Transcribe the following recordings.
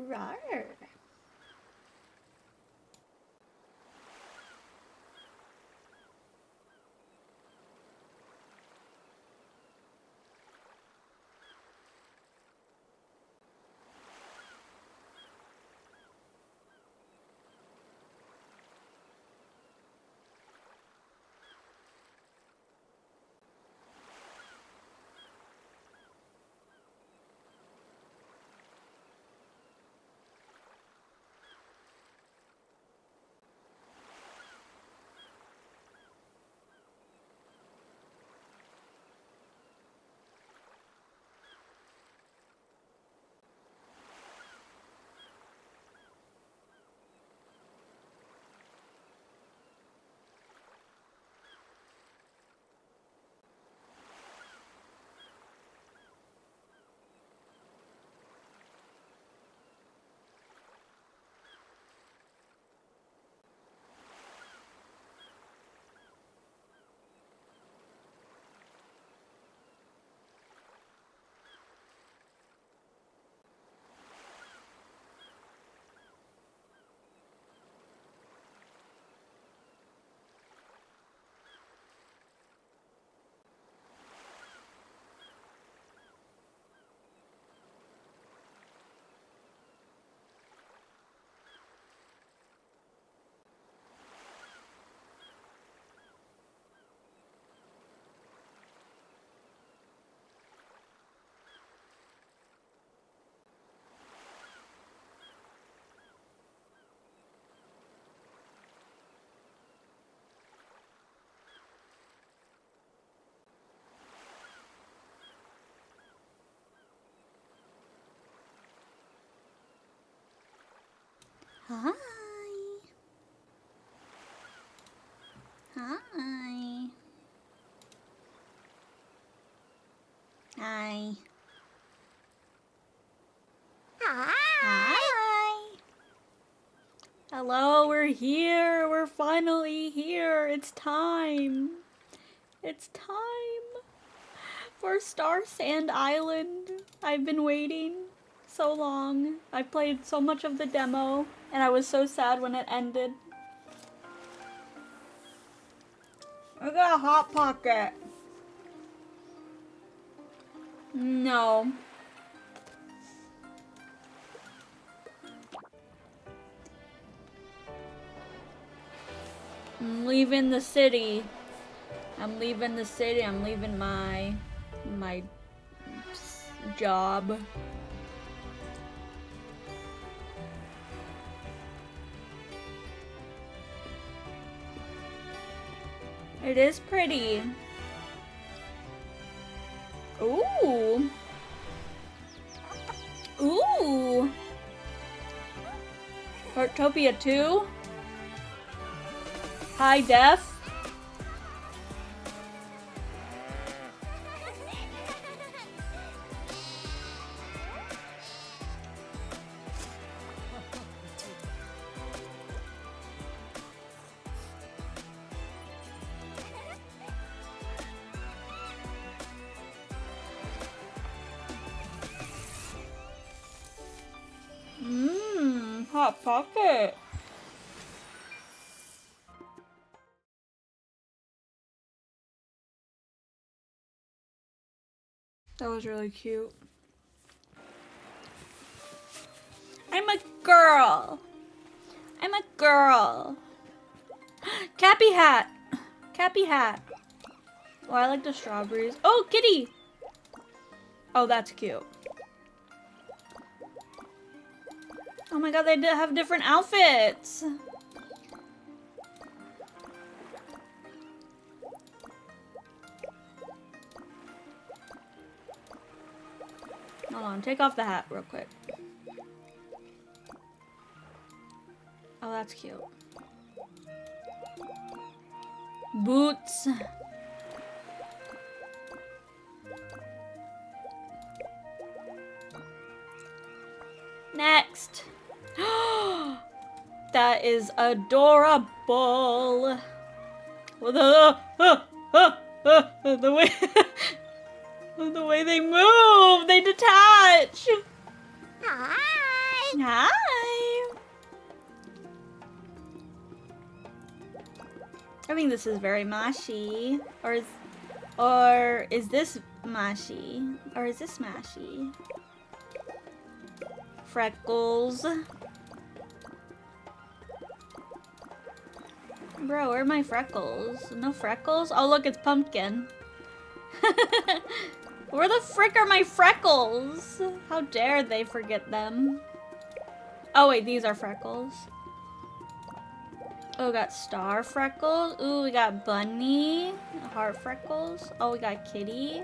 Rawr. Hi. Hi. Hi. Hi. Hello, we're here. We're finally here. It's time. It's time for Starsand Island. I've been waiting so long. I played so much of the demo, and I was so sad when it ended. I got a Hot Pocket. No. I'm leaving the city. I'm leaving the city. I'm leaving my job. It is pretty. Ooh. Ooh. Heartopia 2? High def? Hot Pocket. That was really cute. I'm a girl. I'm a girl. Cappy hat. Cappy hat. Oh, I like the strawberries. Oh, kitty. Oh, that's cute. Oh my god, they have different outfits. Hold on, take off the hat real quick. Oh, that's cute. Boots. Next. That is adorable. The way the way they move, they detach. Hi. Hi! I think this is very mashy. Or is this mashy? Or is this mashy? Freckles. Bro, where are my freckles? No freckles? Oh look, it's pumpkin. Where the frick are my freckles? How dare they forget them? Oh wait, these are freckles. Oh, we got star freckles. Ooh, we got bunny. Heart freckles. Oh, we got kitty.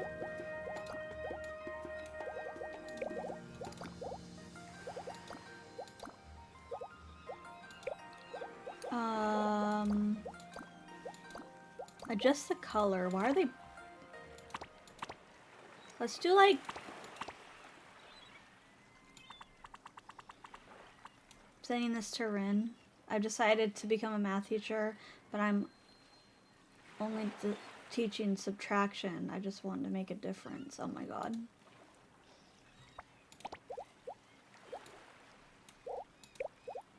Adjust the color. Why are they... Let's do like... Sending this to Rin. I've decided to become a math teacher, but I'm only teaching subtraction. I just want to make a difference. Oh my god.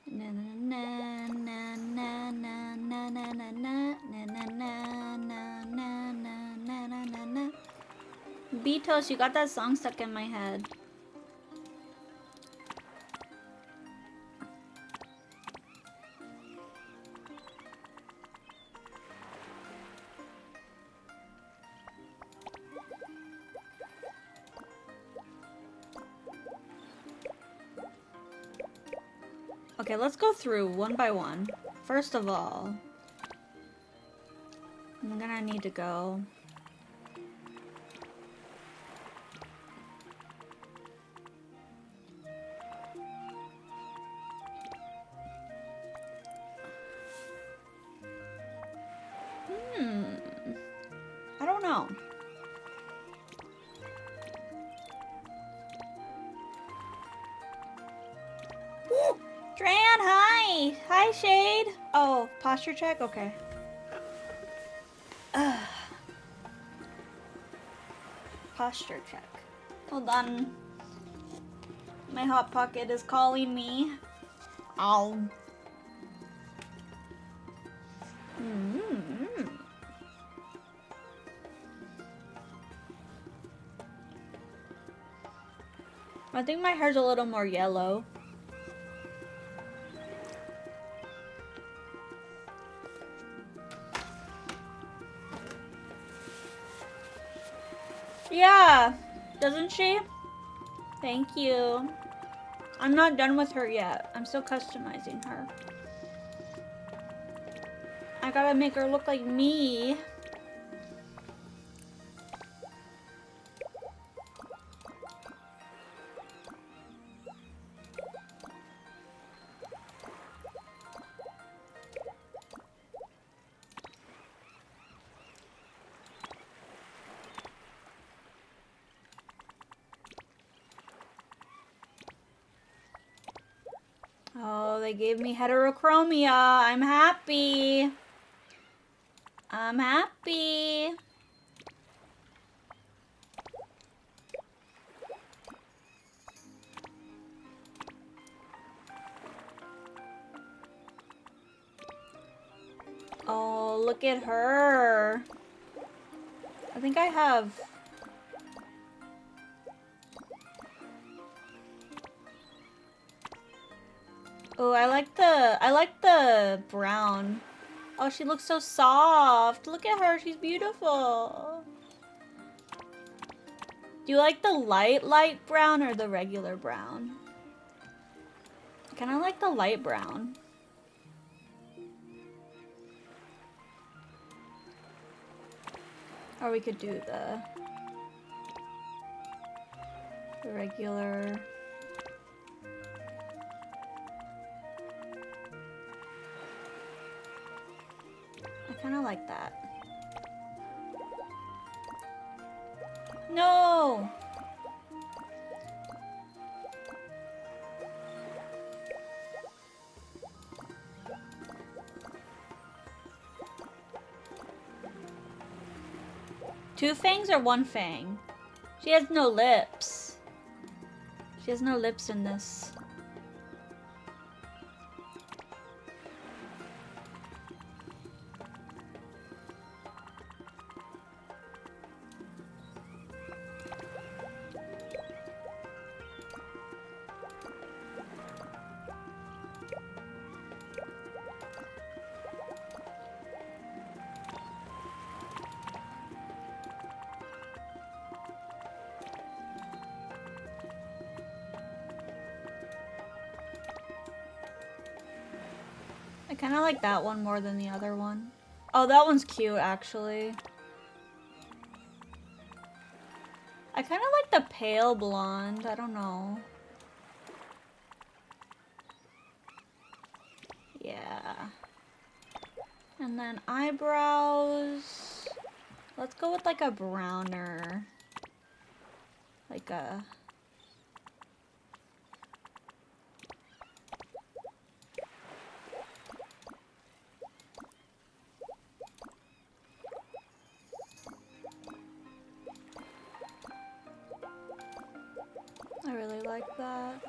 Na na na na na na na na na na na na na na na na na. Beatos, you got that song stuck in my head. Okay, let's go through one by one. First of all, I'm gonna need to go. I don't know. Woo! Dran, hi! Hi, Shade! Oh, posture check? Okay. Posture check. Hold on. My hot pocket is calling me. Ow. I think my hair's a little more yellow. Yeah, doesn't she? Thank you. I'm not done with her yet. I'm still customizing her. I gotta make her look like me. Oh, they gave me heterochromia. I'm happy. I'm happy. Oh, look at her. I think I have... Oh, I like the brown. Oh, she looks so soft. Look at her, she's beautiful. Do you like the light brown or the regular brown? I kinda like the light brown. Or we could do the regular. I kind of like that. No! Two fangs or one fang? She has no lips. She has no lips in this. kind of like that one more than the other one. Oh, that one's cute, actually. I kind of like the pale blonde. I don't know. Yeah. And then eyebrows. Let's go with like a browner. Like a... I really like that.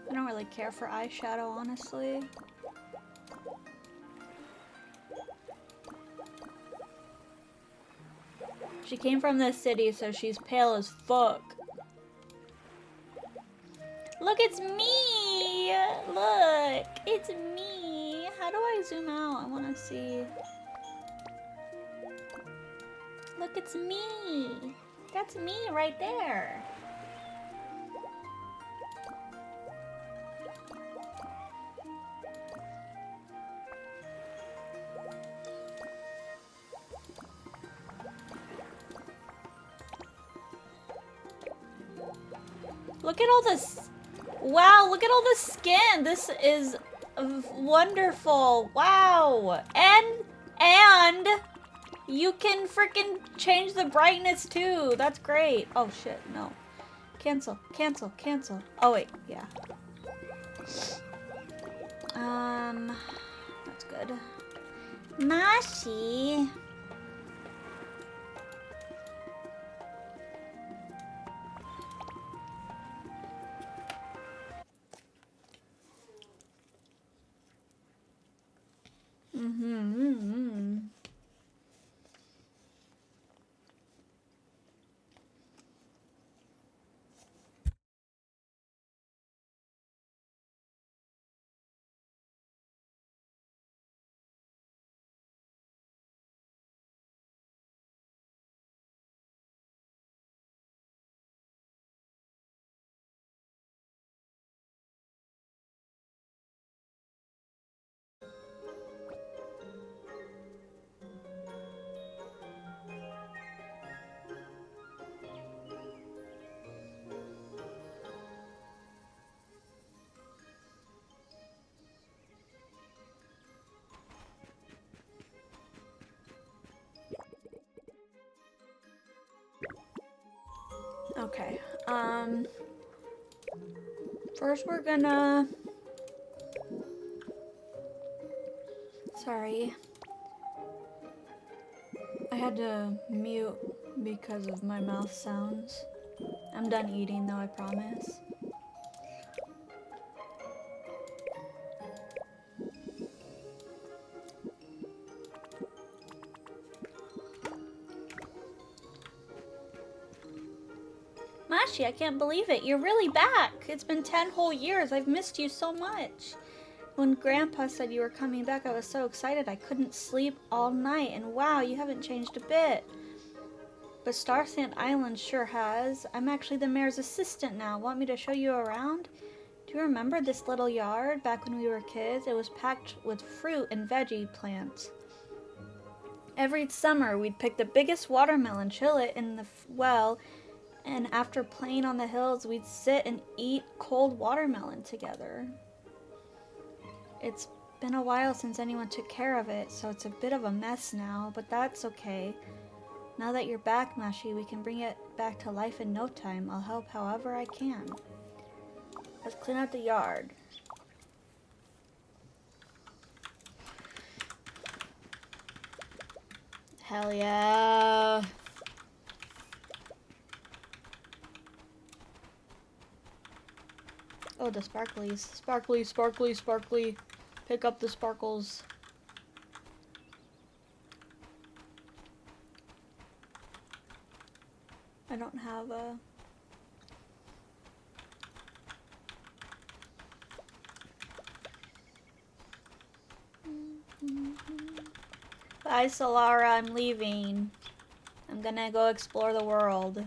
I don't really care for eyeshadow, honestly. She came from this city, so she's pale as fuck. Look, it's me! Look, it's me! How do I zoom out? I wanna see. Look, it's me! That's me right there. Look at all this. Wow, look at all the skin. This is wonderful. Wow. And you can freaking change the brightness too. That's great. Oh shit, no. Cancel, cancel, cancel. Oh wait, yeah. That's good. Mashi. Okay, first we're gonna... Sorry. I had to mute because of my mouth sounds. I'm done eating though, I promise. Mashi, I can't believe it. You're really back. It's been 10 whole years. I've missed you so much. When Grandpa said you were coming back, I was so excited I couldn't sleep all night. And wow, you haven't changed a bit. But Starsand Island sure has. I'm actually the mayor's assistant now. Want me to show you around? Do you remember this little yard back when we were kids? It was packed with fruit and veggie plants. Every summer, we'd pick the biggest watermelon, chill it in the well, and after playing on the hills, we'd sit and eat cold watermelon together. It's been a while since anyone took care of it, so it's a bit of a mess now, but that's okay. Now that you're back, Mashi, we can bring it back to life in no time. I'll help however I can. Let's clean out the yard. Hell yeah. Oh, the sparklies. Sparkly, sparkly, sparkly. Pick up the sparkles. I don't have a... Bye, Solara. I'm leaving. I'm gonna go explore the world.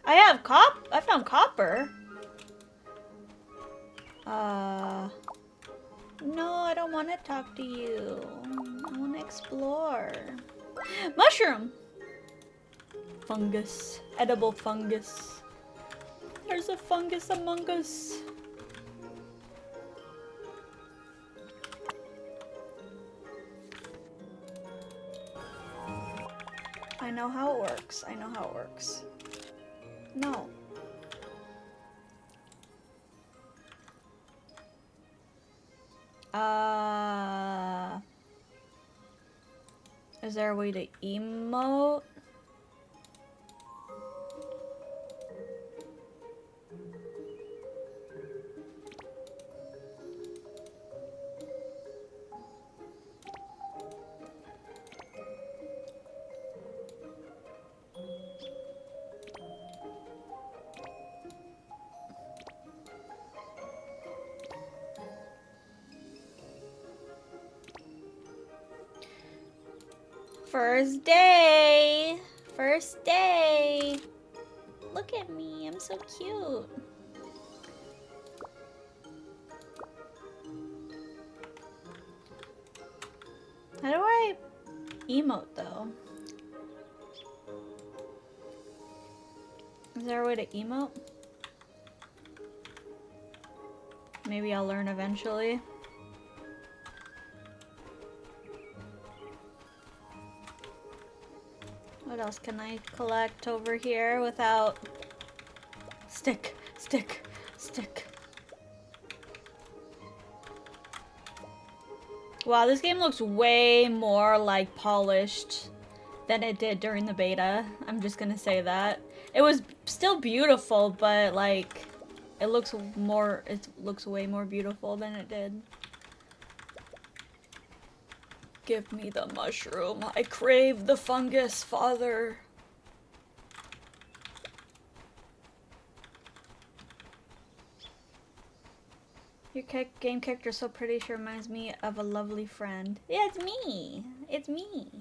I found copper. No, I don't want to talk to you. I want to explore. Mushroom! Fungus. Edible fungus. There's a fungus among us. I know how it works. I know how it works. No. Is there a way to emote? First day! First day! Look at me, I'm so cute. How do I emote though? Is there a way to emote? Maybe I'll learn eventually. What else can I collect over here without... Stick, stick, stick. Wow, this game looks way more like polished than it did during the beta. I'm just gonna say that. It was still beautiful, but like it looks way more beautiful than it did. Give me the mushroom. I crave the fungus, father. Your game character is so pretty, she reminds me of a lovely friend. Yeah, it's me. It's me.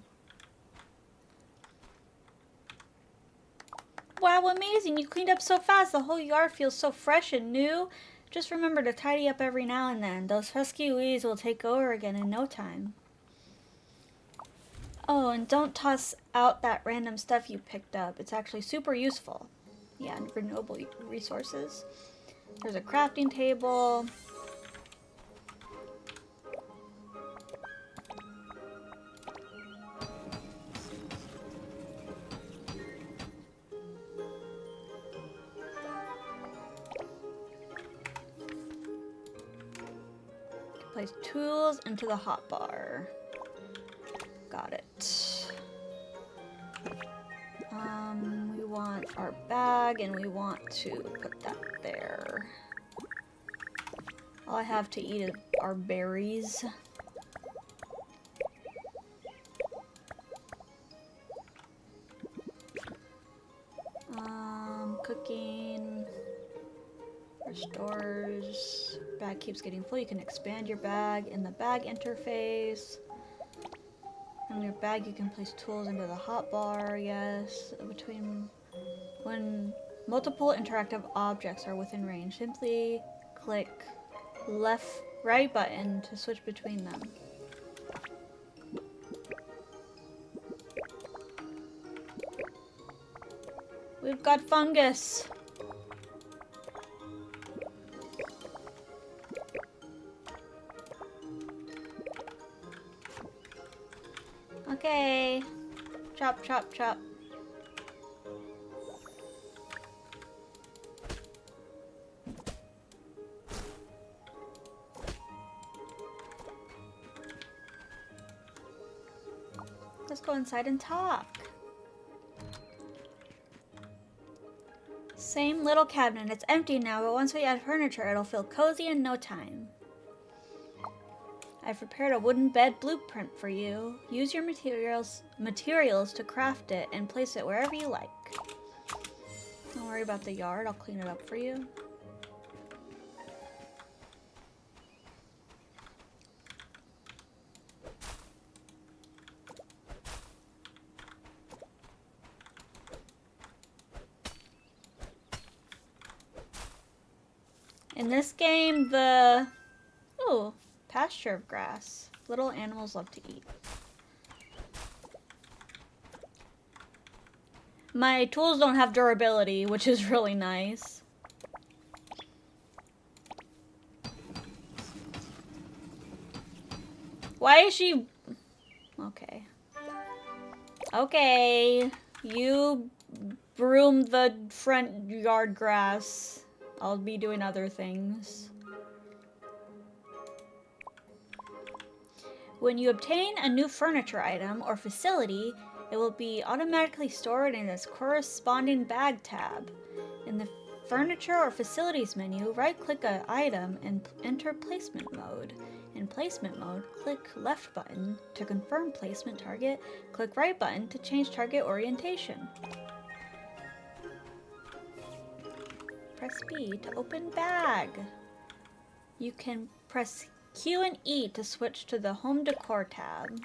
Wow, amazing. You cleaned up so fast. The whole yard feels so fresh and new. Just remember to tidy up every now and then. Those husky weeds will take over again in no time. Oh, and don't toss out that random stuff you picked up. It's actually super useful. Yeah, and renewable resources. There's a crafting table. Place tools into the hotbar. Got it. We want our bag and we want to put that there. All I have to eat are berries. Cooking. Restores. Bag keeps getting full. You can expand your bag in the bag interface. From your bag, you can place tools into the hotbar. Yes. When multiple interactive objects are within range, simply click right button to switch between them. We've got fungus. Okay. Chop, chop, chop. Let's go inside and talk. Same little cabinet. It's empty now, but once we add furniture, it'll feel cozy in no time. I've prepared a wooden bed blueprint for you. Use your materials to craft it and place it wherever you like. Don't worry about the yard. I'll clean it up for you. In this game, the... Ooh, pasture of grass. Little animals love to eat. My tools don't have durability, which is really nice. Why is she... Okay. Okay. You broom the front yard grass. I'll be doing other things. When you obtain a new furniture item or facility, it will be automatically stored in its corresponding bag tab. In the Furniture or Facilities menu, right-click an item and enter placement mode. In placement mode, click left button to confirm placement target, click right button to change target orientation. Press B to open bag. You can press Q and E to switch to the Home Decor tab.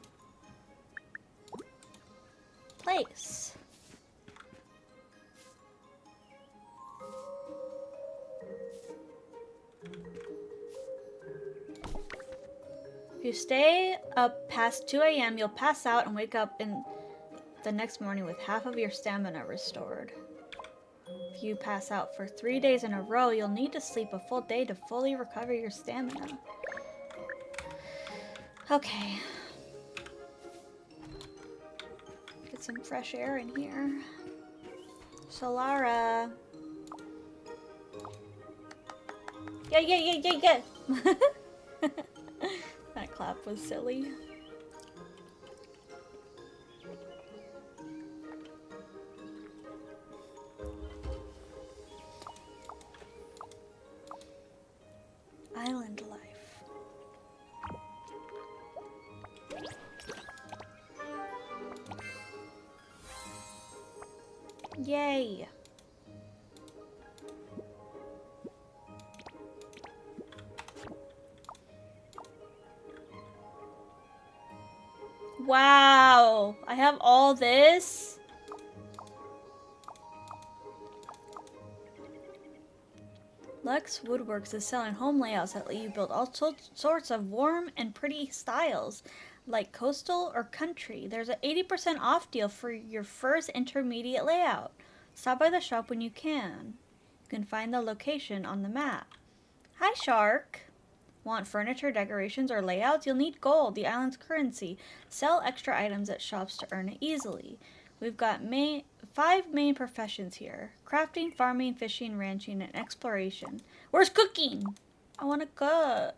Place. If you stay up past 2 a.m., you'll pass out and wake up in the next morning with half of your stamina restored. If you pass out for 3 days in a row, you'll need to sleep a full day to fully recover your stamina. Okay. Get some fresh air in here. Solara. Yeah. That clap was silly. Island life. Yay! Wow! I have all this? Lex Woodworks is selling home layouts that let you build all sorts of warm and pretty styles, like coastal or country. There's an 80% off deal for your first intermediate layout. Stop by the shop when you can. You can find the location on the map. Hi, Shark. Want furniture, decorations, or layouts? You'll need gold, the island's currency. Sell extra items at shops to earn it easily. We've got 5 main professions here. Crafting, farming, fishing, ranching, and exploration. Where's cooking? I want to cook.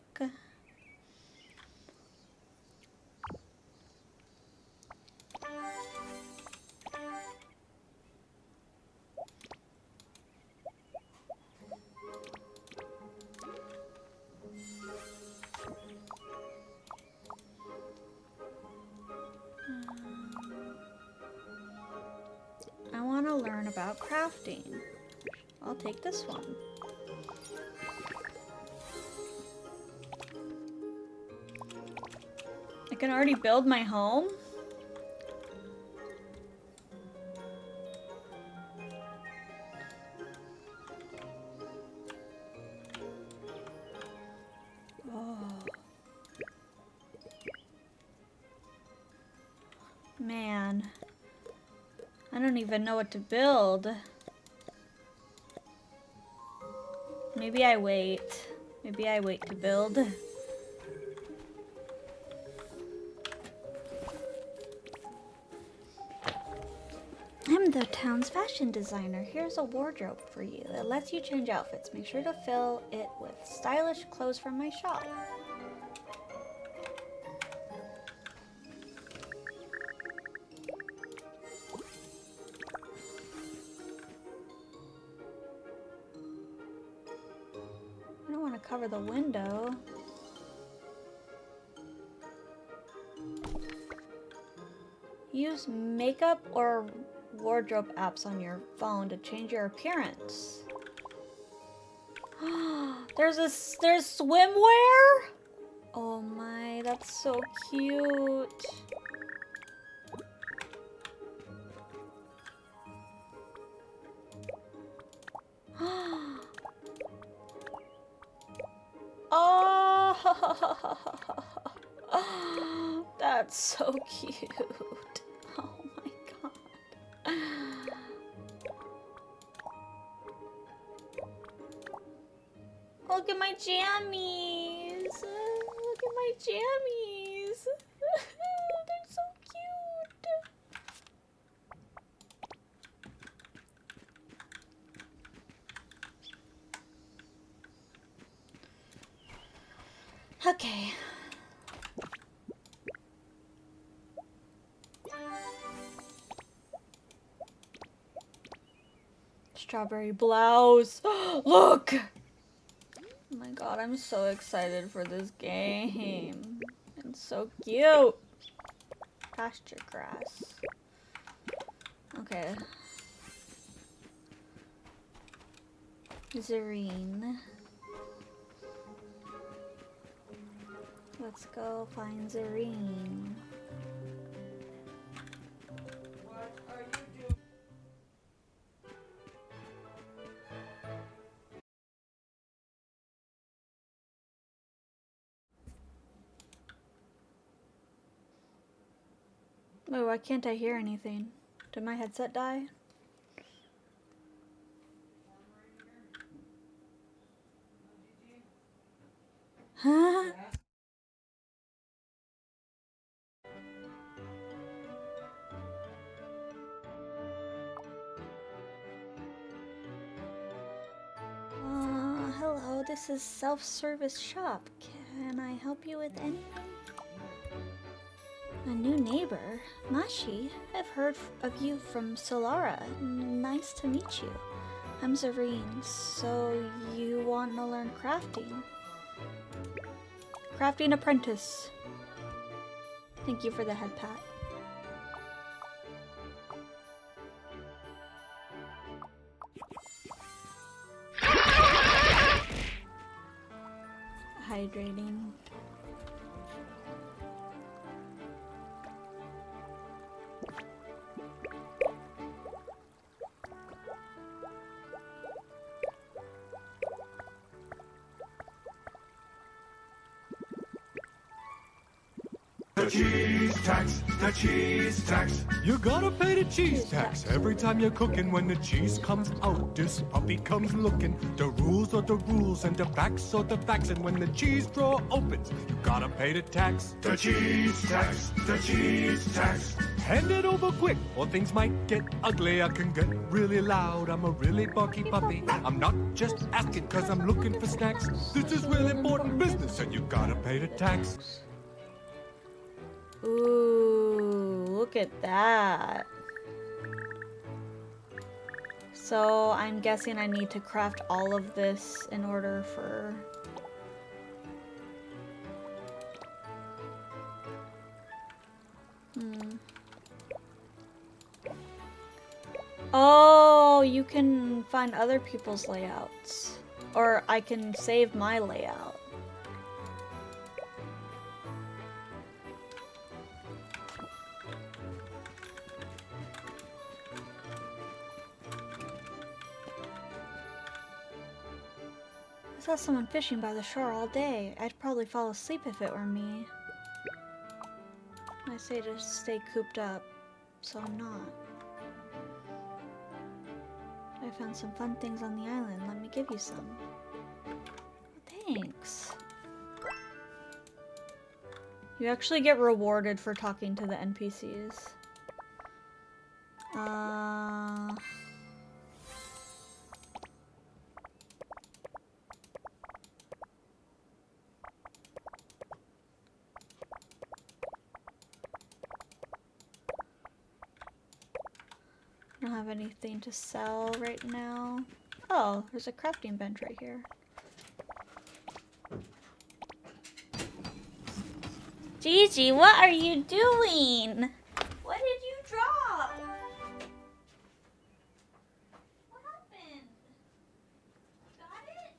I want to learn about crafting. I'll take this one. I can already build my home? Oh. Man. I don't even know what to build. Maybe I wait. Maybe I wait to build. I'm the town's fashion designer. Here's a wardrobe for you that lets you change outfits. Make sure to fill it with stylish clothes from my shop. I don't want to cover the window. Use makeup or wardrobe apps on your phone to change your appearance. There's swimwear? Oh my, that's so cute. That's so cute. Oh my god. Look at my jammies. Look at my jammies. They're so cute. Okay. Strawberry blouse. Look! Oh my god, I'm so excited for this game. It's so cute. Pasture grass. Okay. Zareen. Let's go find Zareen. What are you doing? Wait, why can't I hear anything? Did my headset die? Huh? Hello, this is self-service shop. Can I help you with anything? A new neighbor? Mashi, I've heard of you from Solara. Nice to meet you. I'm Zareen, so you want to learn crafting? Crafting apprentice. Thank you for the head pat. Hydrating. The cheese tax, the cheese tax. You gotta pay the cheese tax every time you're cooking. When the cheese comes out, this puppy comes looking. The rules are the rules and the facts are the facts. And when the cheese drawer opens, you gotta pay the tax. The cheese tax, the cheese tax. Hand it over quick or things might get ugly. I can get really loud, I'm a really barky puppy. I'm not just asking cause I'm looking for snacks. This is real important business and you gotta pay the tax. Ooh, look at that. So I'm guessing I need to craft all of this in order for... Oh, you can find other people's layouts. Or I can save my layout. I saw someone fishing by the shore all day. I'd probably fall asleep if it were me. I say to stay cooped up, so I'm not. I found some fun things on the island. Let me give you some. Thanks. You actually get rewarded for talking to the NPCs. I don't have anything to sell right now. Oh, there's a crafting bench right here. Gigi, what are you doing? What did you drop? What happened? Got it?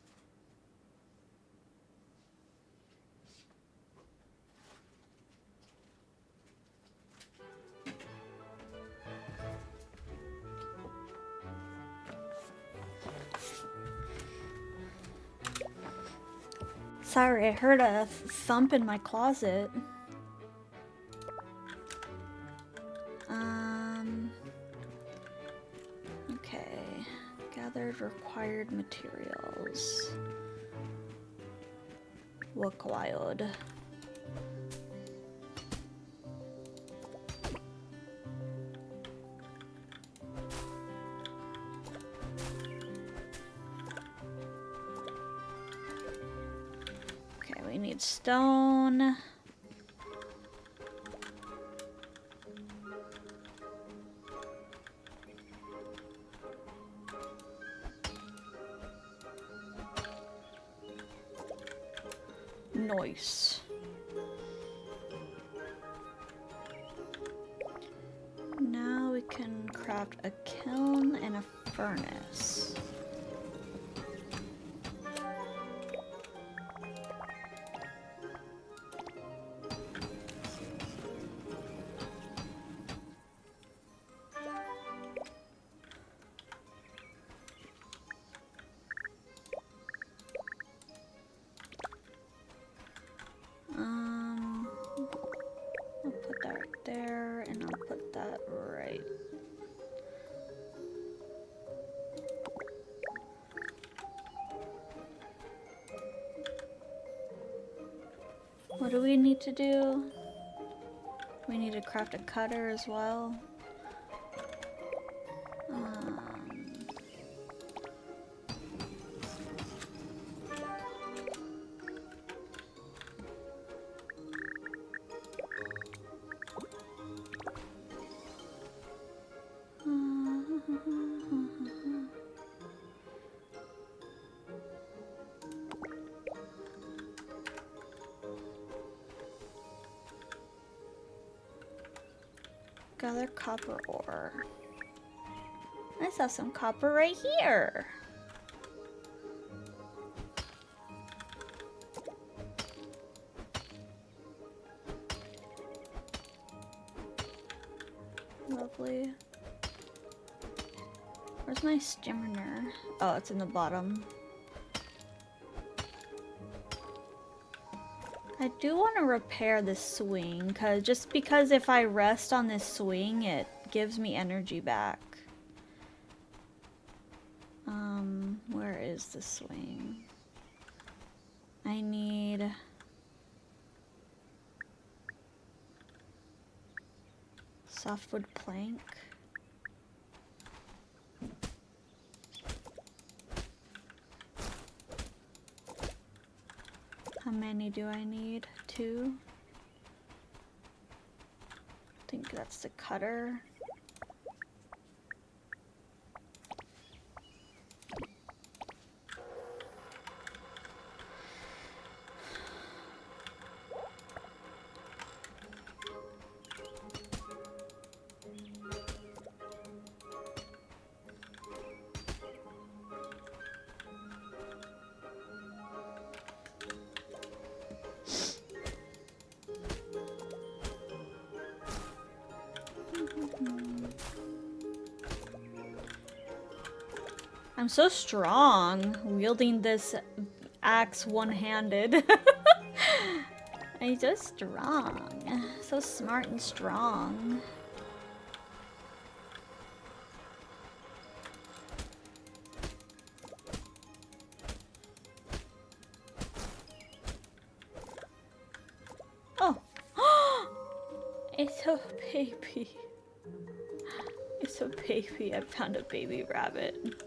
Sorry, I heard a thump in my closet. Okay. Gathered required materials. Required. Okay, we need stone. Nice. Now we can craft a kiln and a furnace. I'll put that right there, and I'll put that right. What do we need to do? We need to craft a cutter as well. Gather copper ore. I saw some copper right here. Lovely. Where's my stamina? Oh, it's in the bottom. I do want to repair this swing, just because if I rest on this swing, it gives me energy back. Where is the swing? I need... softwood plank. How many do I need? 2? I think that's the cutter. I'm so strong wielding this axe one-handed. I'm so strong. So smart and strong. Oh! It's a baby. It's a baby. I found a baby rabbit.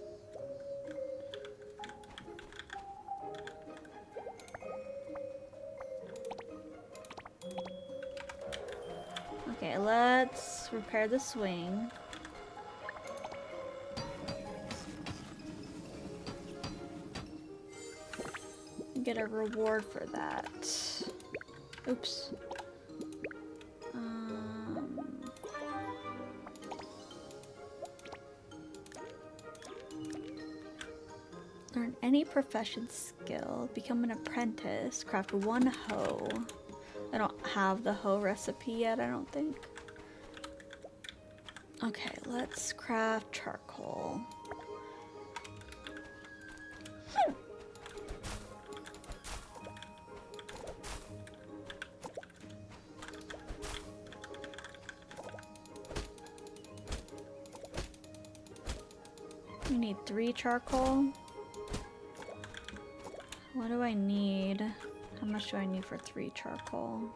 Okay, let's repair the swing. Get a reward for that. Oops. Learn any profession skill. Become an apprentice. Craft 1 hoe. I don't have the hoe recipe yet, I don't think. Okay, let's craft charcoal. need 3 charcoal. What do I need? How much do I need for 3 charcoal?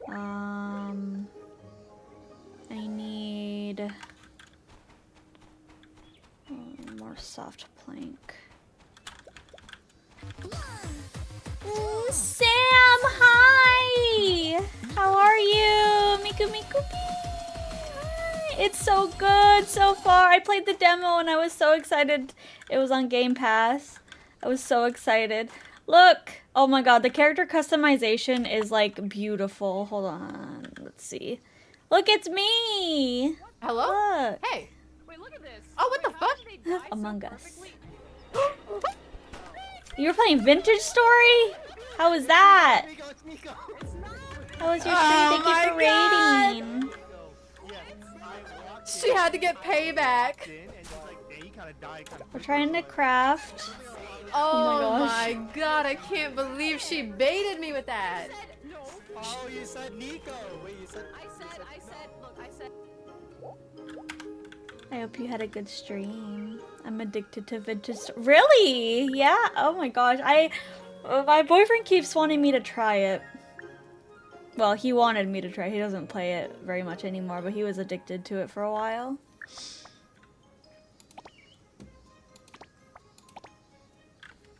I need more soft plank. Sam, hi! How are you? Miku Miku. Hi. It's so good so far. I played the demo and I was so excited. It was on Game Pass. I was so excited. Look! Oh my god, the character customization is like beautiful. Hold on. Let's see. Look, it's me! Hello? Look. Hey! Wait, look at this. Oh, what the fuck? Among Us. You were playing Vintage Story? How was that? How was your stream? Thank you for rating. She had to get payback. We're trying to craft. Oh my my god, I can't believe she baited me with that. Oh, you said Nico. Wait, you said. I said. I hope you had a good stream. I'm addicted to Vintage Story. Really? Yeah? Oh my gosh. My boyfriend keeps wanting me to try it. Well, he wanted me to try it. He doesn't play it very much anymore, but he was addicted to it for a while.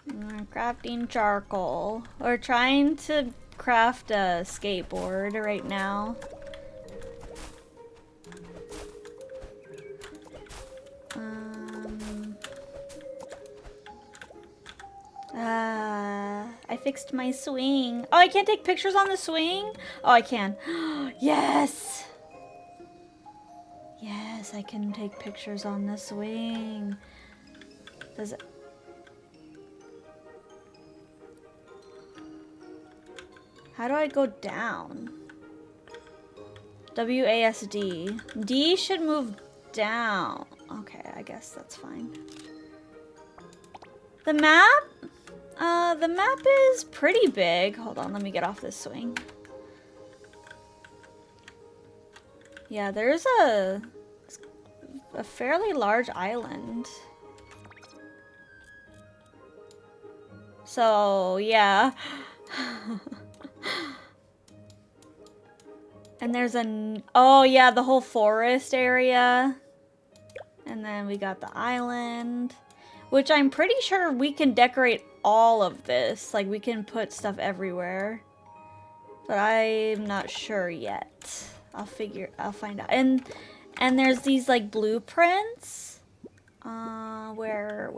We're crafting charcoal. We're trying to craft a skateboard right now. I fixed my swing. Oh, I can't take pictures on the swing? Oh, I can. Yes! Yes, I can take pictures on the swing. Does it... How do I go down? WASD. D should move down. Okay, I guess that's fine. The map? The map is pretty big. Hold on, let me get off this swing. Yeah, there's a fairly large island. So, yeah. And there's oh yeah, the whole forest area. And then we got the island, which I'm pretty sure we can decorate all of this. Like, we can put stuff everywhere. But I'm not sure yet. I'll find out. And there's these, like, blueprints. Where?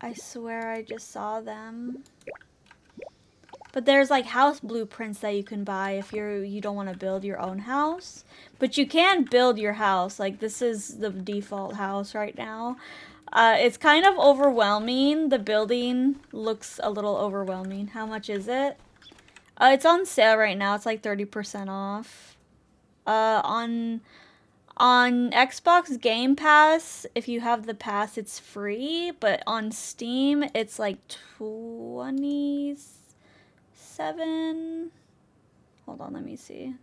I swear I just saw them. But there's like house blueprints that you can buy if you don't want to build your own house. But you can build your house. Like, this is the default house right now. It's kind of overwhelming. The building looks a little overwhelming. How much is it? It's on sale right now. It's like 30% off. On Xbox Game Pass, if you have the pass, it's free. But on Steam, it's like 27. Hold on, let me see.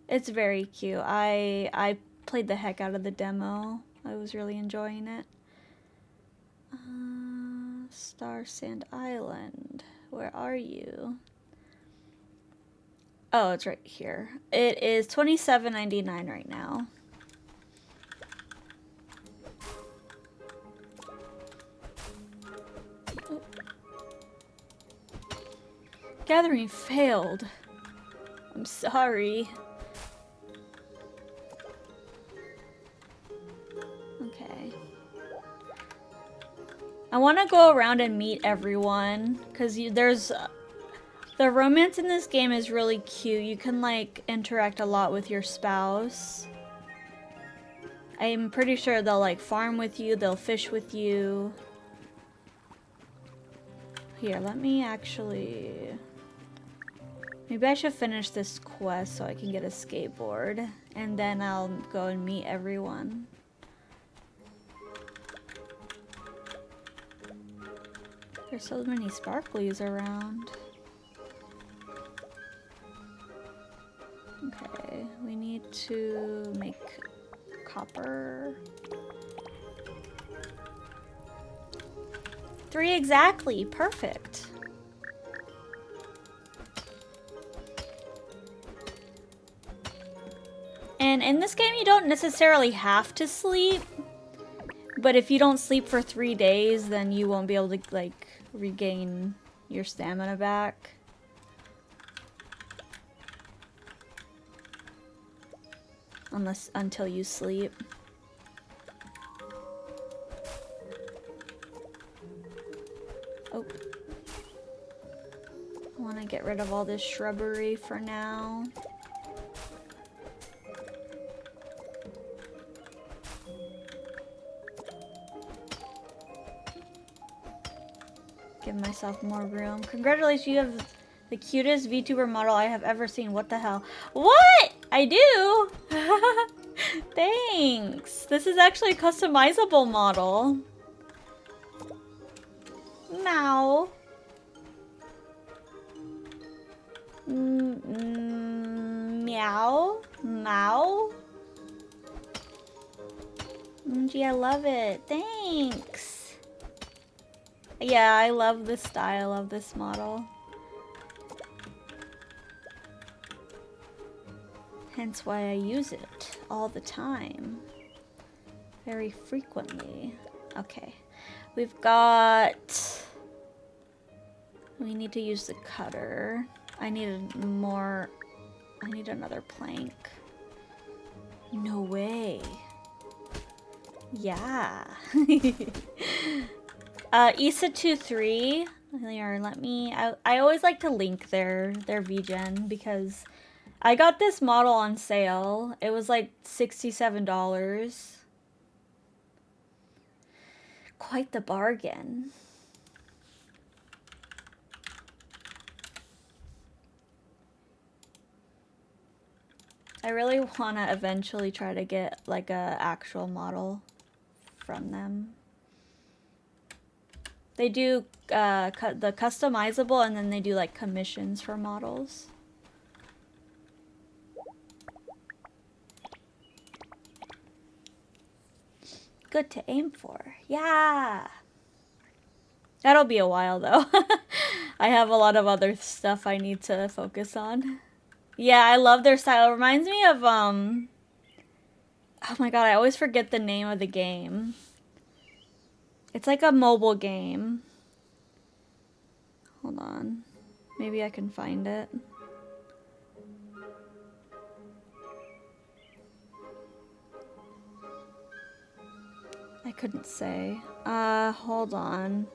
It's very cute. I played the heck out of the demo. I was really enjoying it. Starsand Island. Where are you? Oh, it's right here. It is $27.99 right now. Oh. Gathering failed. I'm sorry. Okay. I want to go around and meet everyone, because there's... the romance in this game is really cute. You can, like, interact a lot with your spouse. I'm pretty sure they'll, like, farm with you. They'll fish with you. Here, let me actually... Maybe I should finish this quest so I can get a skateboard. And then I'll go and meet everyone. There's so many sparklies around. Okay, we need to make copper. 3 exactly, perfect. And in this game, you don't necessarily have to sleep, but if you don't sleep for 3 days, then you won't be able to, like, regain your stamina back. Until you sleep. Oh. I want to get rid of all this shrubbery for now. Give myself more room. Congratulations, you have the cutest VTuber model I have ever seen. What the hell? What? I do? Thanks. This is actually a customizable model. Meow. Meow. Meow. Gee, I love it. Thanks. Yeah, I love the style of this model. Hence why I use it all the time. Very frequently. Okay. We've got... We need to use the cutter. I need more... I need another plank. No way. Yeah. Isa23. Here, let me... I always like to link their VGen because I got this model on sale. It was like $67. Quite the bargain. I really want to eventually try to get like a actual model from them. They do the customizable, and then they do like commissions for models. Good to aim for. Yeah. That'll be a while though. I have a lot of other stuff I need to focus on. Yeah, I love their style. It reminds me of oh my god, I always forget the name of the game. It's like a mobile game. Hold on. Maybe I can find it. I couldn't say. Hold on.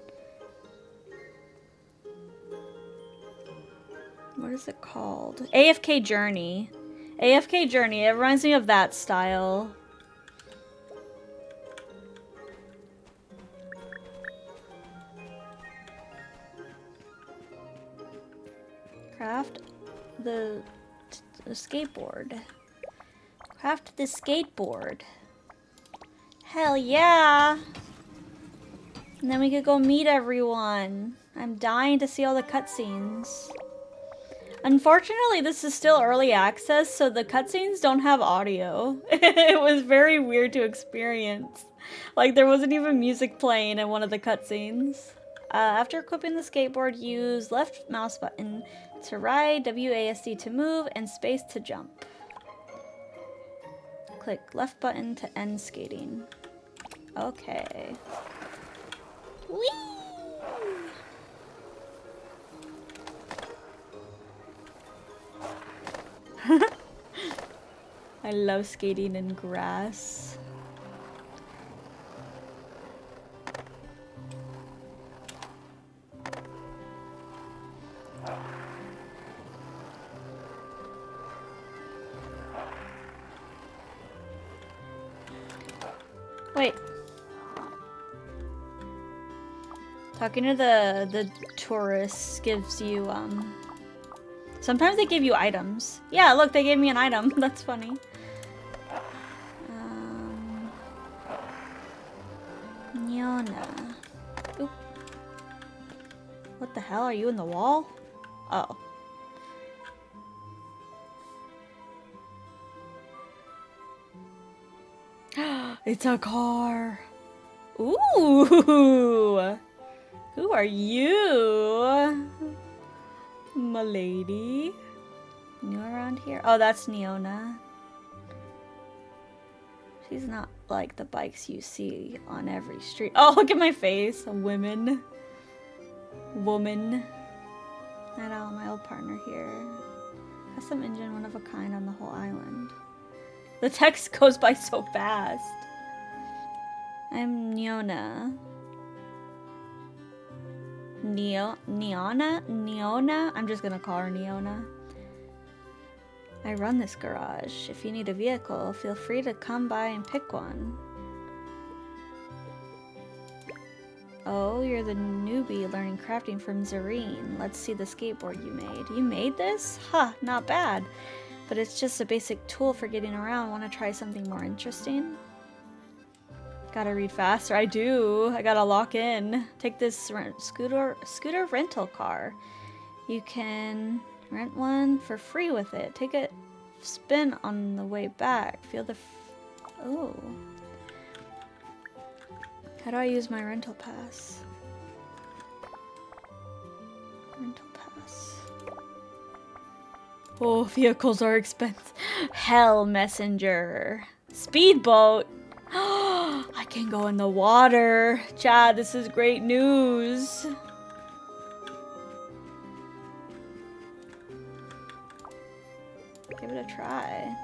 What is it called? AFK Journey. AFK Journey. It reminds me of that style. Craft the skateboard. Craft the skateboard. Hell yeah! And then we could go meet everyone. I'm dying to see all the cutscenes. Unfortunately, this is still early access, so the cutscenes don't have audio. It was very weird to experience. Like, there wasn't even music playing in one of the cutscenes. After equipping the skateboard, use left mouse button to ride, WASD to move, and space to jump. Click left button to end skating. Okay. Whee! I love skating in grass. Wait. Talking to the tourists gives you, sometimes they give you items. Yeah, look, they gave me an item. That's funny. Nyona. Oop. What the hell? Are you in the wall? Oh. It's a car. Ooh. Who are you? M'lady. New around here? Oh, that's Neona. She's not like the bikes you see on every street. Oh, look at my face. A woman. Woman. Night Owl, my old partner here. Custom engine, one of a kind on the whole island. The text goes by so fast. I'm Neona. Neona? I'm just gonna call her Neona. I run this garage. If you need a vehicle, feel free to come by and pick one. Oh, you're the newbie learning crafting from Zareen. Let's see the skateboard you made. You made this? Huh, not bad. But it's just a basic tool for getting around. Want to try something more interesting? Gotta read faster. I do. I gotta lock in. Take this scooter rental car. You can rent one for free with it. Take a spin on the way back. Feel the... Oh. How do I use my rental pass? Rental pass. Oh, vehicles are expensive. Hell messenger. Speedboat. I can go in the water. Chad, this is great news. Give it a try.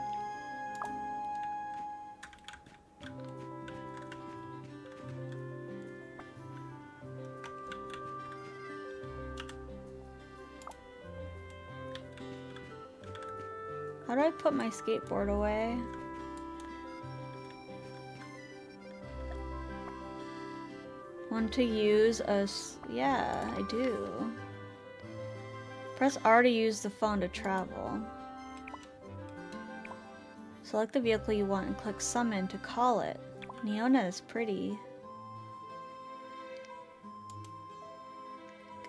How do I put my skateboard away? Want to use a... Yeah, I do. Press R to use the phone to travel. Select the vehicle you want and click summon to call it. Neona is pretty.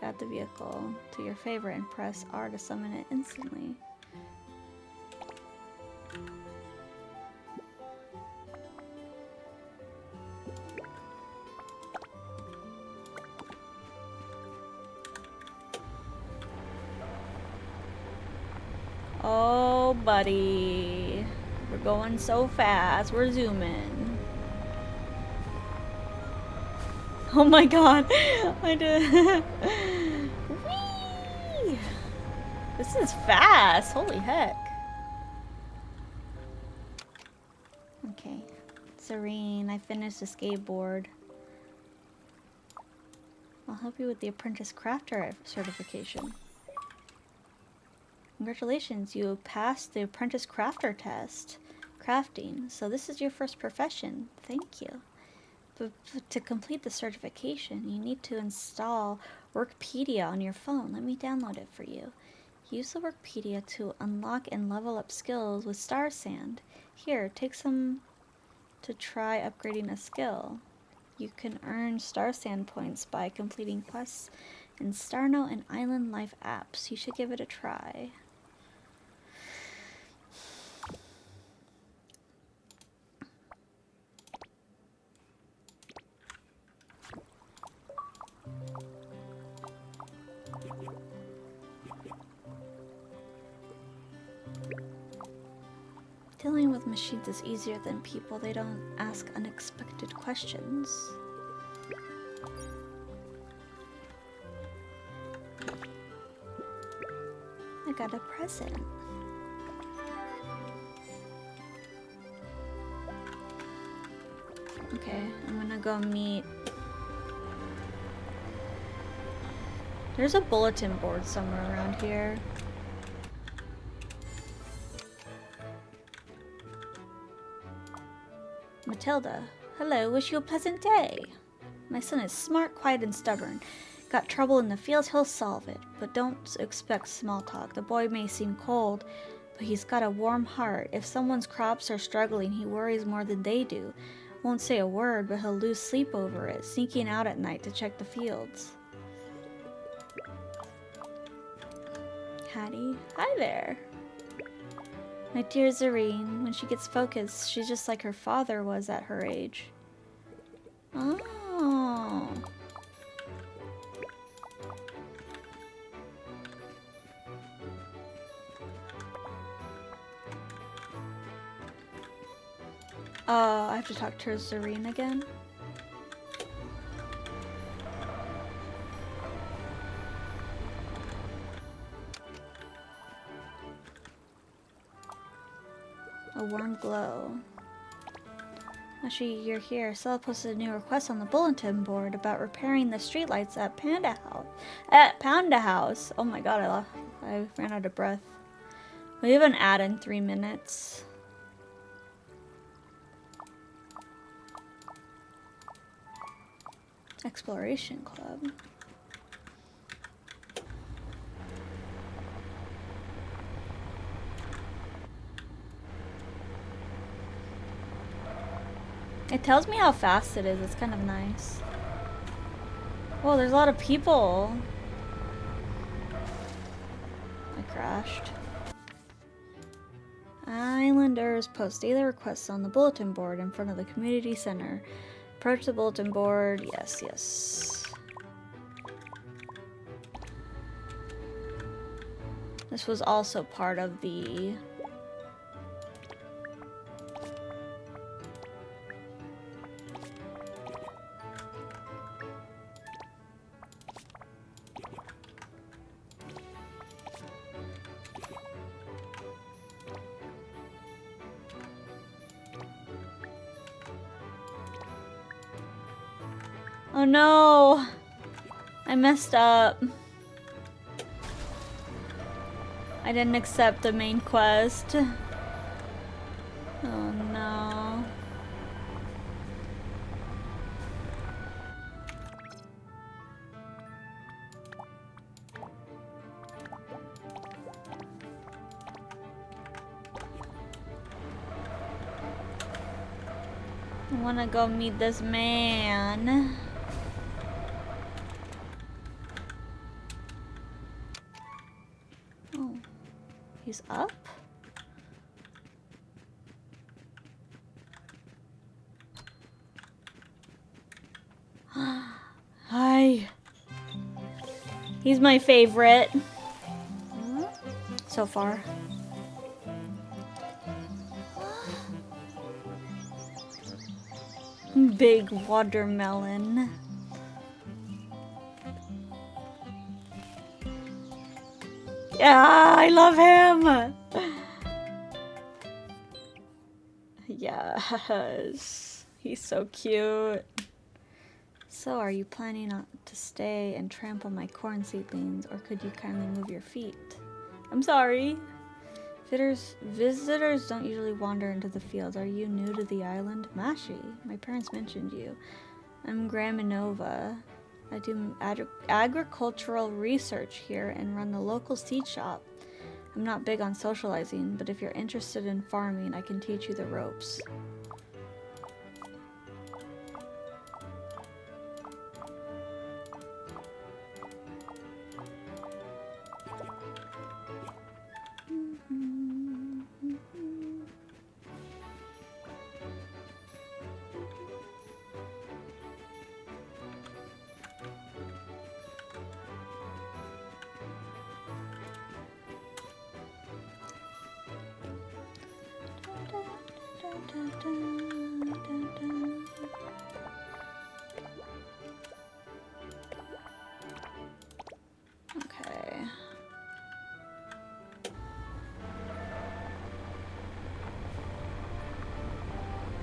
Add the vehicle to your favorite and press R to summon it instantly. Oh, buddy. We're going so fast. We're zooming. Oh my god. I did. Whee! This is fast. Holy heck. Okay. Serene, I finished the skateboard. I'll help you with the apprentice crafter certification. Congratulations, you passed the apprentice crafter test. Crafting. So this is your first profession. Thank you. But to complete the certification, you need to install Workpedia on your phone. Let me download it for you. Use the Workpedia to unlock and level up skills with Starsand. Here, take some to try upgrading a skill. You can earn Starsand points by completing quests in Starnote and Island Life apps. You should give it a try. Dealing with machines is easier than people. They don't ask unexpected questions. I got a present. Okay, I'm gonna go meet... There's a bulletin board somewhere around here. Matilda. Hello, wish you a pleasant day. My son is smart, quiet, and stubborn. Got trouble in the field, he'll solve it. But don't expect small talk. The boy may seem cold, but he's got a warm heart. If someone's crops are struggling, he worries more than they do. Won't say a word, but he'll lose sleep over it, sneaking out at night to check the fields. Hattie. Hi there. My dear Zareen, when she gets focused, she's just like her father was at her age. Oh. Oh, I have to talk to Zareen again. A warm glow. Actually, you're here. Stella posted a new request on the bulletin board about repairing the streetlights at Panda House. At Panda House. Oh my god, I ran out of breath. We have an ad in 3 minutes. Exploration Club. It tells me how fast it is. It's kind of nice. Whoa, there's a lot of people. I crashed. Islanders post daily requests on the bulletin board in front of the community center. Approach the bulletin board. Yes, yes. This was also part of the... Oh no! I messed up. I didn't accept the main quest. Oh no. I wanna go meet this man. Oh, he's up? Hi. He's my favorite. So far. Big watermelon. Yeah, I love him. Yes, he's so cute. So, are you planning to stay and trample my corn seedlings, or could you kindly move your feet? I'm sorry. Visitors don't usually wander into the fields. Are you new to the island? Mashi, my parents mentioned you. I'm Graminova. I do agricultural research here and run the local seed shop. I'm not big on socializing, but if you're interested in farming, I can teach you the ropes. Okay.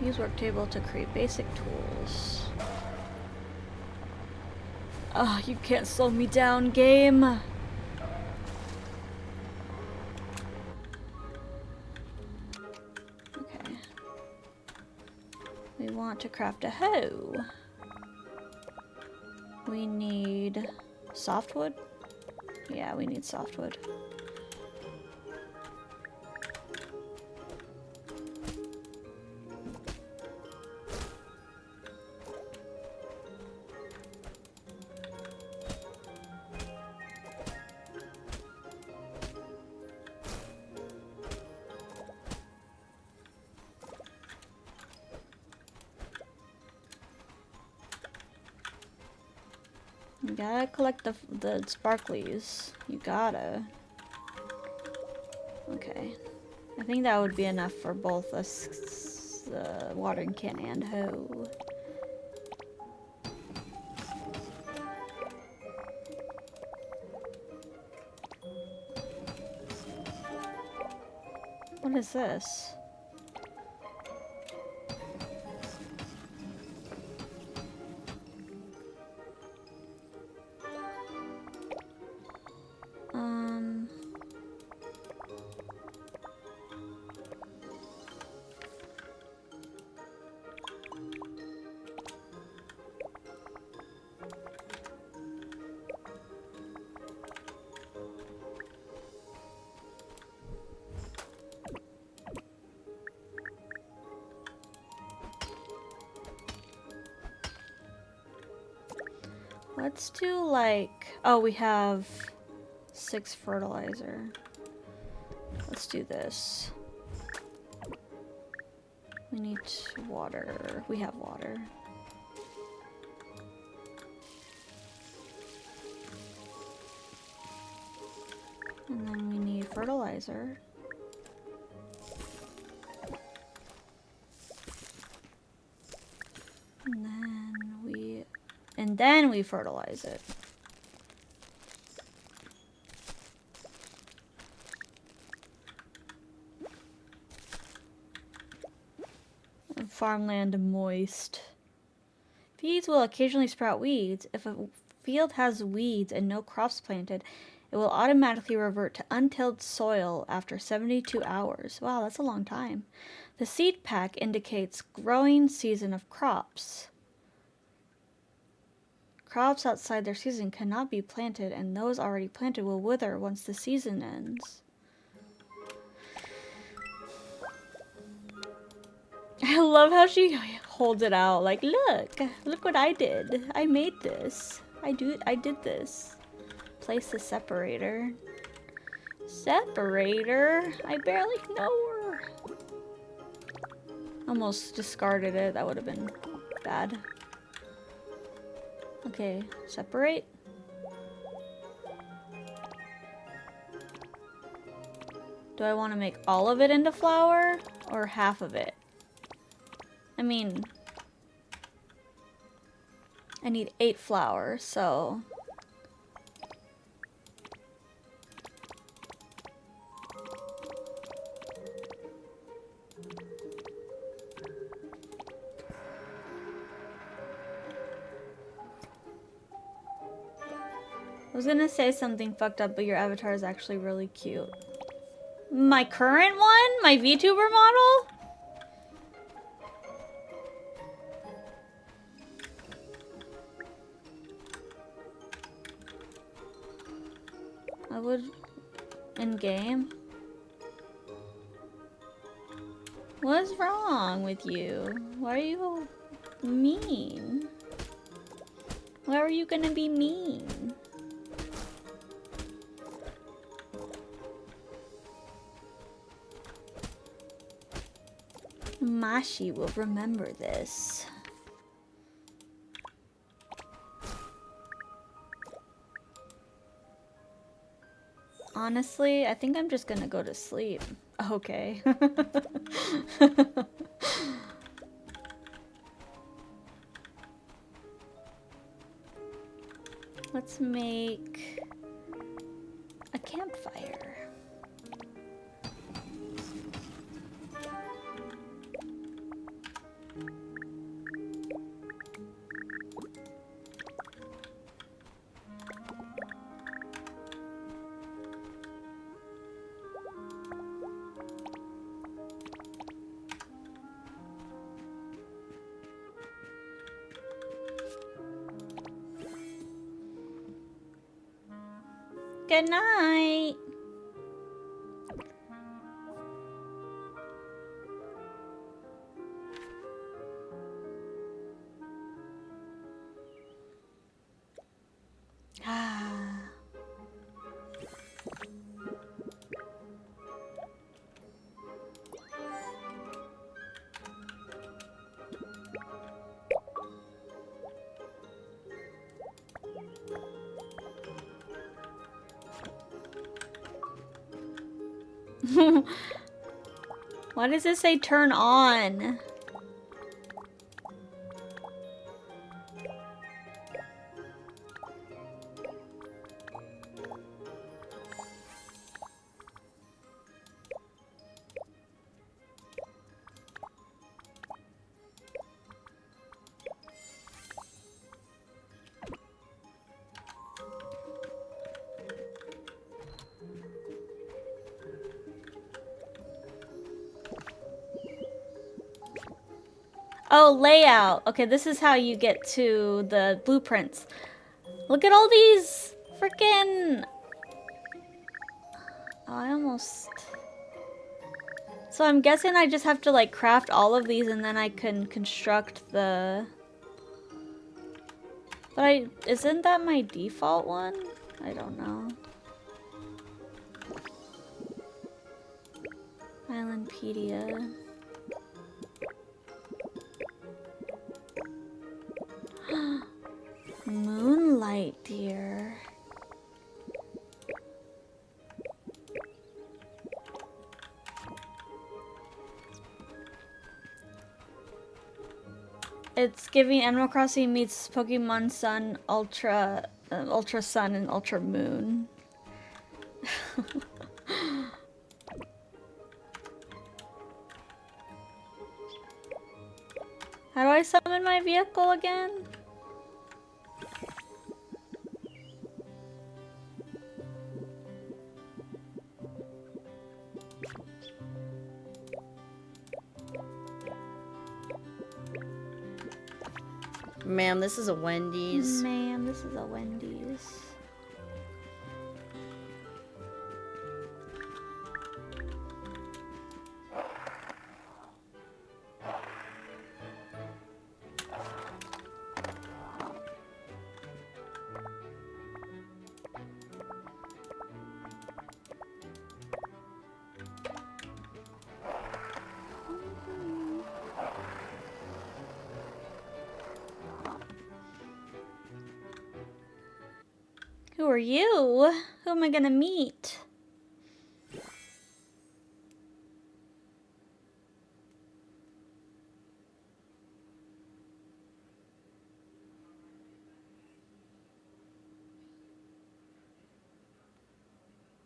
Use work table to create basic tools. Oh, you can't slow me down, game. Okay. We want to craft a hoe. We need softwood. Yeah, we need softwood. You gotta collect the sparklies. You gotta. Okay. I think that would be enough for both us, watering can and hoe. What is this? Let's do like, oh, we have 6 fertilizer. Let's do this. We need water. We have water. And then we need fertilizer. And then we fertilize it. And farmland moist. Fields will occasionally sprout weeds. If a field has weeds and no crops planted, it will automatically revert to untilled soil after 72 hours. Wow, that's a long time. The seed pack indicates growing season of crops. Crops outside their season cannot be planted, and those already planted will wither once the season ends. I love how she holds it out like, look what I did. I made this. I did this. Place the separator. Separator? I barely know her. Almost discarded it. That would have been bad. Okay, separate. Do I want to make all of it into flour or half of it? I mean, I need 8 flour, so I was gonna say something fucked up, but your avatar is actually really cute. My current one? My VTuber model? I would... in-game? What's wrong with you? Why are you mean? Why are you gonna be mean? Mashi will remember this. Honestly, I think I'm just gonna go to sleep. Okay. Let's make a campfire. Good night. Ah. Why does it say turn on? Oh, layout. Okay, this is how you get to the blueprints. Look at all these freaking... Oh, I almost... So I'm guessing I just have to like craft all of these and then I can construct the... But isn't that my default one? I don't know. Islandpedia. Moonlight deer. It's giving Animal Crossing meets Pokemon Sun, Ultra Sun, and Ultra Moon. How do I summon my vehicle again? Ma'am, this is a Wendy's. Ma'am, this is a Wendy's. Who are you? Who am I gonna meet?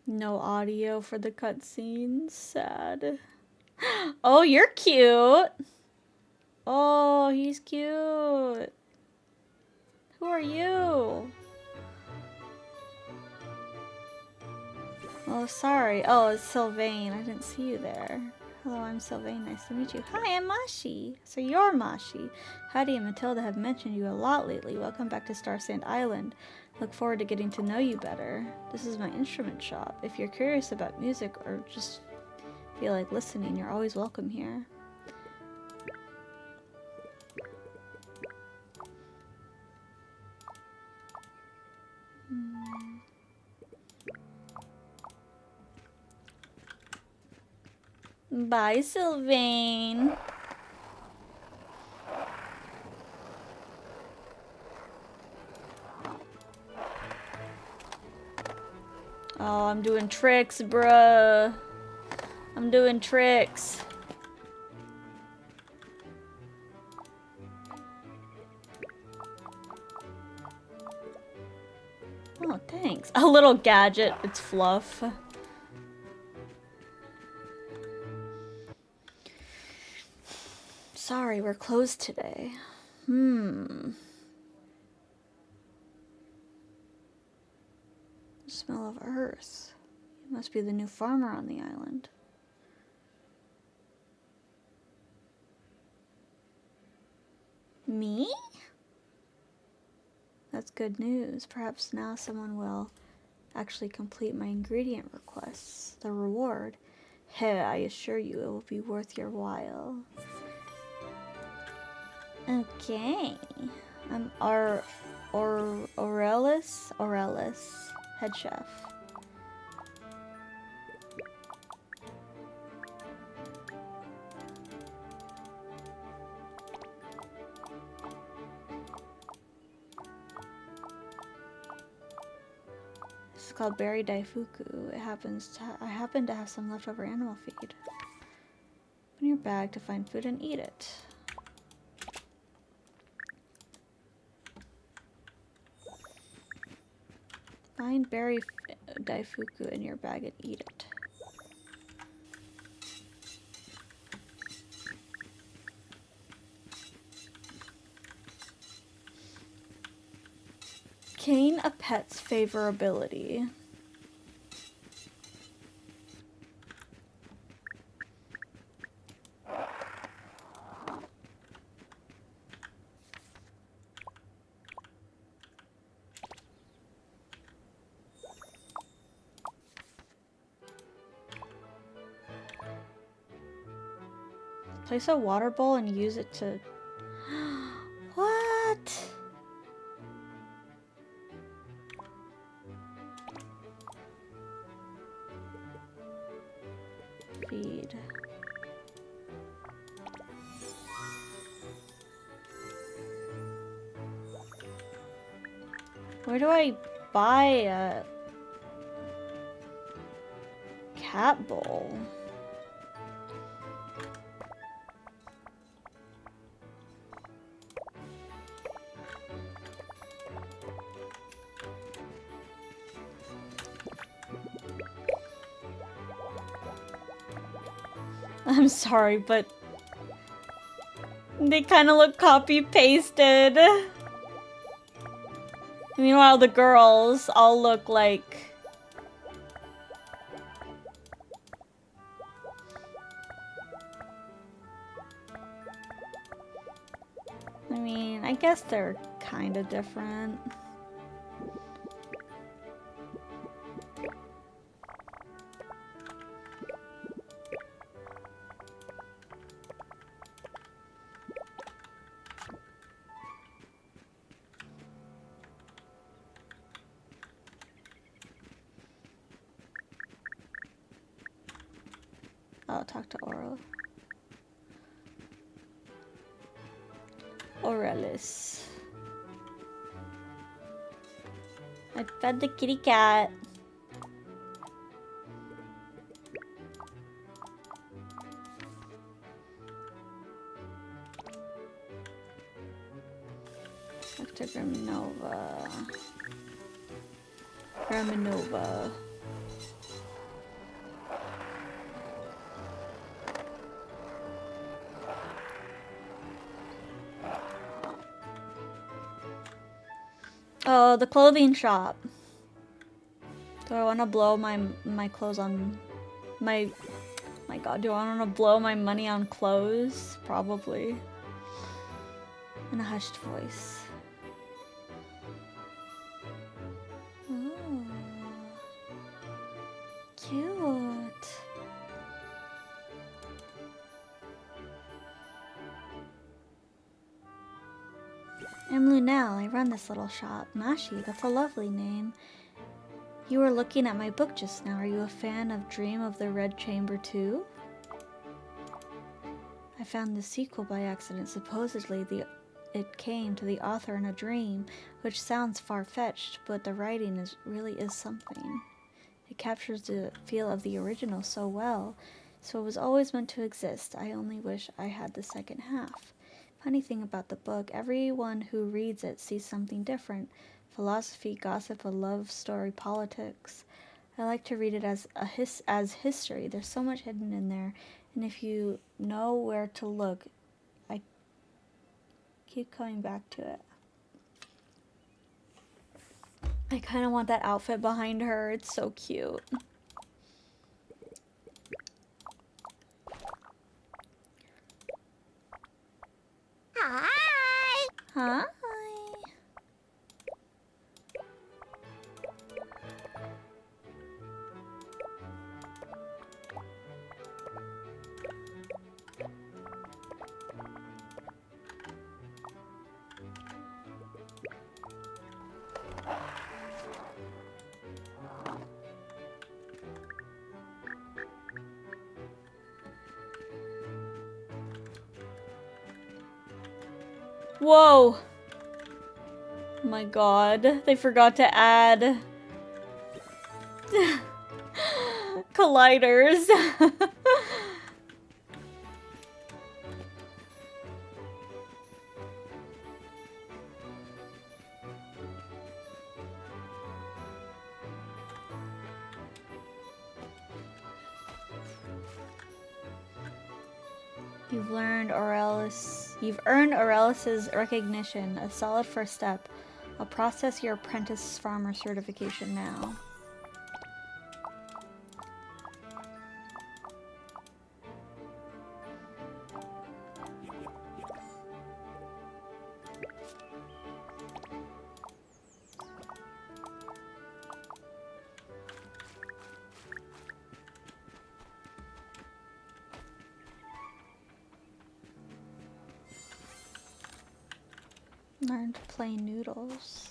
No audio for the cutscenes. Sad. Oh, you're cute. Oh, he's cute. Who are you? Oh, sorry. Oh, it's Sylvain. I didn't see you there. Hello, I'm Sylvain. Nice to meet you. Hi, I'm Mashi. So you're Mashi. Heidi and Matilda have mentioned you a lot lately. Welcome back to Starsand Island. Look forward to getting to know you better. This is my instrument shop. If you're curious about music or just feel like listening, you're always welcome here. Bye, Sylvain. Oh, I'm doing tricks, bruh. I'm doing tricks. Oh, thanks. A little gadget. It's fluff. Sorry, we're closed today. The smell of earth. You must be the new farmer on the island. Me? That's good news. Perhaps now someone will actually complete my ingredient requests. The reward. Hey, I assure you it will be worth your while. Okay. I'm Aurelis, head chef. is called berry daifuku. I happen to have some leftover animal feed. Open your bag to find food and eat it. Find berry daifuku in your bag and eat it. Gain a pet's favorability. Place a water bowl and use it to... What? Feed. Where do I buy a cat bowl? I'm sorry, but they kind of look copy-pasted. Meanwhile, the girls all look like... I mean, I guess they're kind of different. I'll talk to Aurelis. I fed the kitty cat. Dr. Graminova. Oh, the clothing shop. Do I want to blow my clothes on my god, do I want to blow my money on clothes? Probably. In a hushed voice. Oh. Cute. I'm Lunel. I run this little shop. Mashi, that's a lovely name. You were looking at my book just now. Are you a fan of Dream of the Red Chamber too? I found the sequel by accident. Supposedly it came to the author in a dream, which sounds far-fetched, but the writing really is something. It captures the feel of the original so well, so it was always meant to exist. I only wish I had the second half. Funny thing about the book, everyone who reads it sees something different. Philosophy, gossip, a love story, politics. I like to read it as history. There's so much hidden in there, and if you know where to look, I keep coming back to it. I kind of want that outfit behind her. It's so cute. Hi! Hi. Whoa! Oh my god, they forgot to add Colliders. You've earned Aurelis's recognition, a solid first step. I'll process your apprentice farmer certification now. Learn to play noodles.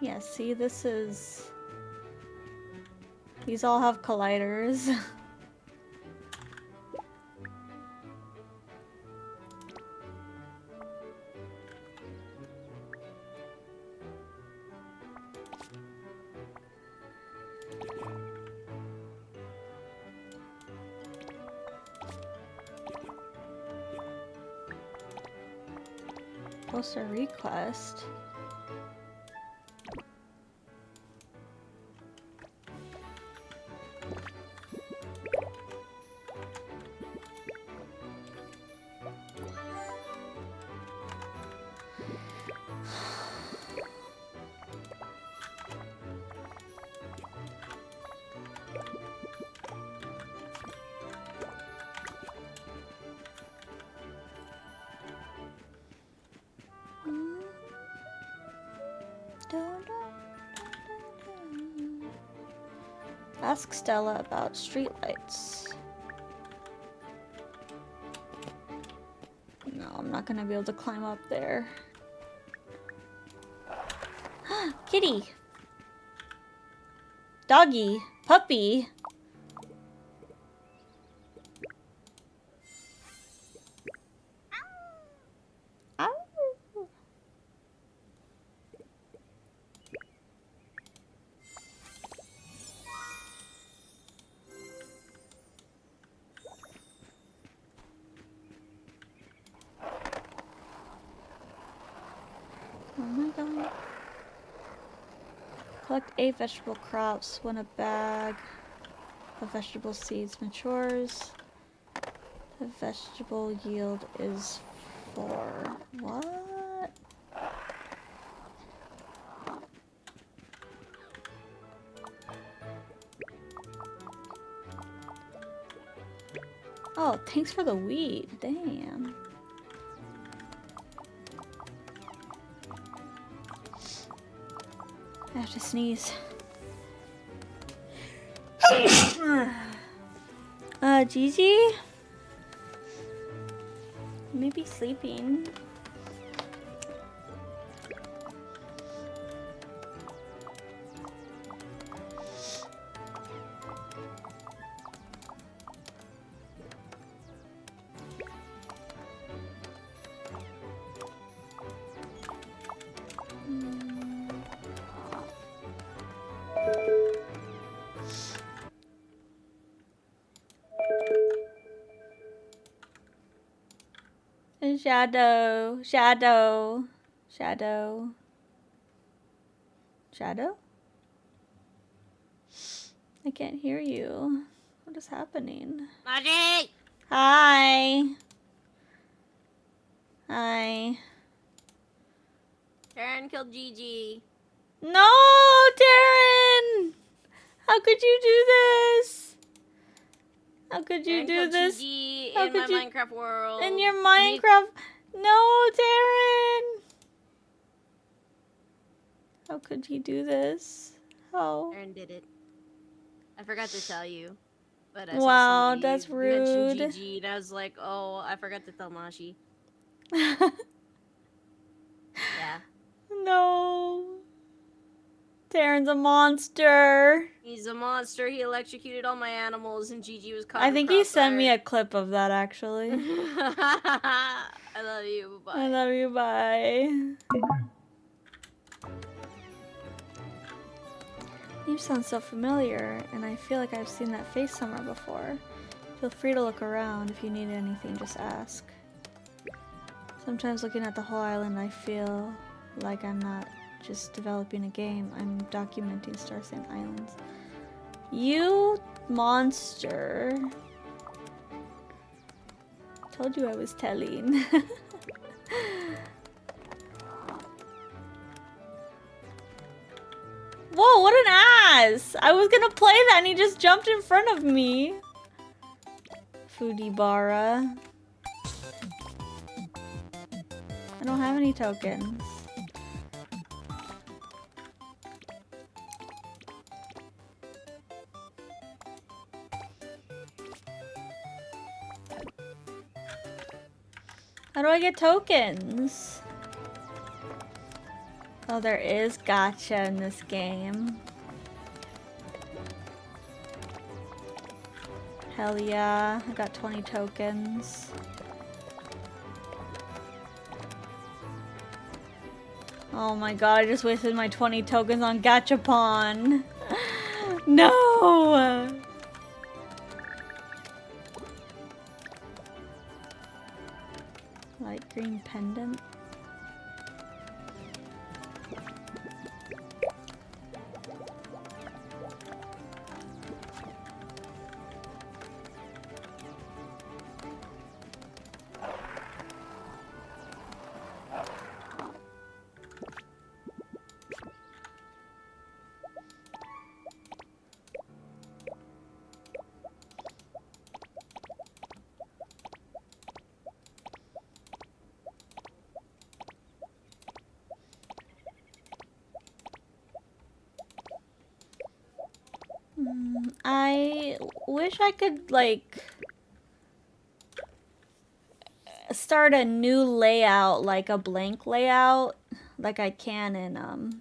Yeah, see, this is... These all have colliders. Post a request. Ask Stella about streetlights. No, I'm not gonna be able to climb up there. Kitty! Doggy! Puppy! Ow! Oh my god. Collect 8 vegetable crops when a bag of vegetable seeds matures. The vegetable yield is 4. What? Oh, thanks for the wheat. Damn. I have to sneeze. Gigi? Maybe sleeping. Shadow. Shadow. Shadow. Shadow? I can't hear you. What is happening? Maji! Hi. Hi. Karen killed Gigi. No, Darren! How could you do this? How could you Karen do killed this? Gigi How in my could you- Minecraft world. In your Minecraft? No, Darren! How could he do this? How? Karen did it. I forgot to tell you. But I Wow, saw somebody that's mention rude. Gigi, and I was like, oh, I forgot to tell Mashi. Yeah. No. Taryn's a monster. He's a monster. He electrocuted all my animals, and Gigi was caught. I think he sent me a clip of that actually. I love you. Bye. I love you. Bye. You sound so familiar, and I feel like I've seen that face somewhere before. Feel free to look around. If you need anything, just ask. Sometimes looking at the whole island, I feel like I'm not just developing a game, I'm documenting Starsand Islands. You monster. Told you I was telling. Whoa, what an ass! I was gonna play that and he just jumped in front of me. Fudibara. I don't have any tokens. How do I get tokens? Oh, there is gacha in this game. Hell yeah, I got 20 tokens. Oh my god, I just wasted my 20 tokens on Gachapon. No! Light green pendant. I wish I could, like, start a new layout, like a blank layout, like I can in,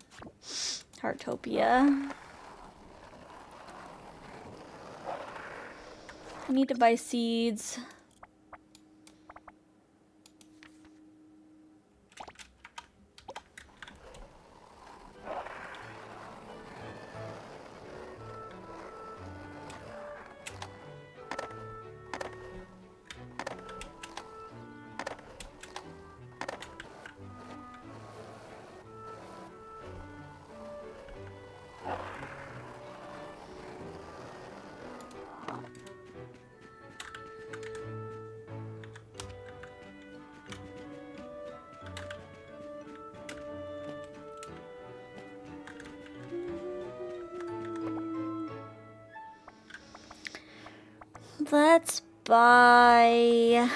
Heartopia. I need to buy seeds. Let's buy...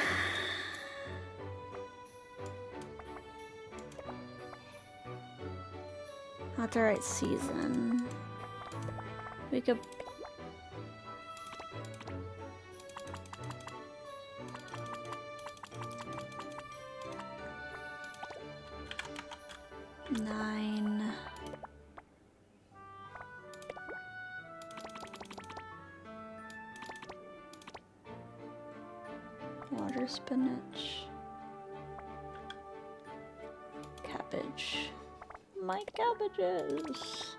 Not the right season. We could... Nine... Water spinach. Cabbage. My cabbages.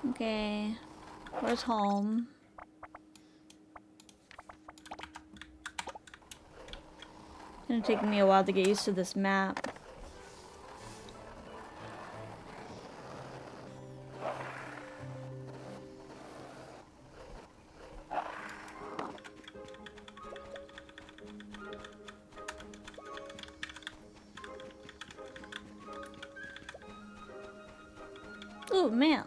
Okay. Where's home? It's gonna take me a while to get used to this map. Ooh, man.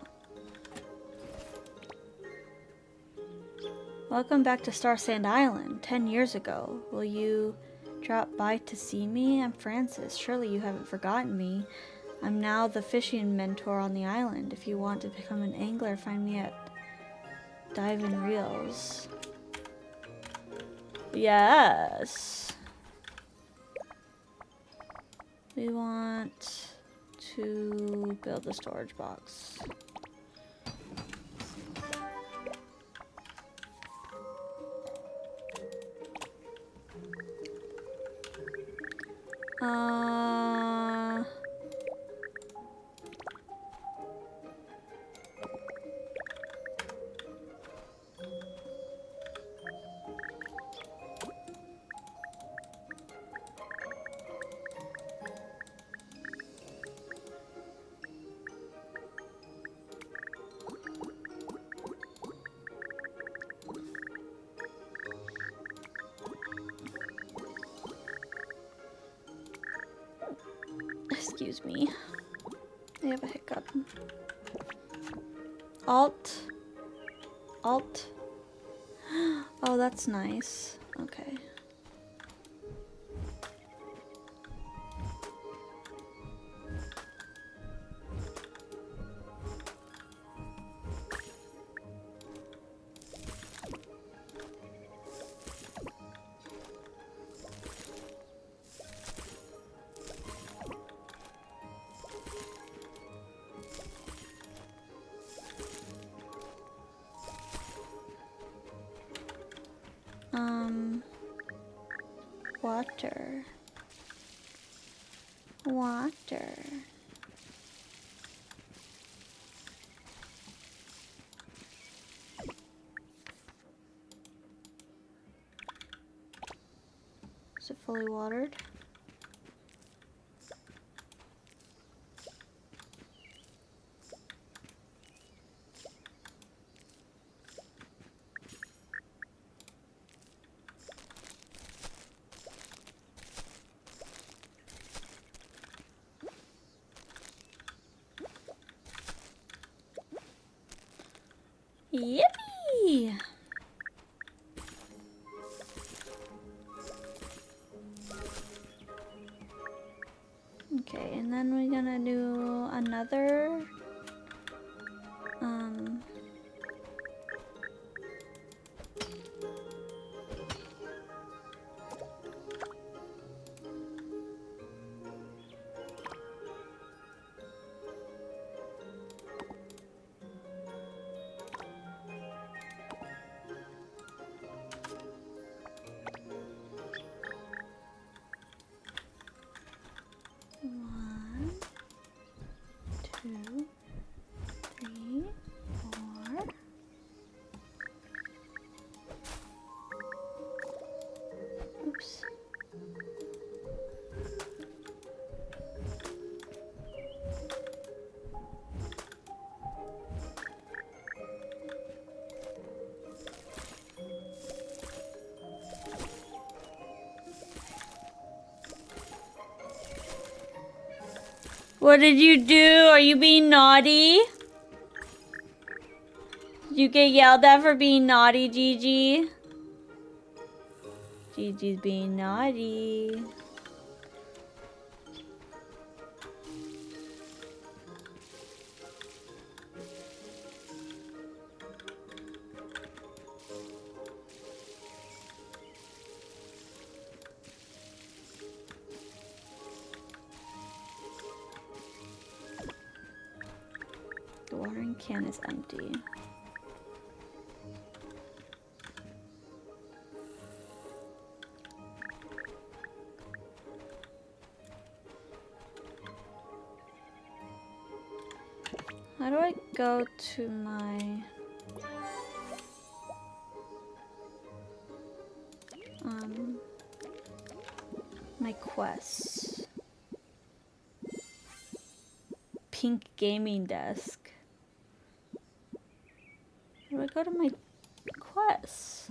Welcome back to Starsand Island. 10 years ago. Will you drop by to see me? I'm Francis. Surely you haven't forgotten me. I'm now the fishing mentor on the island. If you want to become an angler, find me at Dive and Reels. Yes. We want to build a storage box. Excuse me. I have a hiccup. Alt. Alt. Oh, that's nice. Okay. Water. Water. Is it fully watered? Yippee! Okay, and then we're gonna do another one, two, three, four. Oops. What did you do? Are you being naughty? Did you get yelled at for being naughty, Gigi? Gigi's being naughty. The watering can is empty. How do I go to my my quests? Pink gaming desk. How do I go to my quests?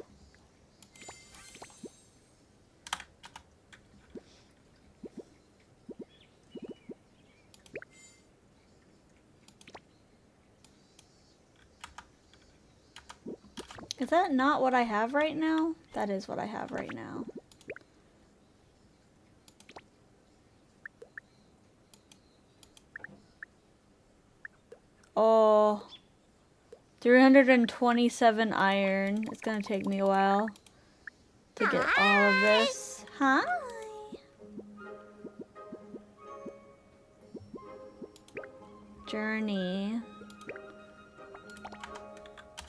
Is that not what I have right now? That is what I have right now. Oh, 327 iron. It's gonna take me a while. to get all of this. Hi. Journey.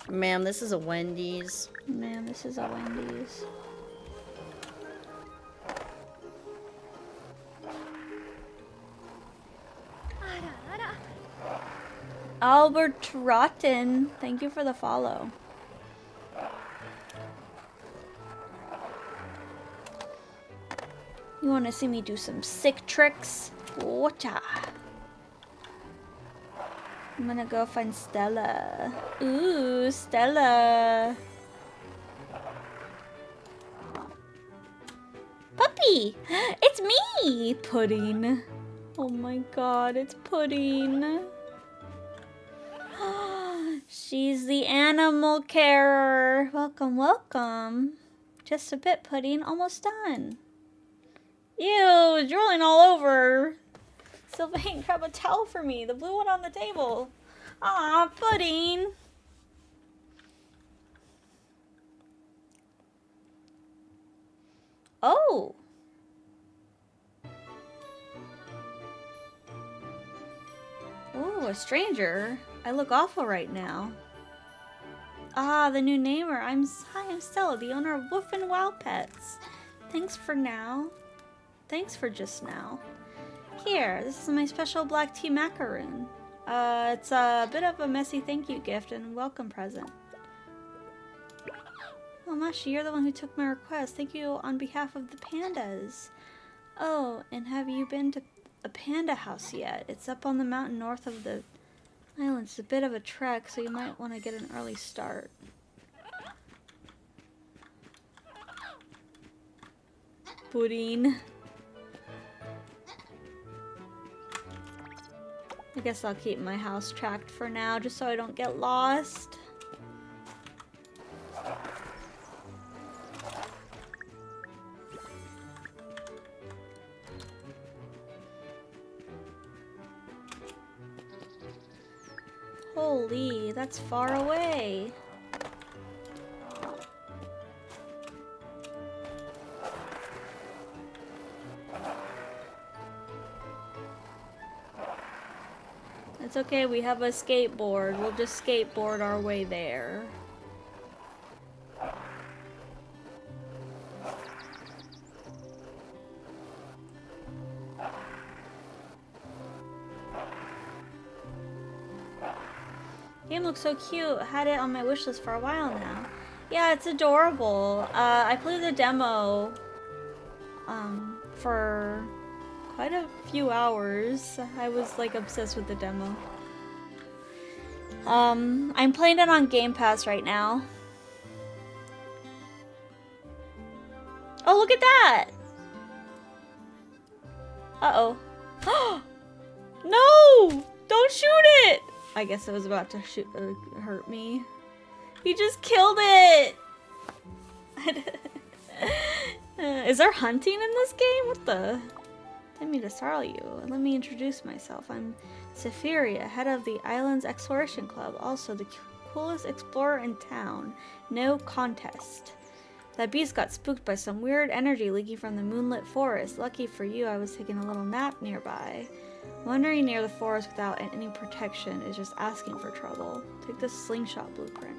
Ma'am, this is a Wendy's. Man, this is a Wendy's. Albert Rotten, thank you for the follow. You want to see me do some sick tricks? Whatcha? I'm gonna go find Stella. Ooh, Stella. Puppy! It's me! Pudding. Oh my god, it's Pudding. She's the animal carer. Welcome, welcome. Just a bit, Pudding. Almost done. Ew, it's drooling all over. Sylvain, grab a towel for me. The blue one on the table. Aw, Pudding. Oh. Ooh, a stranger. I look awful right now. Ah, the new namer. Hi, I'm Stella, the owner of Woof and Wow Pets. Thanks for now. Thanks for just now. Here, this is my special black tea macaroon. It's a bit of a messy thank you gift and welcome present. Oh, Mashi, you're the one who took my request. Thank you on behalf of the pandas. Oh, and have you been to a panda house yet? It's up on the mountain north of the island. It's a bit of a trek, so you might want to get an early start. Pudding. I guess I'll keep my house tracked for now, just so I don't get lost. Holy, that's far away. It's okay, we have a skateboard. We'll just skateboard our way there. Game looks so cute. Had it on my wish list for a while now. Yeah, it's adorable. I played the demo for quite a few hours. I was like obsessed with the demo. I'm playing it on Game Pass right now. Oh, look at that! Uh-oh. No! Don't shoot it! I guess it was about to hurt me. He just killed it! Is there hunting in this game? What the? Didn't mean to startle you. Let me introduce myself. I'm Sephiria, head of the Islands Exploration Club. Also the coolest explorer in town. No contest. That beast got spooked by some weird energy leaking from the moonlit forest. Lucky for you, I was taking a little nap nearby. Wandering near the forest without any protection is just asking for trouble. Take the slingshot blueprint.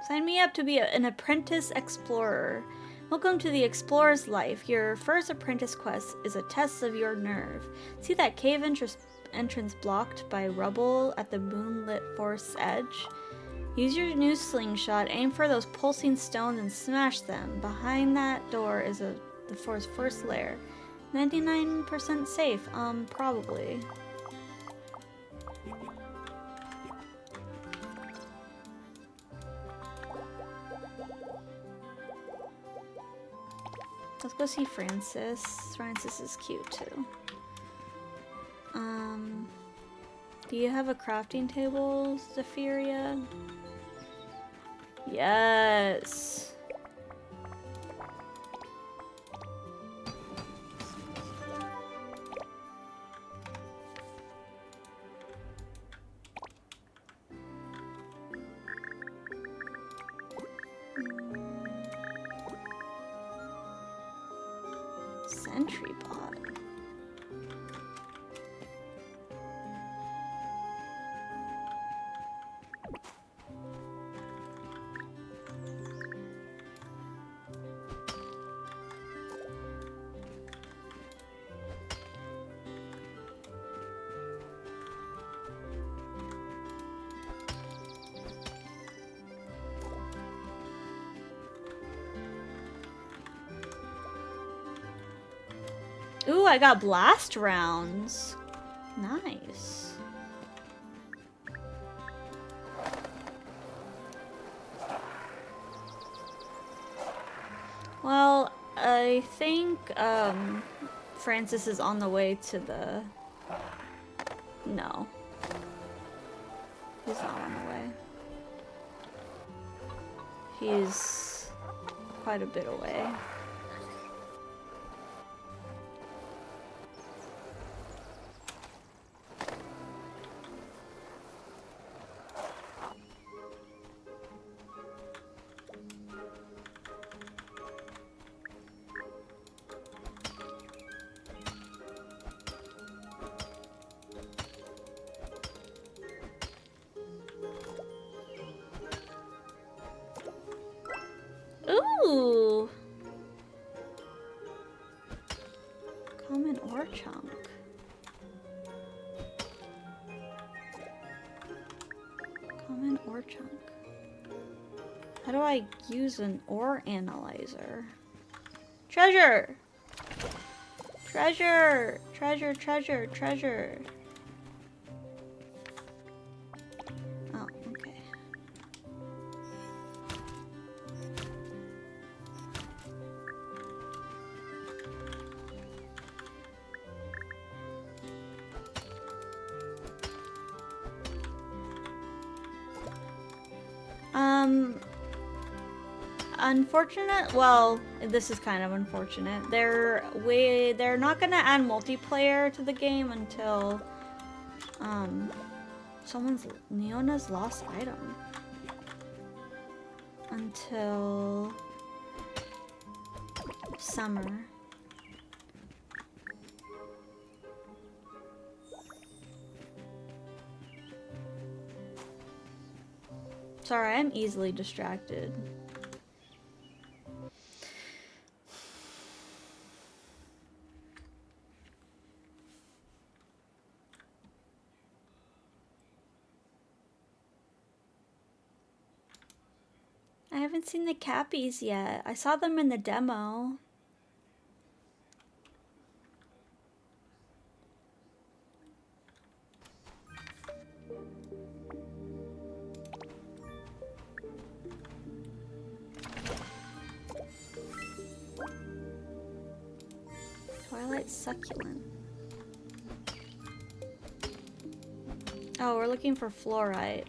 Sign me up to be an apprentice explorer. Welcome to the explorer's life. Your first apprentice quest is a test of your nerve. See that cave entrance blocked by rubble at the moonlit forest's edge? Use your new slingshot, aim for those pulsing stones and smash them. Behind that door is the forest's first lair. 99% safe, probably. Let's go see Francis. Francis is cute too. Do you have a crafting table, Zephyria? Yes. sentry bot. Ooh, I got blast rounds. Nice. Well, I think Francis is on the way to the... No. He's not on the way. He's quite a bit away. Ooh! Common ore chunk. Common ore chunk. How do I use an ore analyzer? Treasure! Treasure! Treasure, treasure, treasure. Oh, okay. Unfortunate. Well, this is kind of unfortunate. They're not gonna add multiplayer to the game until Neona's lost item. Until summer. Sorry, I'm easily distracted. I haven't seen the Cappies yet. I saw them in the demo. Twilight Succulent. Oh, we're looking for fluorite.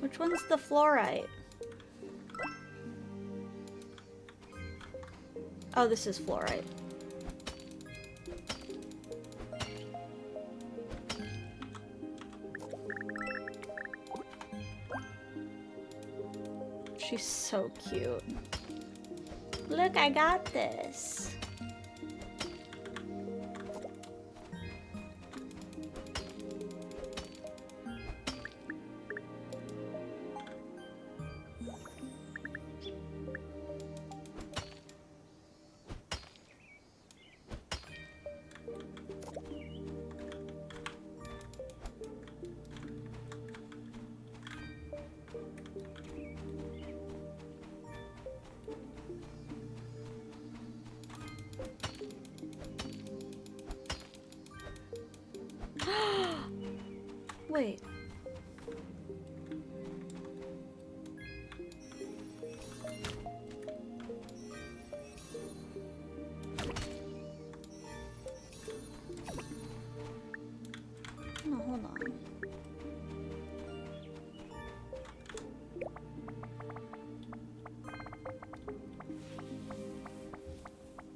Which one's the fluorite? Oh, this is fluorite. She's so cute. Look, I got this.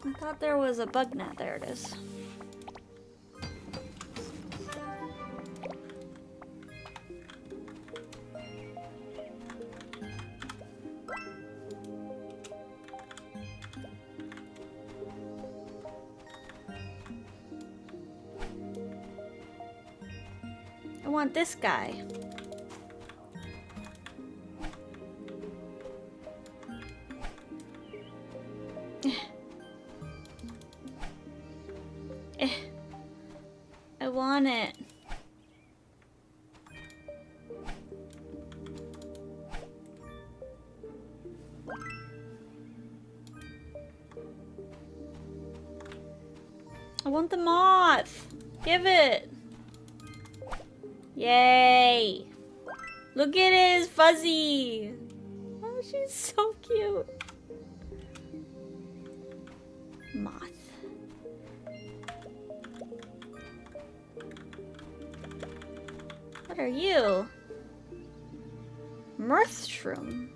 I thought there was a bug net. There it is. I want this guy. I want it. I want the moth. Give it. Yay. Look at his fuzzy. Oh, she's so cute. Moth. What are you? Mirthshroom.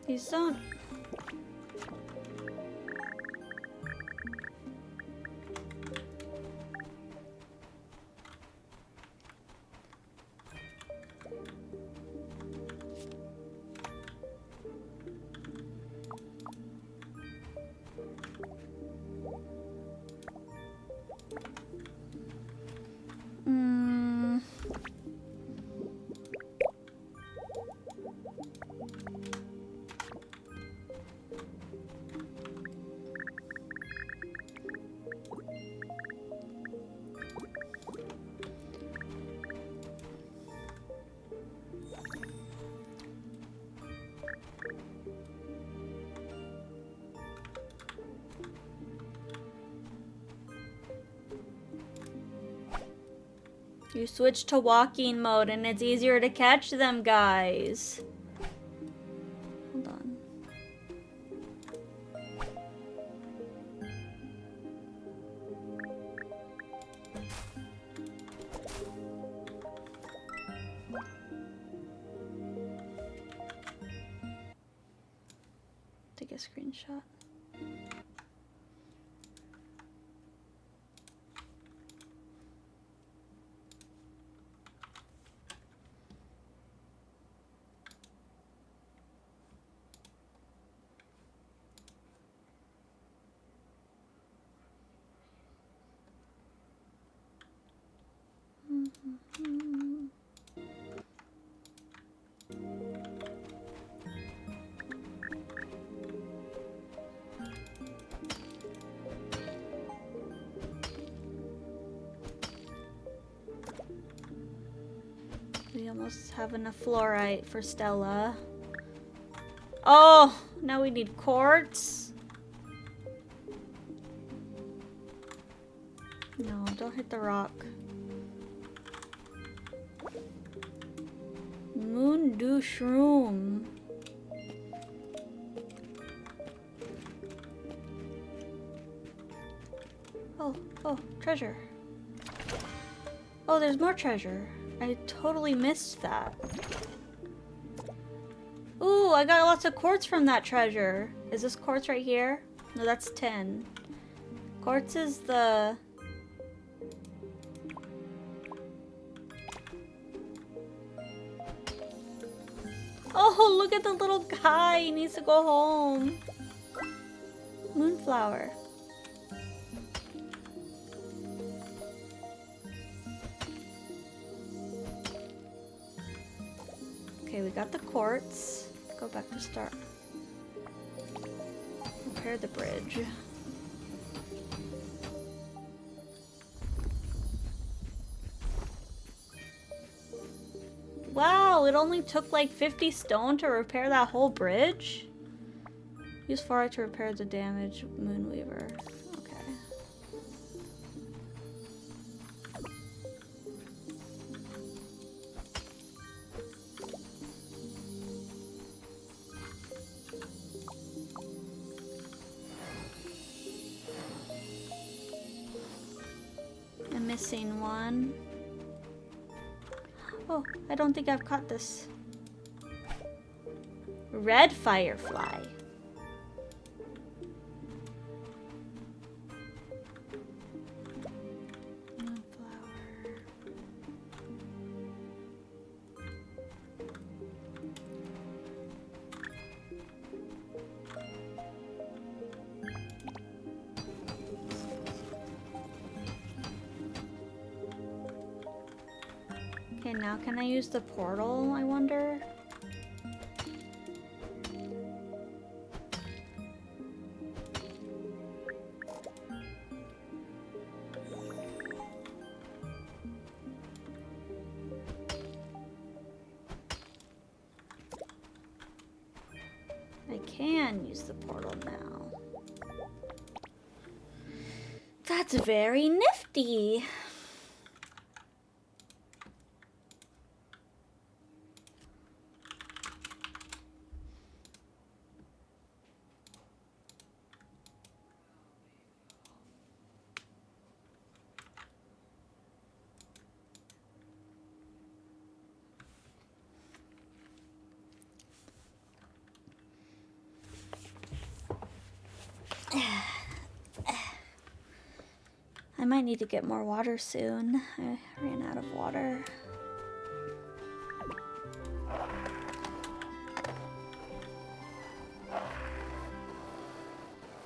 These don't. You switch to walking mode and it's easier to catch them, guys. Hold on. Take a screenshot. We almost have enough fluorite for Stella. Oh, now we need quartz. No, don't hit the rock. Moon Dew Shroom. Oh, treasure. Oh, there's more treasure. I totally missed that. Ooh, I got lots of quartz from that treasure. Is this quartz right here? No, that's 10. Quartz is the... Oh, look at the little guy. He needs to go home. Moonflower. Okay, we got the quartz. Go back to start. Repair the bridge. Wow, it only took like 50 stone to repair that whole bridge? Use fire to repair the damaged Moonweaver. Okay. I'm missing one. Oh, I don't think I've caught this. Red firefly. Moonflower. Okay, now can I use the portal, I wonder? I can use the portal now. That's very nifty. I might need to get more water soon. I ran out of water.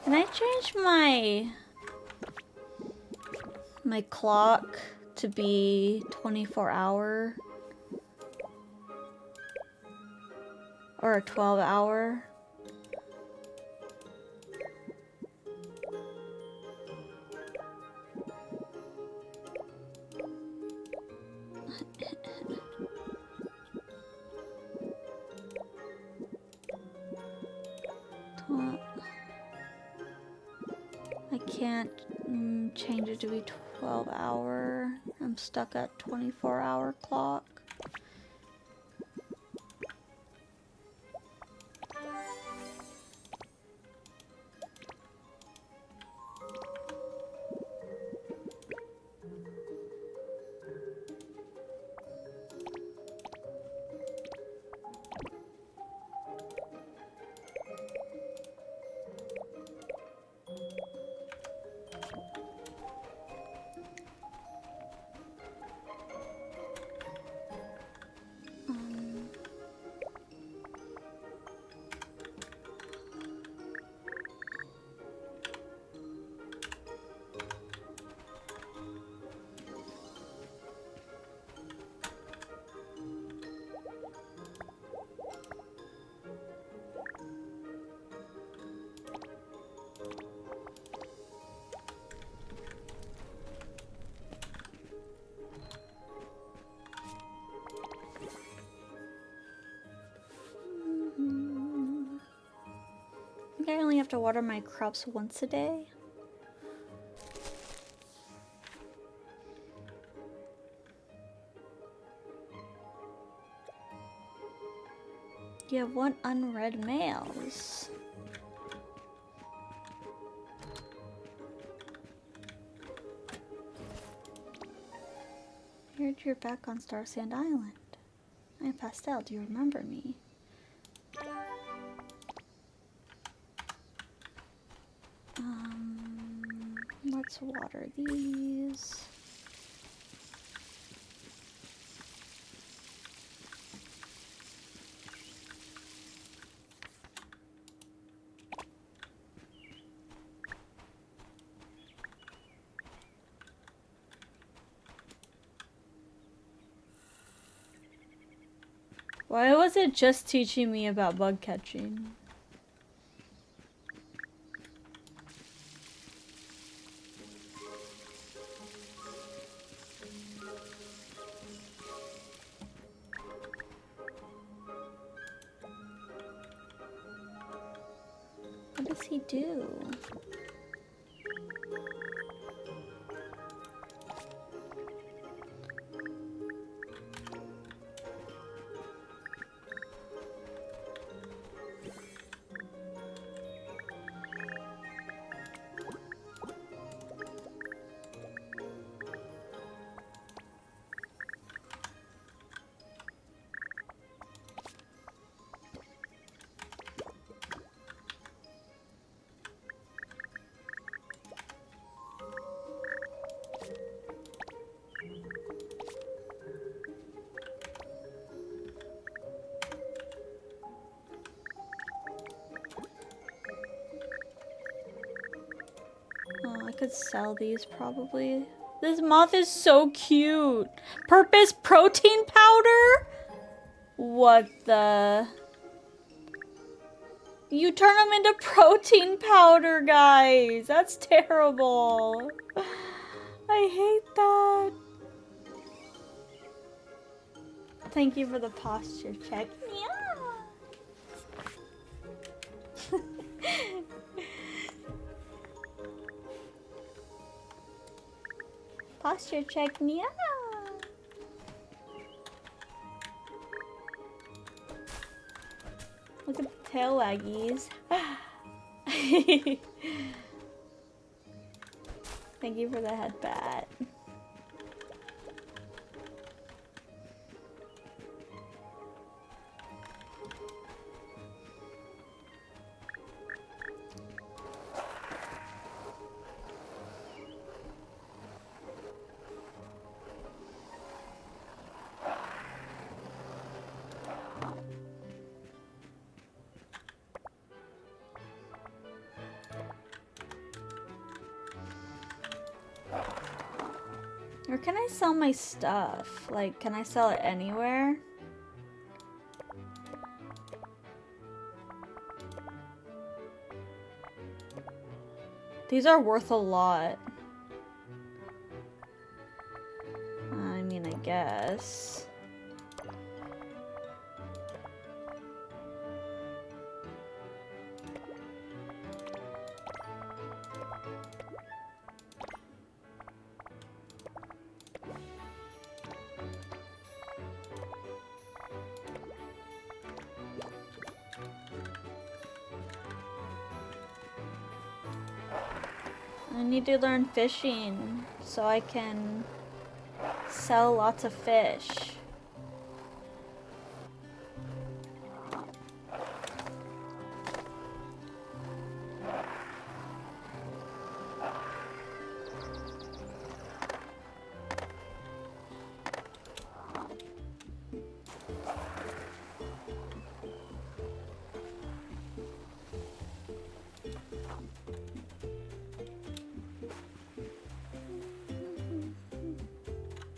Can I change my clock to be 24-hour? Or a 12-hour? I can't change it to be 12-hour. I'm stuck at 24-hour clock. I think I only have to water my crops once a day. You have one unread mails. Heard you're back on Starsand Island. I'm Pastel, do you remember me? Let's water these. Why was it just teaching me about bug catching? does he do? Oh, I could sell these probably. This moth is so cute. Purpose protein powder? What the? You turn them into protein powder, guys. That's terrible. I hate that. Thank you for the posture check. Yeah. Posture check, yeah. Look at the tail waggies. Thank you for the headbat. Where can I sell my stuff? Like, can I sell it anywhere? These are worth a lot. I mean, I guess. I need to learn fishing so I can sell lots of fish.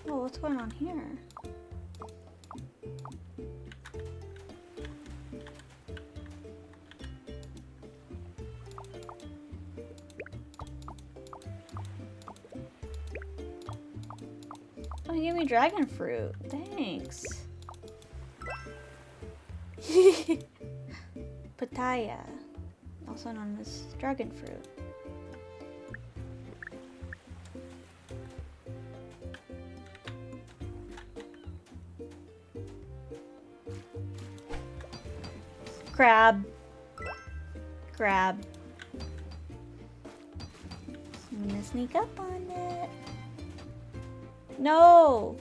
Oh, what's going on here? Oh, he gave me dragon fruit. Thanks. Pitaya, also known as dragon fruit. Crab. Crab. I'm gonna sneak up on it. No!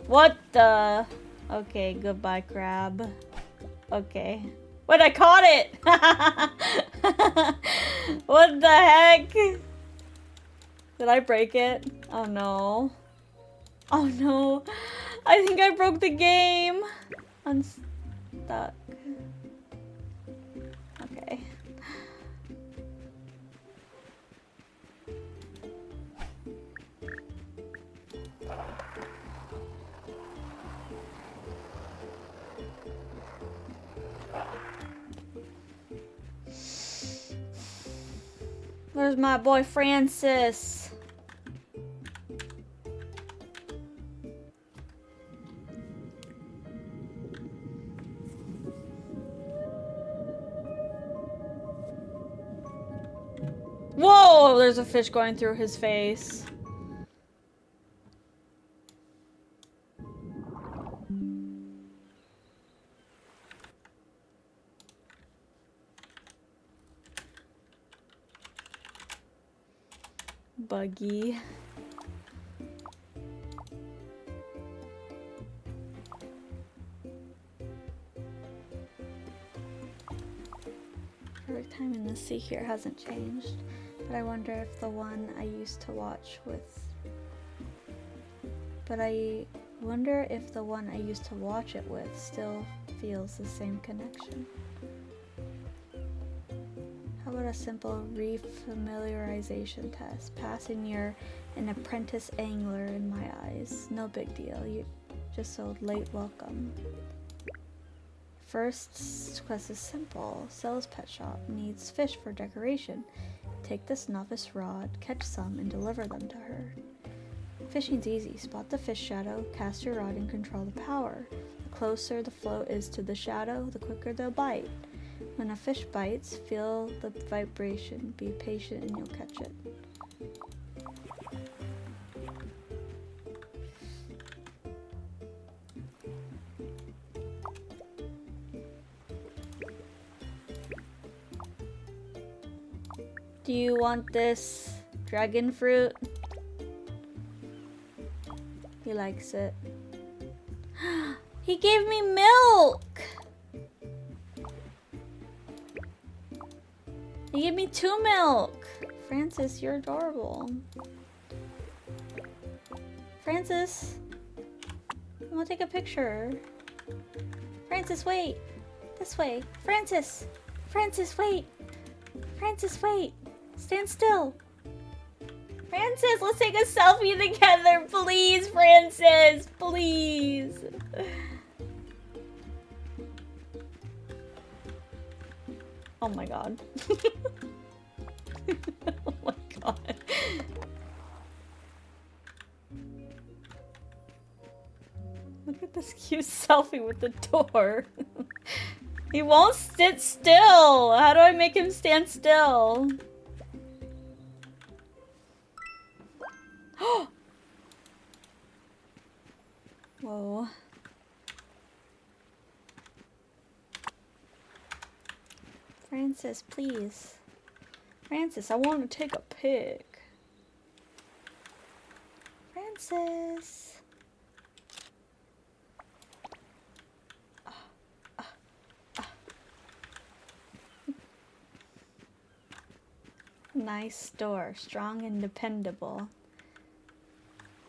What the? Okay, goodbye, crab. Okay. Wait, I caught it! What the heck? Did I break it? Oh no. Oh no. I think I broke the game. Unstuck. Okay. Where's my boy Francis? Whoa, there's a fish going through his face. Buggy. Perfect time in the sea here hasn't changed, but I wonder if the one I used to watch with. But I wonder if the one I used to watch it with still feels the same connection. How about a simple refamiliarization test? Passing you're an apprentice angler in my eyes. No big deal. You just so late welcome. First quest is simple. Sells pet shop. Needs fish for decoration. Take this novice rod, catch some, and deliver them to her. Fishing's easy. Spot the fish shadow, cast your rod, and control the power. The closer the float is to the shadow, the quicker they'll bite. When a fish bites, feel the vibration. Be patient and you'll catch it. Do you want this dragon fruit? He likes it. He gave me milk! He gave me 2 milk! Francis, you're adorable. Francis! I want to take a picture. Francis, wait! This way. Francis! Francis, wait! Francis, wait! Stand still! Francis, let's take a selfie together, please, Francis! Please! Oh my god. Oh my god. Look at this cute selfie with the door. He won't sit still! How do I make him stand still? Whoa. Francis, please. Francis, I want to take a pic. Francis. Nice store, strong and dependable.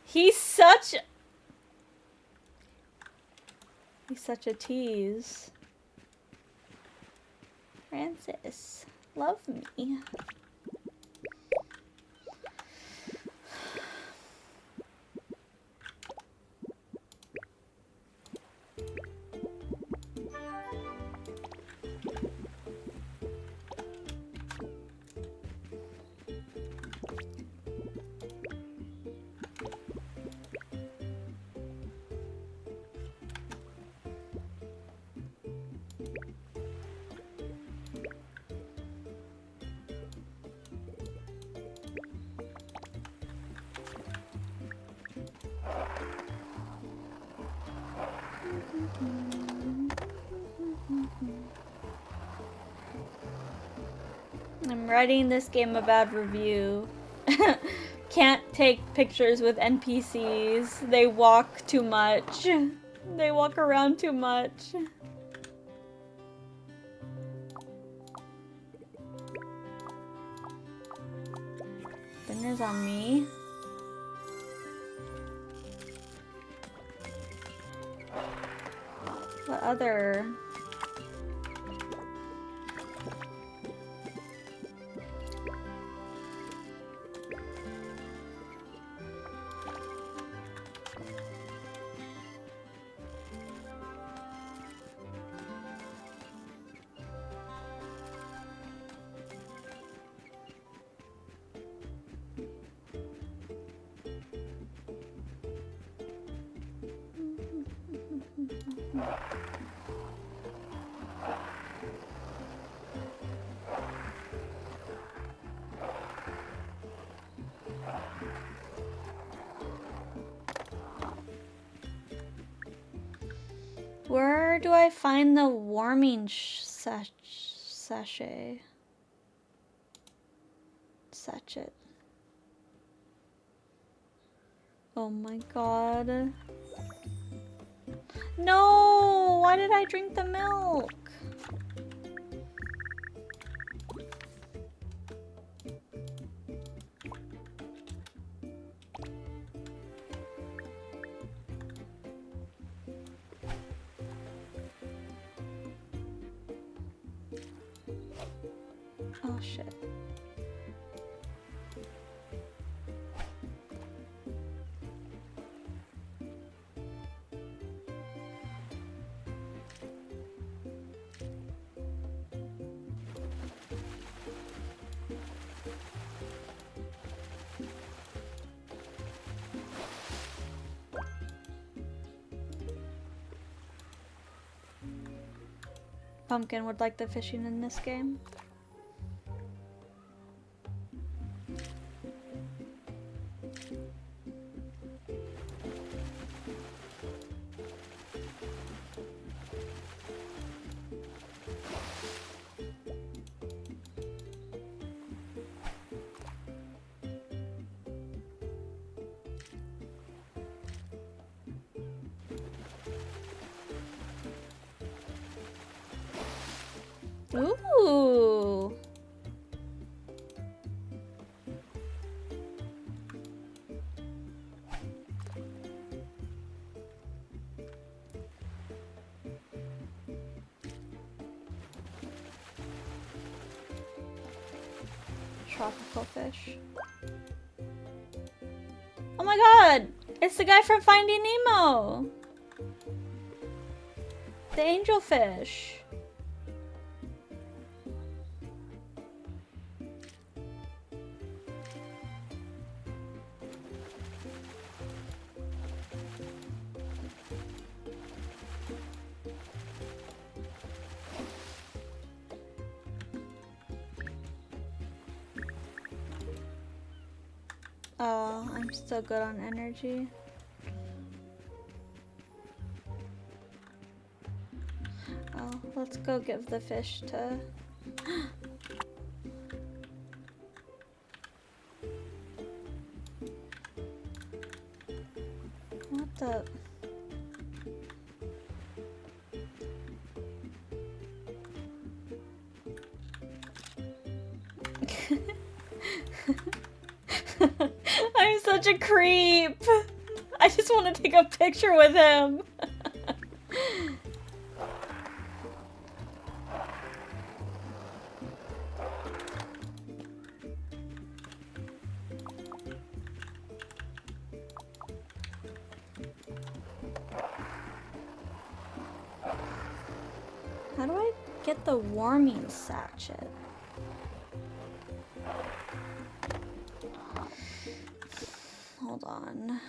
He's such a tease. Francis, love me. I'm writing this game a bad review. Can't take pictures with NPCs. They walk too much. They walk around too much. Dinner's on me. What other? Where do I find the warming sachet? Sachet. Oh my god. No! Why did I drink the milk? Oh shit. Pumpkin would like the fishing in this game. Ooh. Tropical fish. Oh my god! It's the guy from Finding Nemo! The angelfish. Oh, I'm still good on energy. Oh, let's go give the fish to... What the... I'm such a creep. I just want to take a picture with him. How do I get the warming sachet? Hold on.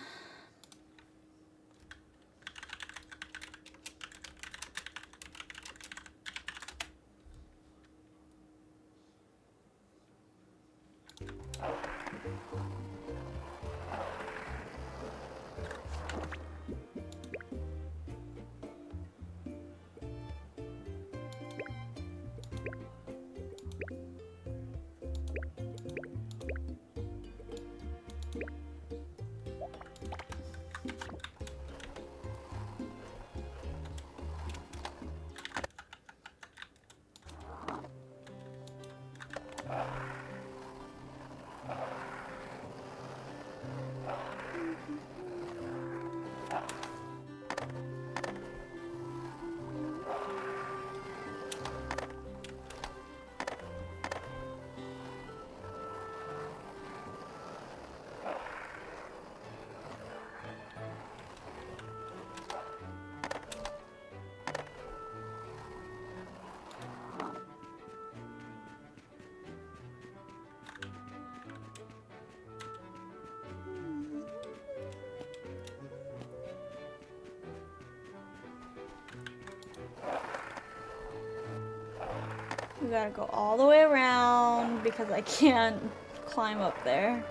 We gotta go all the way around because I can't climb up there.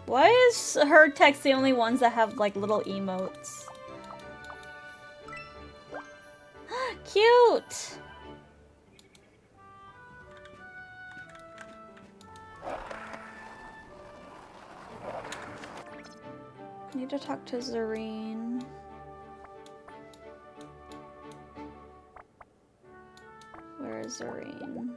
Why is her text the only ones that have like little emotes? Cute! Need to talk to Zareen. Where is Zareen?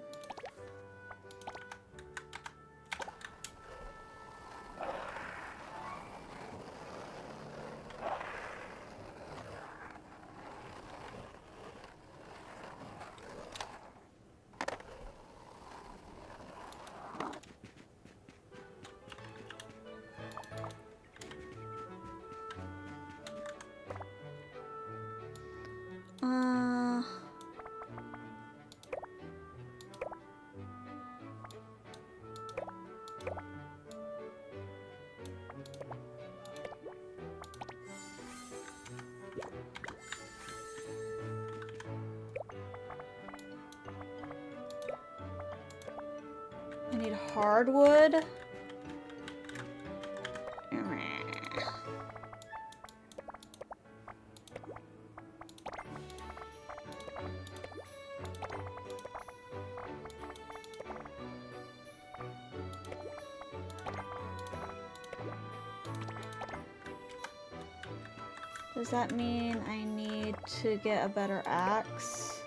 I need hardwood. Does that mean I need to get a better axe?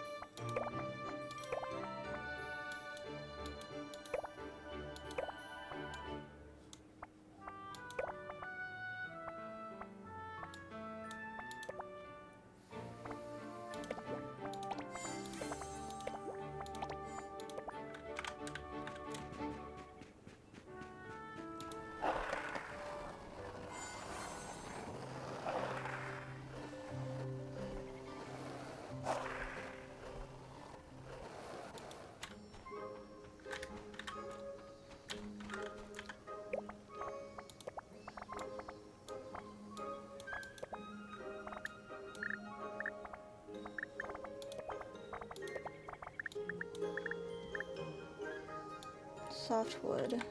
Softwood.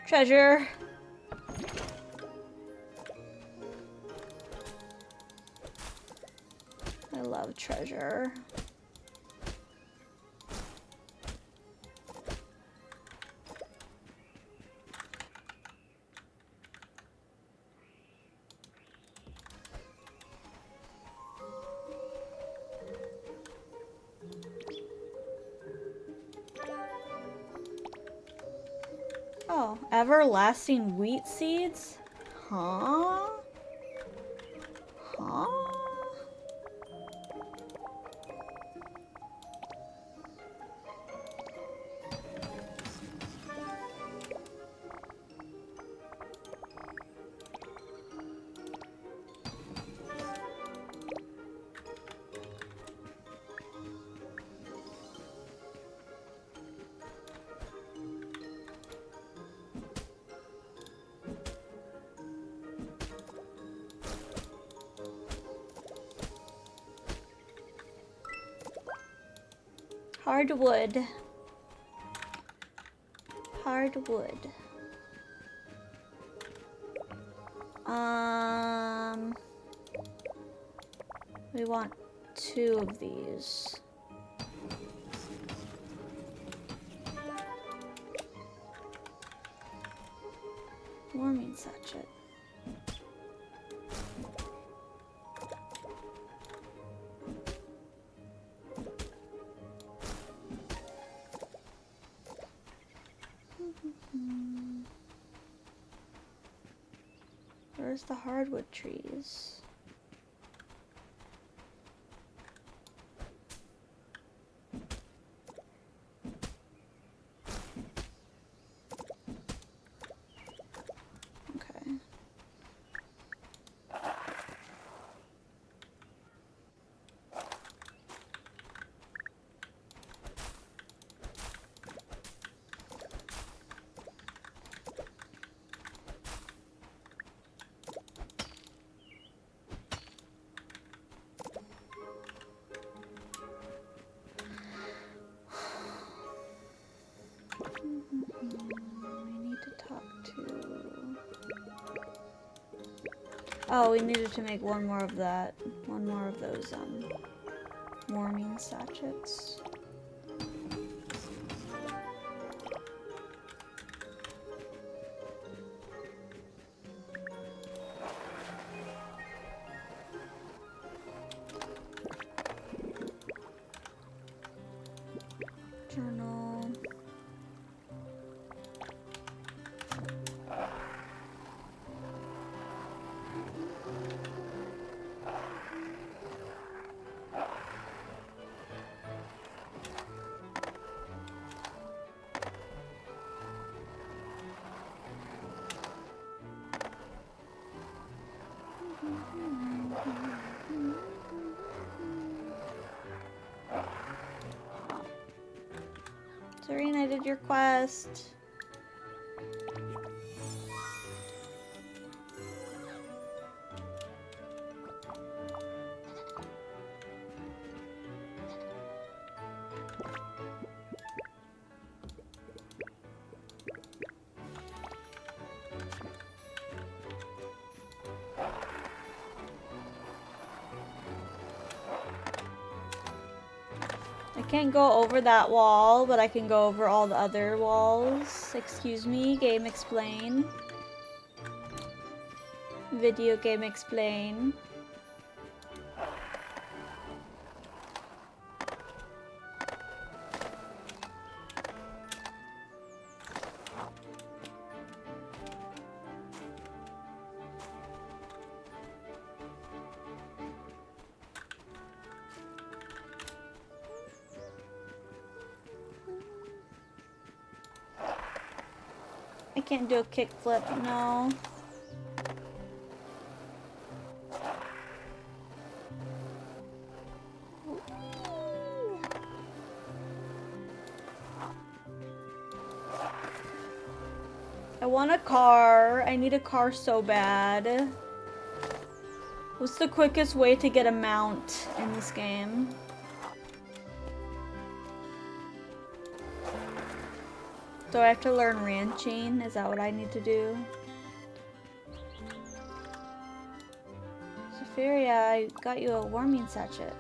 Treasure. I love treasure. Oh, everlasting wheat seeds? Huh? Huh? Hardwood. Hardwood. We want 2 of these. Warming sachet. Where's the hardwood trees? Okay. Oh, we needed to make one more of that. One more of those, warming sachets. Journal. Serene, I did your quest. I can't go over that wall, but I can go over all the other walls. Excuse me, game explain. Video game explain. I can't do a kickflip, no. I want a car. I need a car so bad. What's the quickest way to get a mount in this game? Do I have to learn ranching? Is that what I need to do? Sophia, I got you a warming sachet.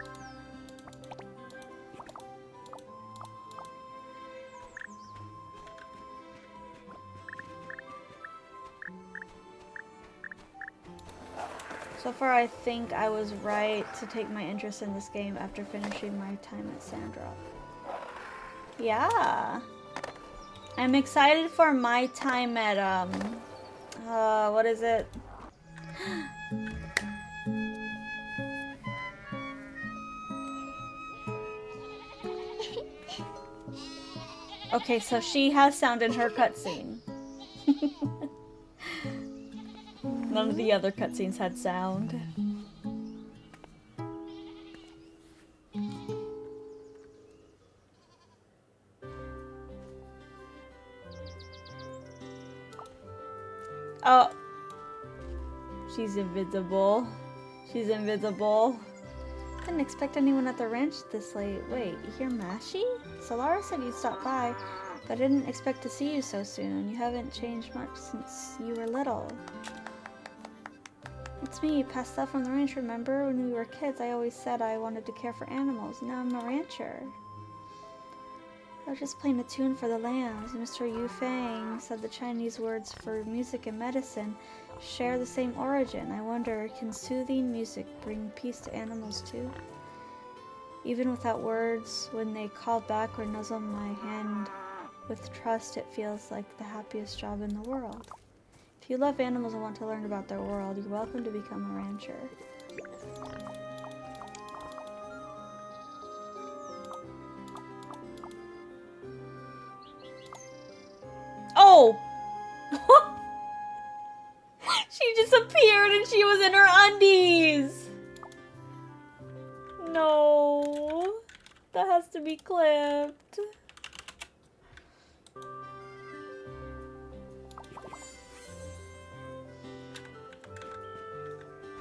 So far, I think I was right to take my interest in this game after finishing my time at Sandrop. Yeah. I'm excited for my time at, what is it? Okay, so she has sound in her cutscene. None of the other cutscenes had sound. Oh. She's invisible. She's invisible. Didn't expect anyone at the ranch this late. Wait, you're Mashi? Solara said you'd stop by, but I didn't expect to see you so soon. You haven't changed much since you were little. It's me, Pasta from the ranch. Remember when we were kids, I always said I wanted to care for animals. Now I'm a rancher. I was just playing a tune for the lambs. Mr. Yu Fang said the Chinese words for music and medicine share the same origin. I wonder, can soothing music bring peace to animals too? Even without words, when they call back or nuzzle my hand with trust, it feels like the happiest job in the world. If you love animals and want to learn about their world, you're welcome to become a rancher. Oh! She disappeared and she was in her undies! No. That has to be clipped.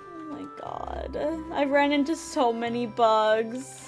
Oh my god. I've ran into so many bugs.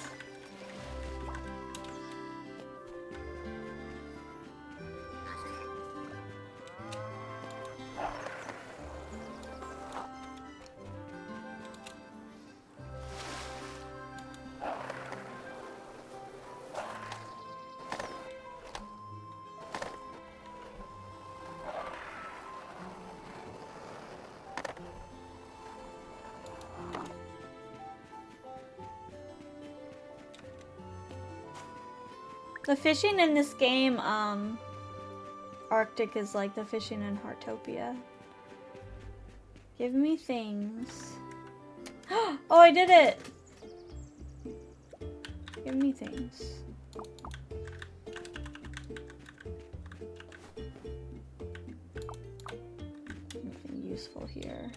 The fishing in this game, Arctic is like the fishing in Heartopia. Give me things. Oh, I did it! Give me things. Anything useful here?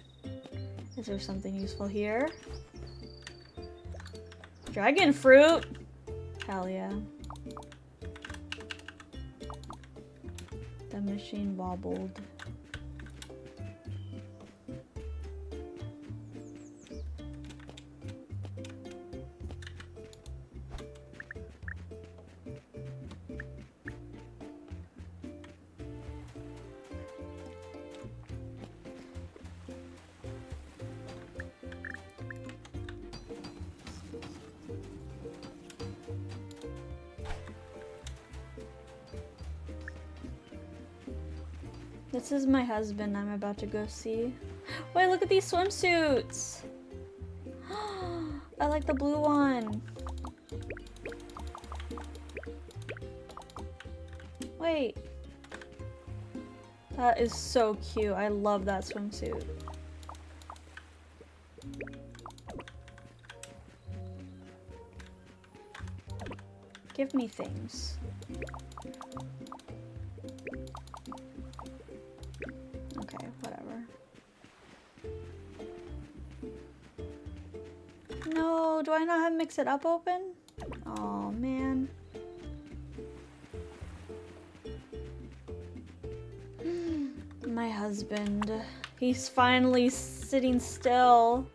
Is there something useful here? Dragon fruit! Hell yeah. The machine wobbled. This is my husband I'm about to go see. Wait, look at these swimsuits! I like the blue one. Wait. That is so cute. I love that swimsuit. Give me things. Okay, whatever. No, do I not have Mix It Up open? Oh man. My husband. He's finally sitting still.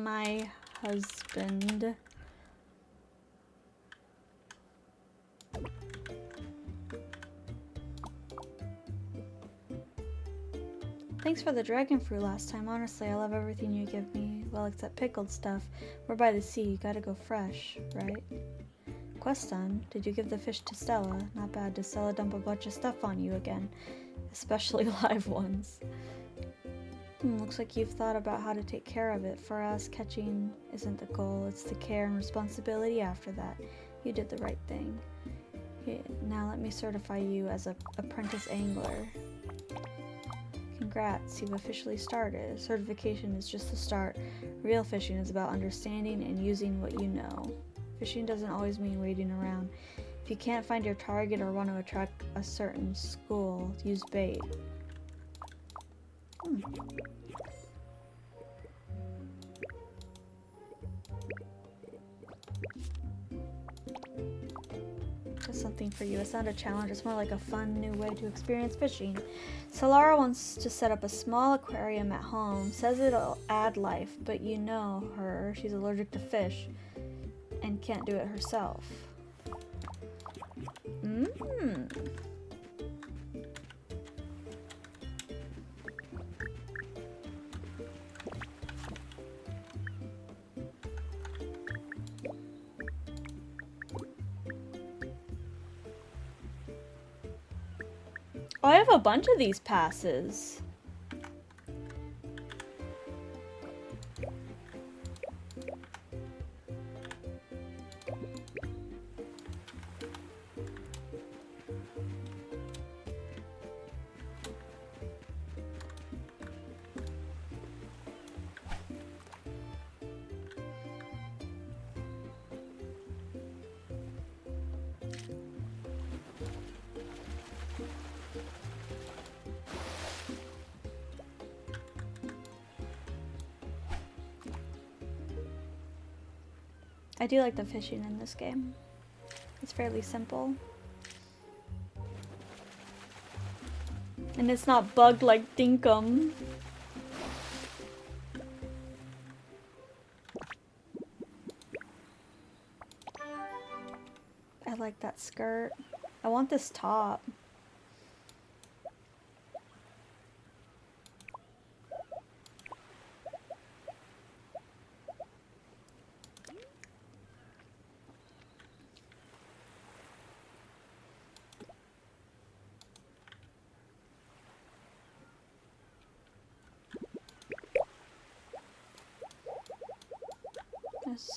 My husband. Thanks for the dragon fruit last time. Honestly, I love everything you give me. Well, except pickled stuff. We're by the sea. You gotta go fresh, right? Quest done. Did you give the fish to Stella? Not bad. Did Stella dump a bunch of stuff on you again? Especially live ones. Looks like you've thought about how to take care of it. For us, catching isn't the goal. It's the care and responsibility after that. You did the right thing. Okay, now let me certify you as an apprentice angler. Congrats, you've officially started. Certification is just the start. Real fishing is about understanding and using what you know. Fishing doesn't always mean waiting around. If you can't find your target or want to attract a certain school, use bait. Just something for you. It's not a challenge, it's more like a fun new way to experience fishing. Solara wants to set up a small aquarium at home. Says it'll add life, but you know her. She's allergic to fish and can't do it herself. Oh, I have a bunch of these passes. I do like the fishing in this game. It's fairly simple. And it's not bugged like Dinkum. I like that skirt. I want this top.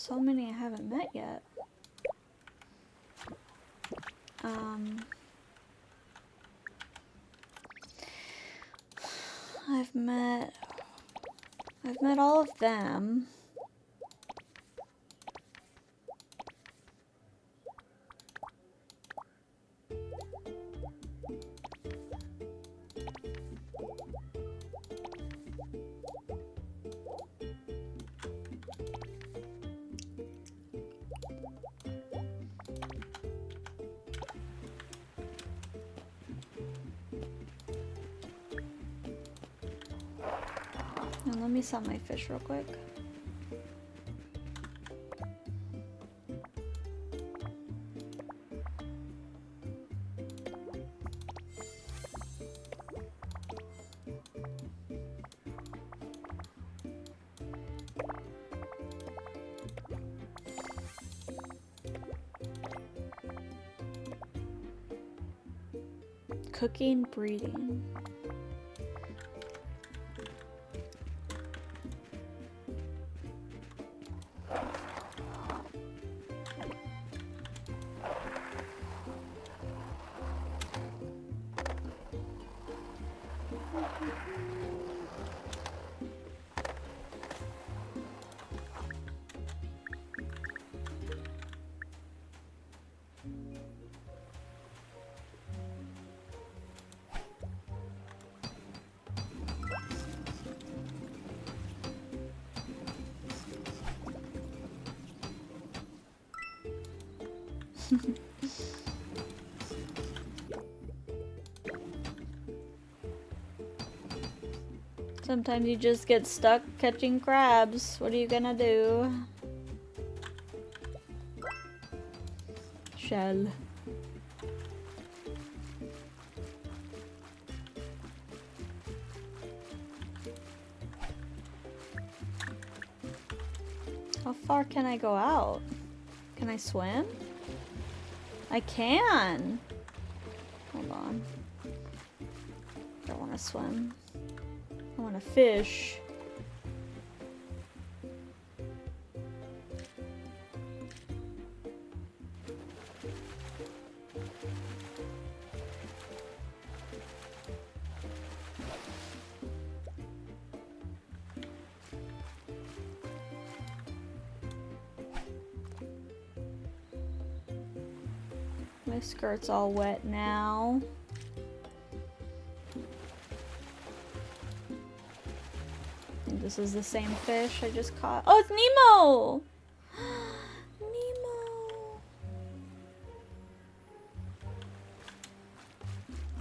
so many I haven't met yet. I've met all of them. Now let me sell my fish real quick. Cooking, breeding. Sometimes you just get stuck catching crabs. What are you gonna do? Shell. How far can I go out? Can I swim? I can! Hold on. Don't want to swim. I want to fish. My skirt's all wet now. I think this is the same fish I just caught. Oh, it's Nemo! Nemo!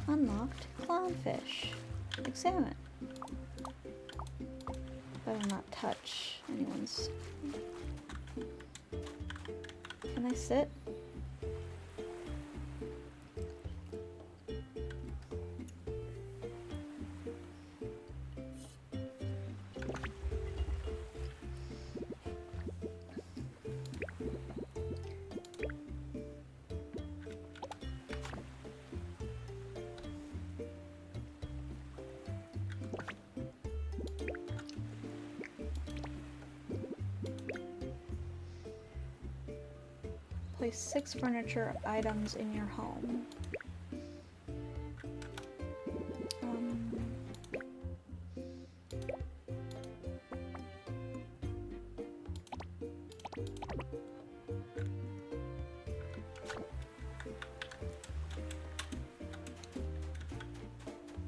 Unlocked clownfish. Examine. Better not touch anyone's. Can I sit? Place 6 furniture items in your home.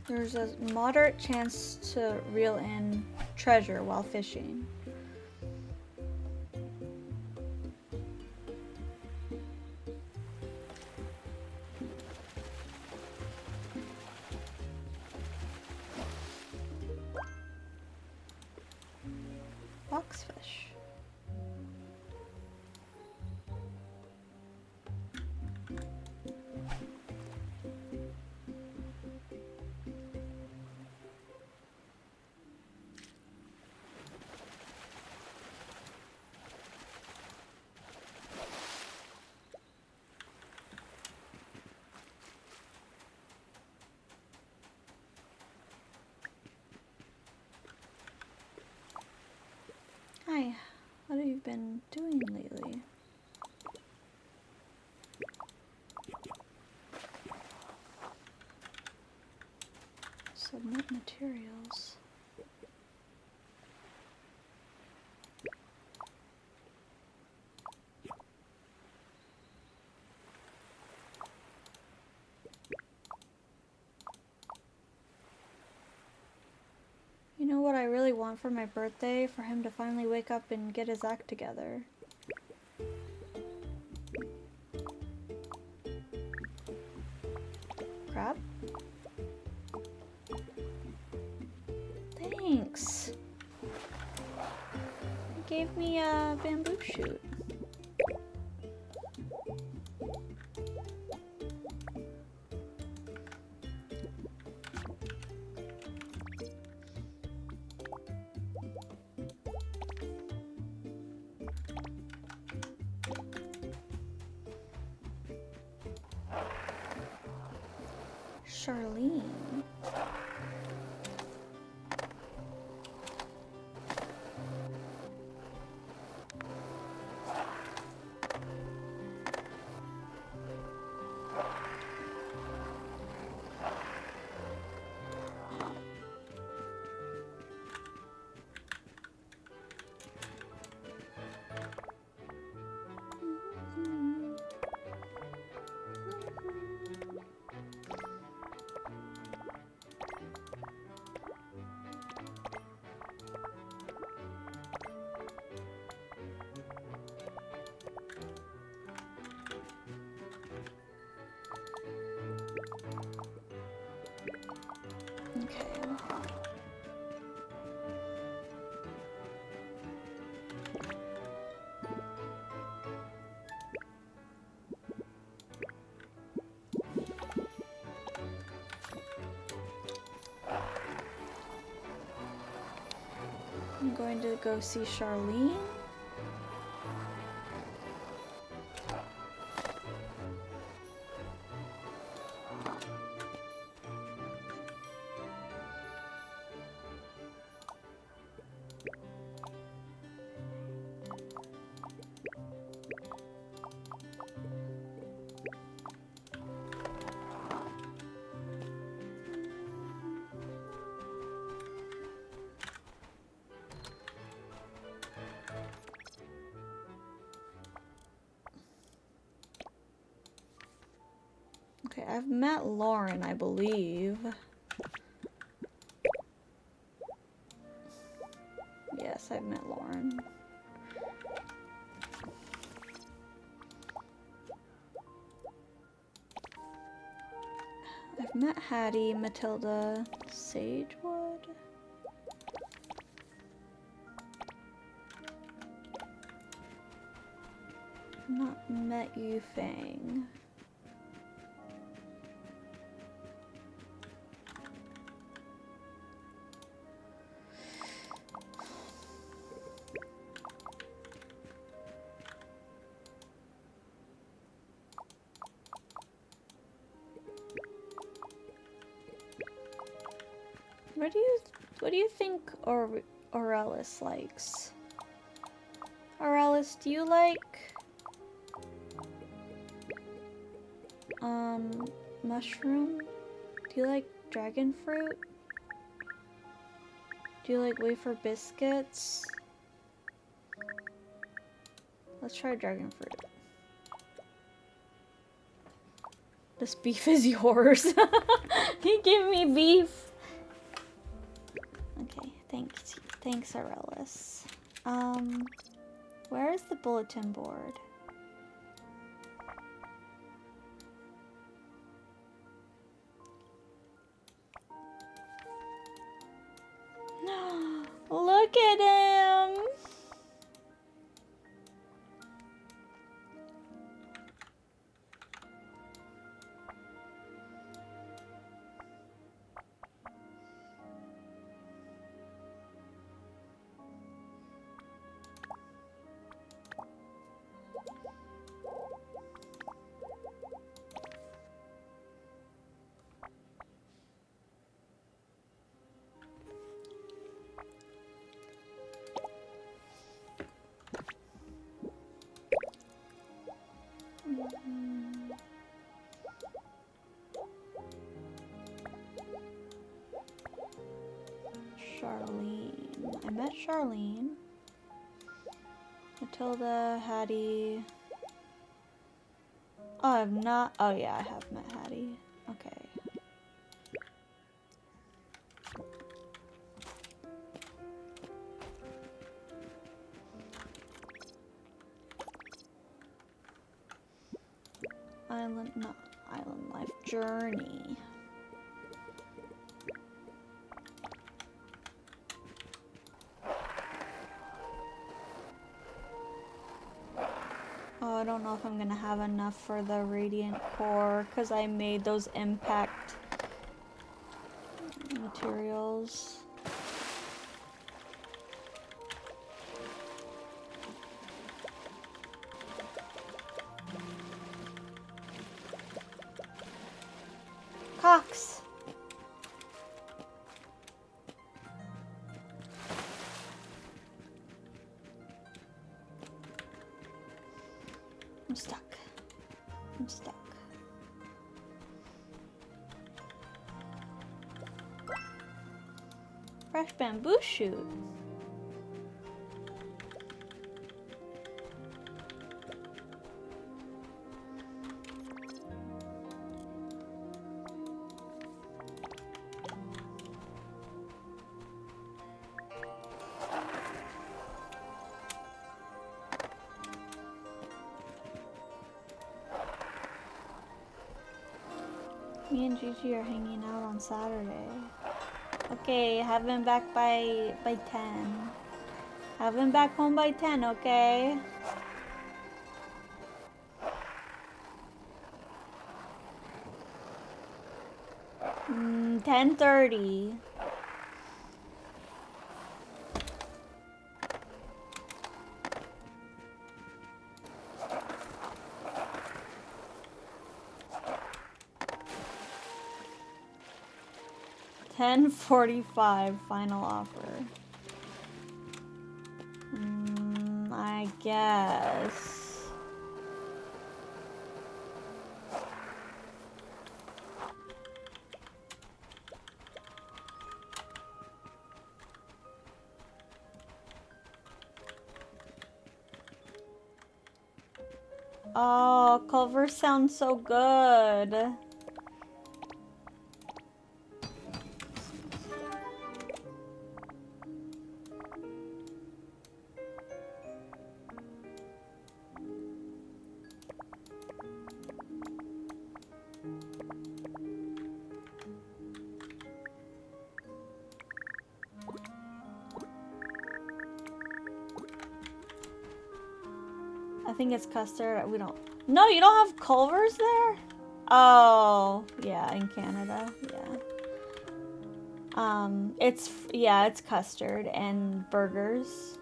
There's a moderate chance to reel in treasure while fishing. Boxfish. Hi, how do you been doing lately? Submit materials. You know what I really want for my birthday? For him to finally wake up and get his act together. Crab? Thanks. He gave me a bamboo shoot. Charlene. Okay. I'm going to go see Charlene. Okay, I've met Lauren, I believe. Yes, I've met Lauren. I've met Hattie, Matilda, Sagewood. I've not met Yufeng. What do you think Aurelis likes? Aurelis, do you like mushroom? Do you like dragon fruit? Do you like wafer biscuits? Let's try dragon fruit. This beef is yours. You give me beef. Okay, thanks, Aurelis. Where is the bulletin board? Look at him! Charlene. Matilda, Hattie. Oh, I've not. Oh, yeah, I have met Hattie. Okay. Island, not Island Life Journey. Oh, I don't know if I'm gonna have enough for the Radiant Core because I made those impact materials. Cox! I'm stuck. I'm stuck. Fresh bamboo shoot. Me and Gigi are hanging out on Saturday. Okay, have him back by 10. Have him back home by 10, okay? Mm, 10:30. $10.45 final offer. I guess. Oh, Culver sounds so good. I think it's custard. We don't. No, you don't have Culver's there? Oh, yeah, in Canada. Yeah. It's custard and burgers.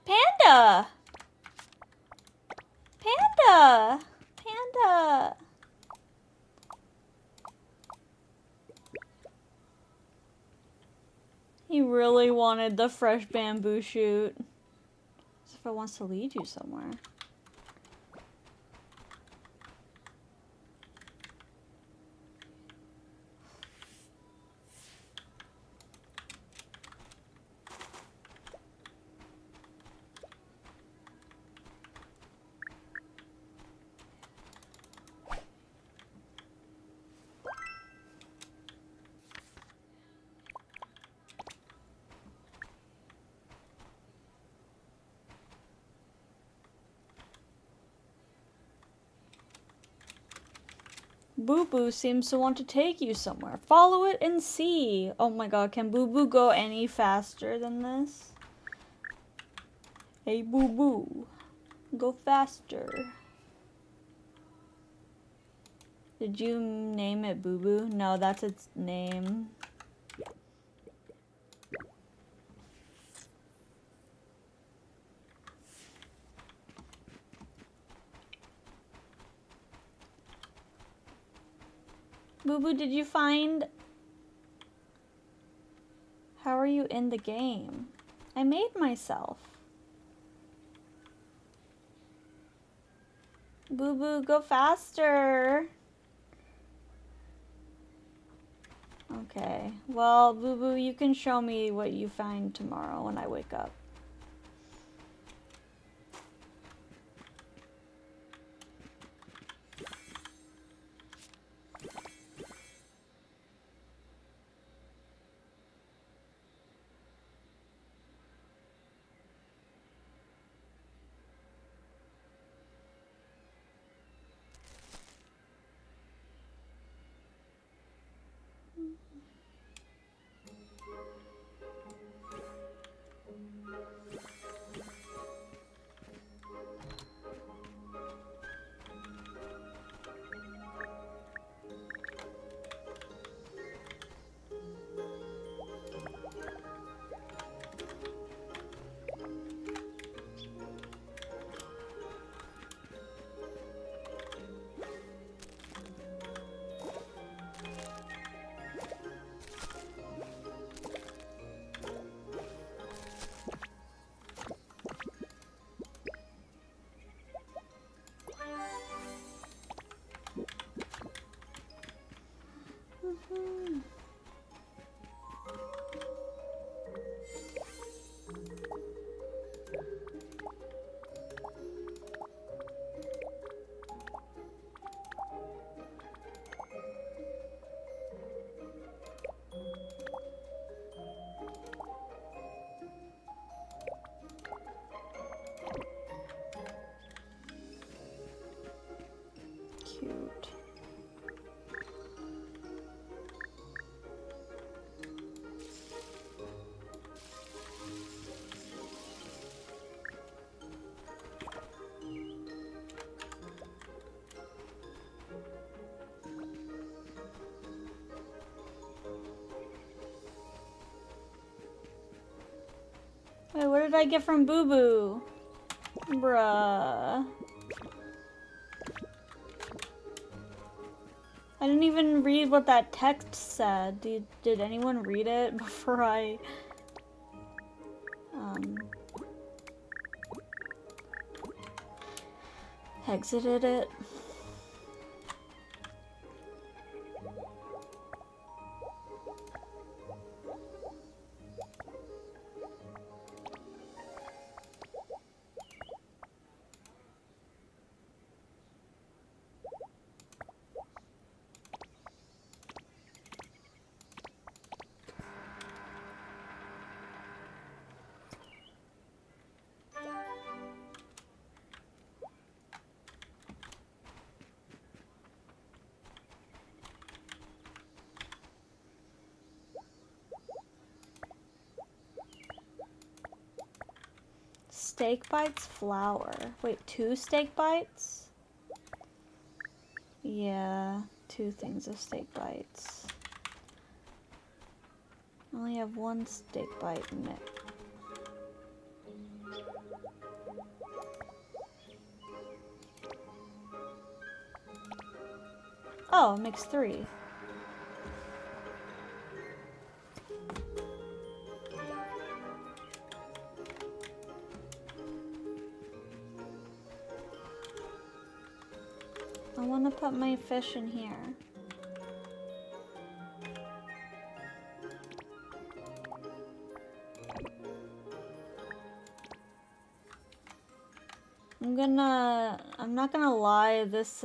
Panda! Panda! Panda! He really wanted the fresh bamboo shoot. As if it wants to lead you somewhere. Boo Boo seems to want to take you somewhere. Follow it and see. Oh my god, can Boo Boo go any faster than this? Hey Boo Boo, go faster. Did you name it Boo Boo? No, that's its name. Boo Boo, did you find... How are you in the game? I made myself. Boo Boo, go faster. Okay, well, Boo Boo, you can show me what you find tomorrow when I wake up. Cute. Wait, what did I get from Boo Boo? Bruh. I didn't even read what that text said. Did anyone read it before I exited it? Steak bites flour. Wait, 2 steak bites? Yeah, 2 things of steak bites. I only have 1 steak bite mix. Oh, mix 3. I want to put my fish in here. I'm not gonna lie, this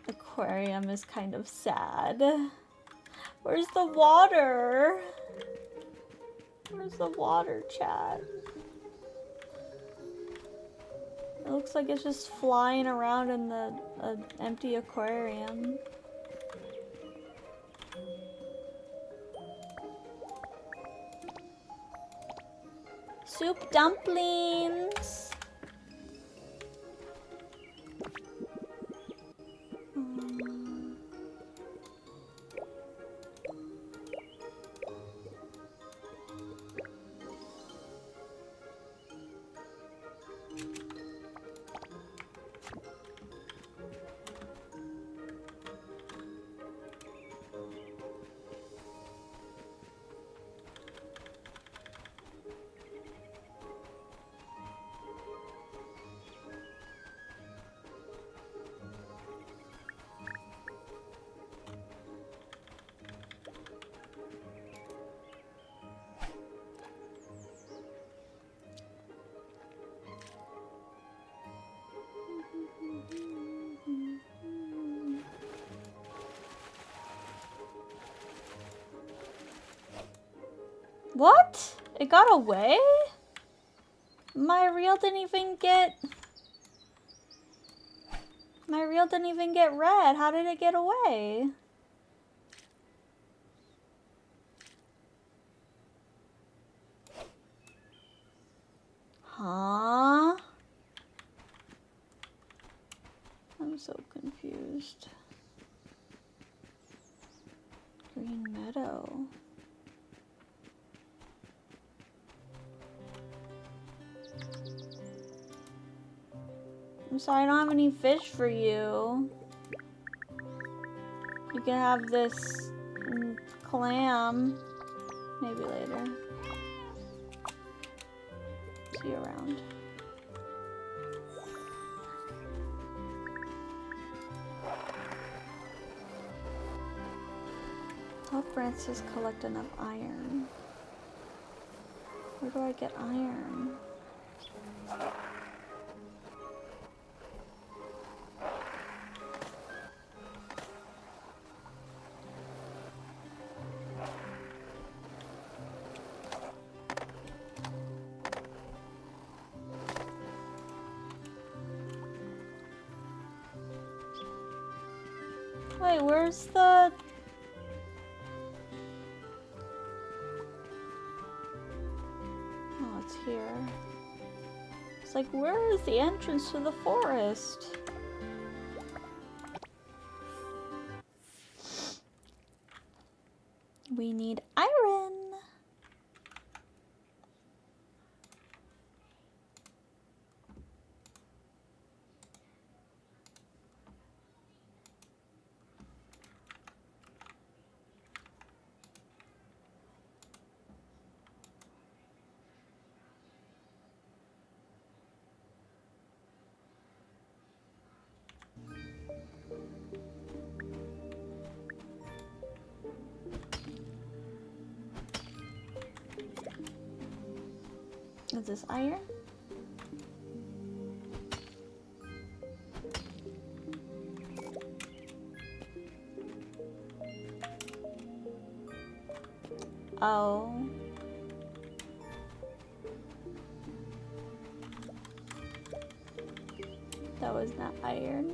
aquarium is kind of sad. Where's the water? Where's the water, chat? It looks like it's just flying around in the empty aquarium. Soup dumplings. What? It got away? My reel didn't even get red. How did it get away? Huh? I'm so confused. Green Meadow. I'm sorry, I don't have any fish for you. You can have this clam. Maybe later. See you around. Help Francis collect enough iron. Where do I get iron? Wait, where's the... Oh, it's here. It's like, where is the entrance to the forest? We need iron. Is this iron? Oh. That was not iron.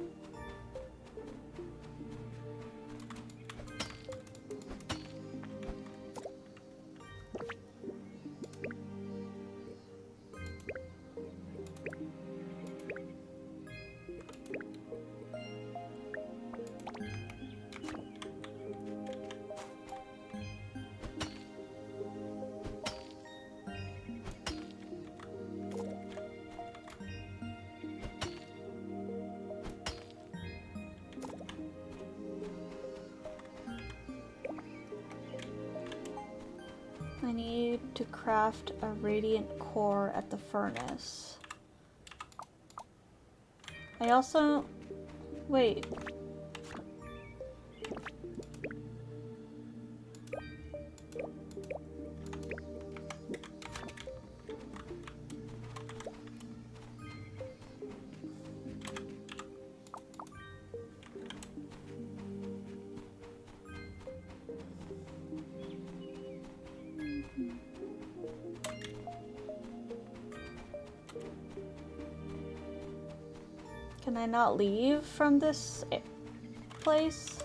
I need to craft a radiant core at the furnace. I also... Wait. Can I not leave from this place?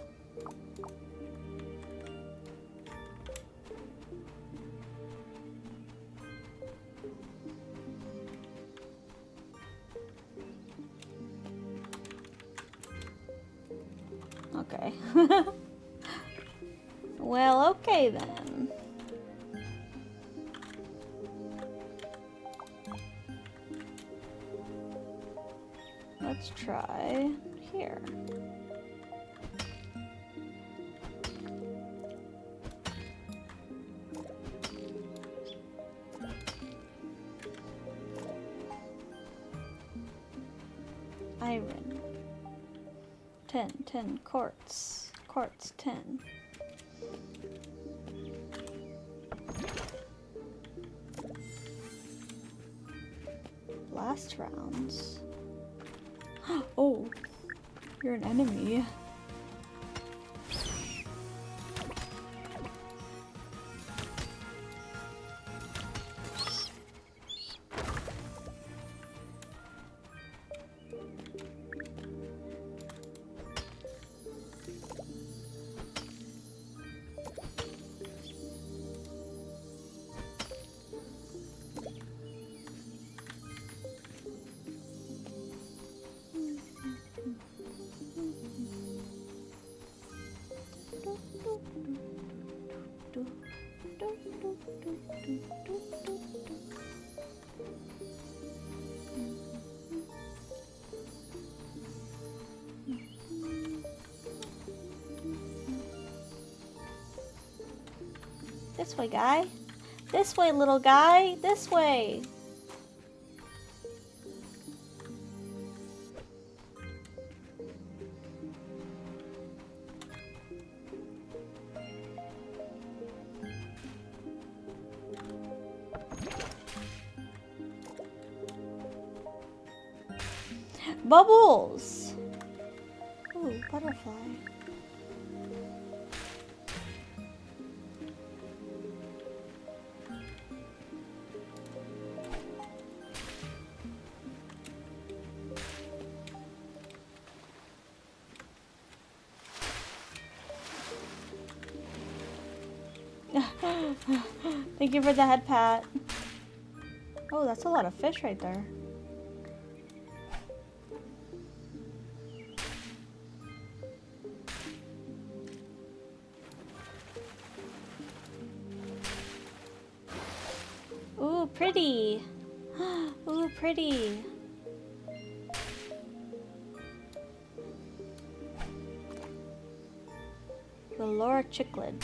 Okay. Well, okay then. Let's try here. Iron. 10 quartz. Quartz 10. Blast rounds. Oh, you're an enemy. This way, guy. This way, little guy. This way. Bubbles! Ooh, butterfly. Thank you for the head pat. Oh, that's a lot of fish right there. Ooh, pretty. Ooh, pretty. Valor Chicklid.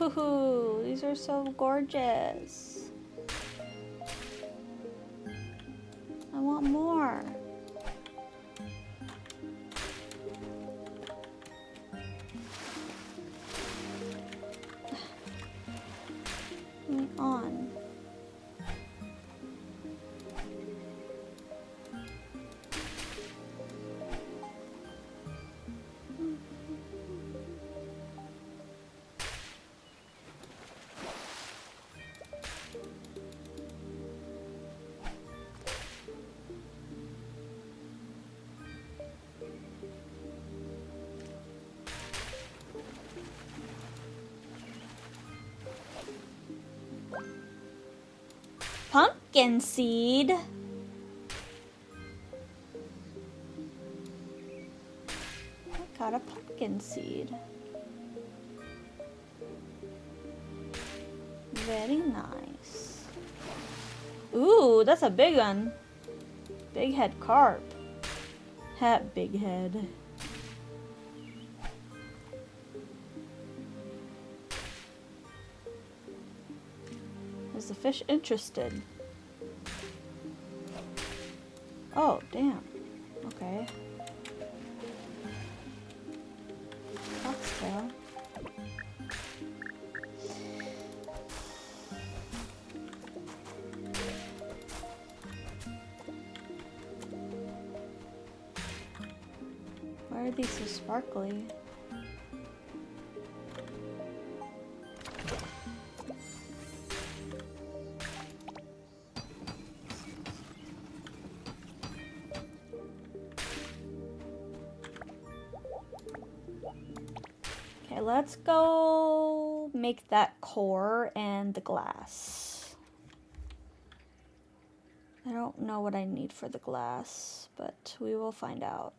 Ooh, these are so gorgeous. I want more. On. Pumpkin seed. I got a pumpkin seed. Very nice. Ooh, that's a big one. Big head carp. Hat big head. Is the fish interested? Oh, damn. Okay. Foxtail. Why are these so sparkly? Okay, let's go make that core and the glass. I don't know what I need for the glass, but we will find out.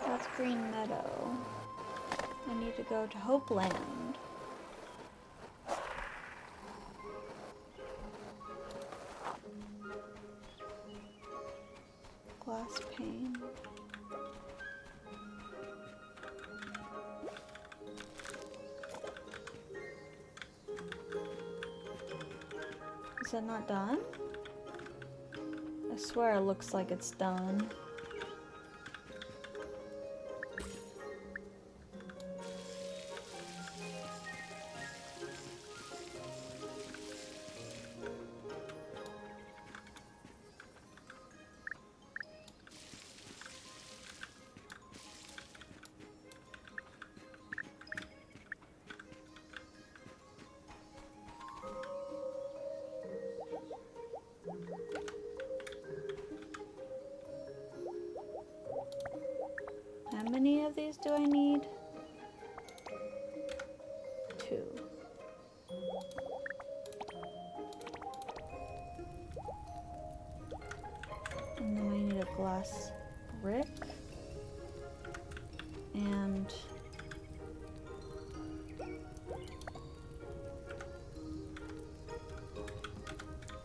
That's Green Meadow. I need to go to Hopeland. Glass pane. Is it not done? I swear it looks like it's done. How many of these do I need? 2. And then I need a glass brick. And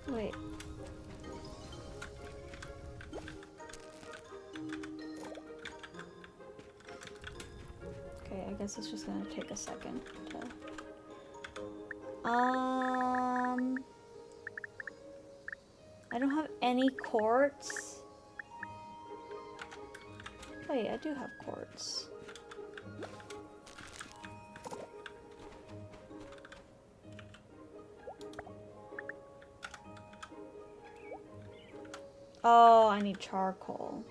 wait. Okay, I guess it's just gonna take a second to... I don't have any quartz. Wait, I do have quartz. Oh, I need charcoal.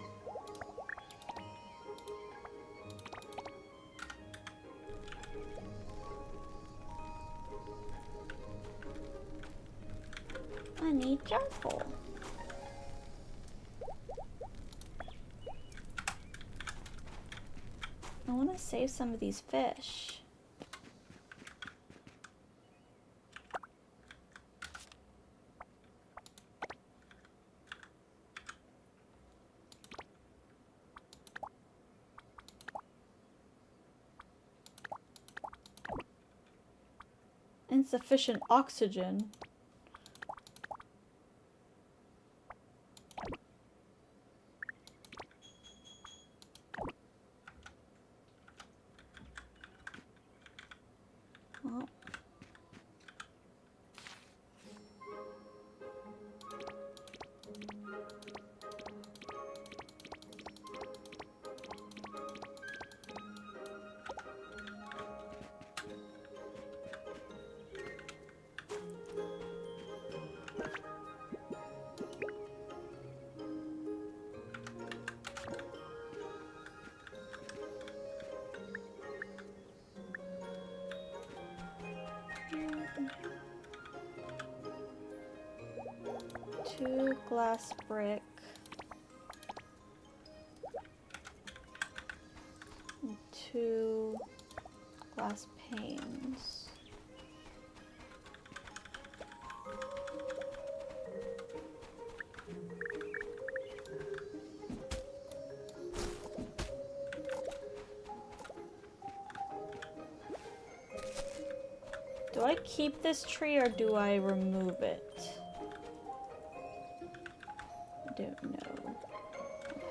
I need charcoal. I want to save some of these fish. Insufficient oxygen. Well. Two glass brick. And 2 glass panes. Do I keep this tree or do I remove it? I don't know.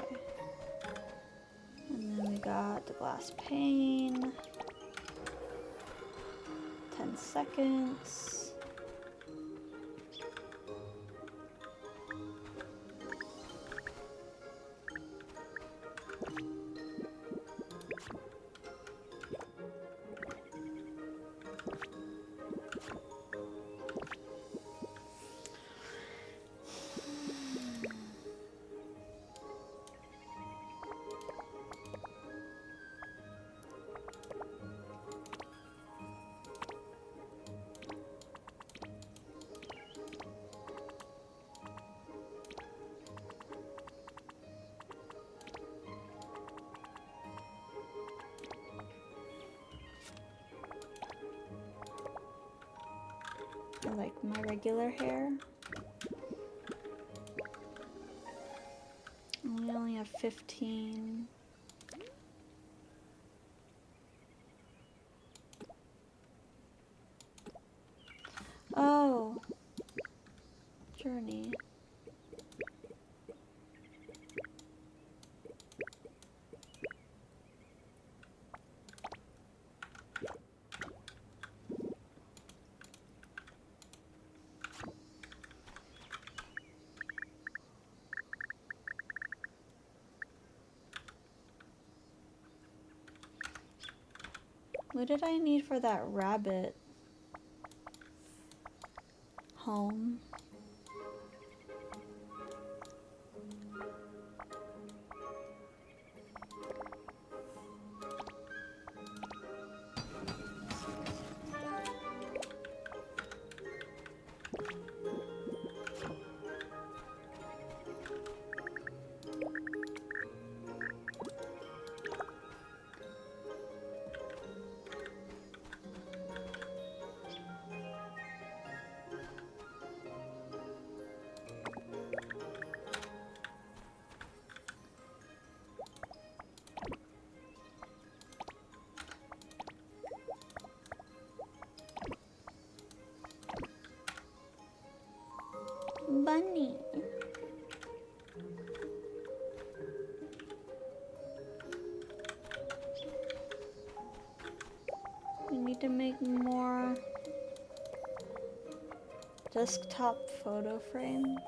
Okay. And then we got the glass pane. 10 seconds. I like my regular hair. We only have 15. Oh. Journey. What did I need for that rabbit home? Bunny. We need to make more desktop photo frame.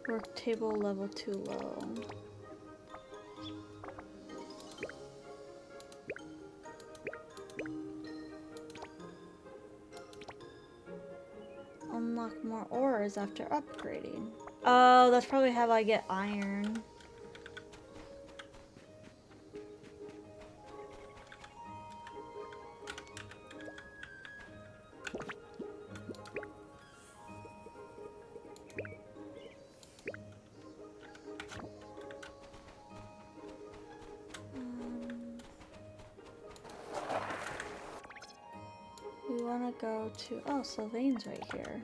Work table level too low. Unlock more ores after upgrading. Oh, that's probably how I get iron. We want to go to... Oh, Sylvain's right here.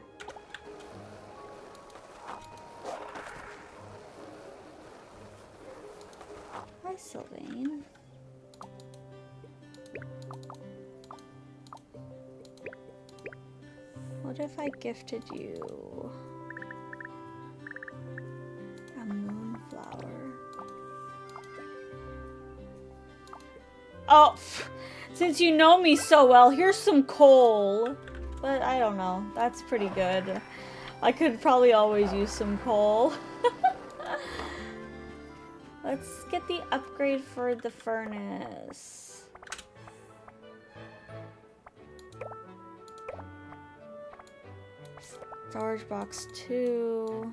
Hi, Sylvain. What if I gifted you a moonflower? Oh, since you know me so well, here's some coal. But I don't know, that's pretty good. I could probably always use some coal. Let's get the upgrade for the furnace. Storage box 2.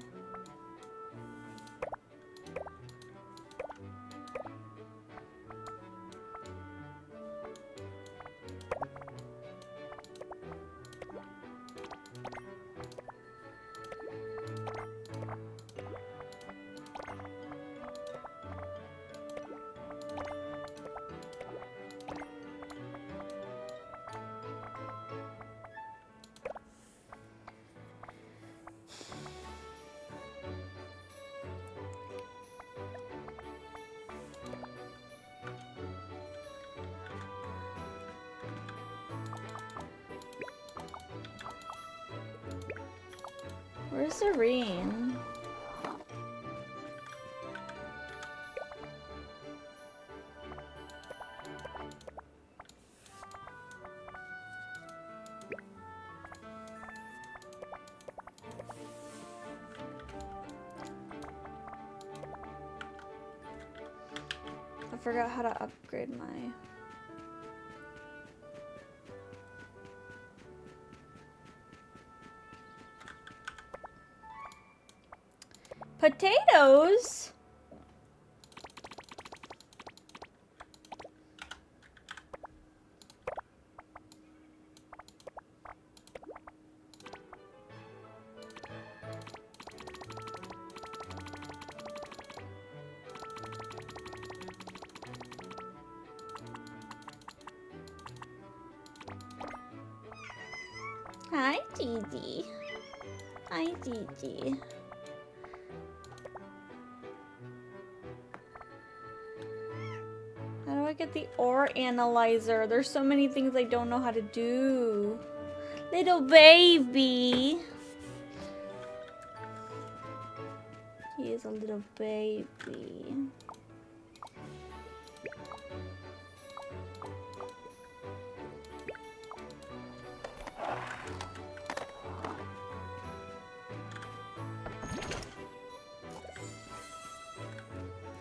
Where's Serene? I forgot how to upgrade my... Potatoes? Hi, Gigi. Hi, Gigi. How do I get the ore analyzer? There's so many things I don't know how to do. Little baby. He is a little baby.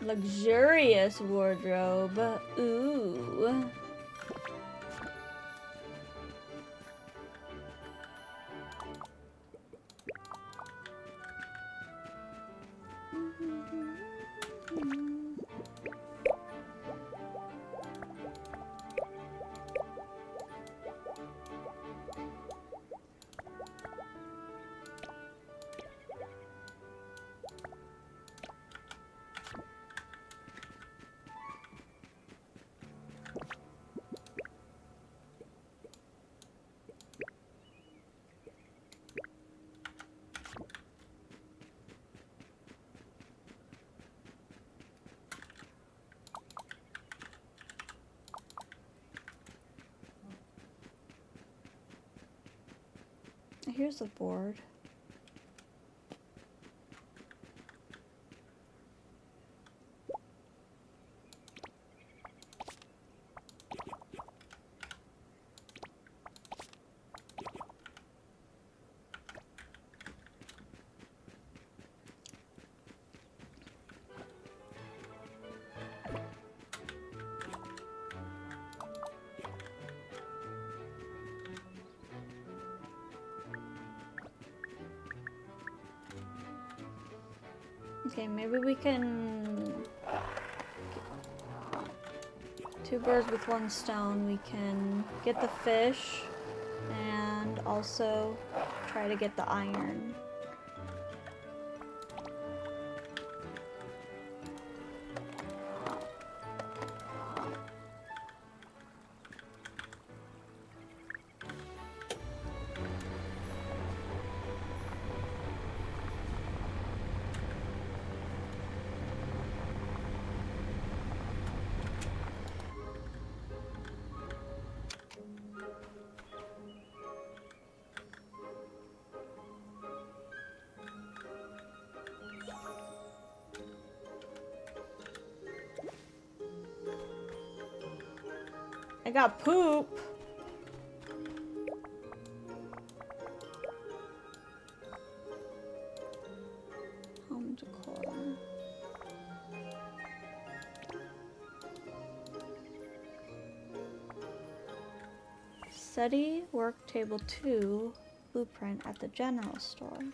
Luxurious wardrobe. Ooh. Here's the board. Okay, maybe we can... Two birds with one stone. We can get the fish and also try to get the iron. I got poop. Home decor. Study work table 2 blueprint at the general store.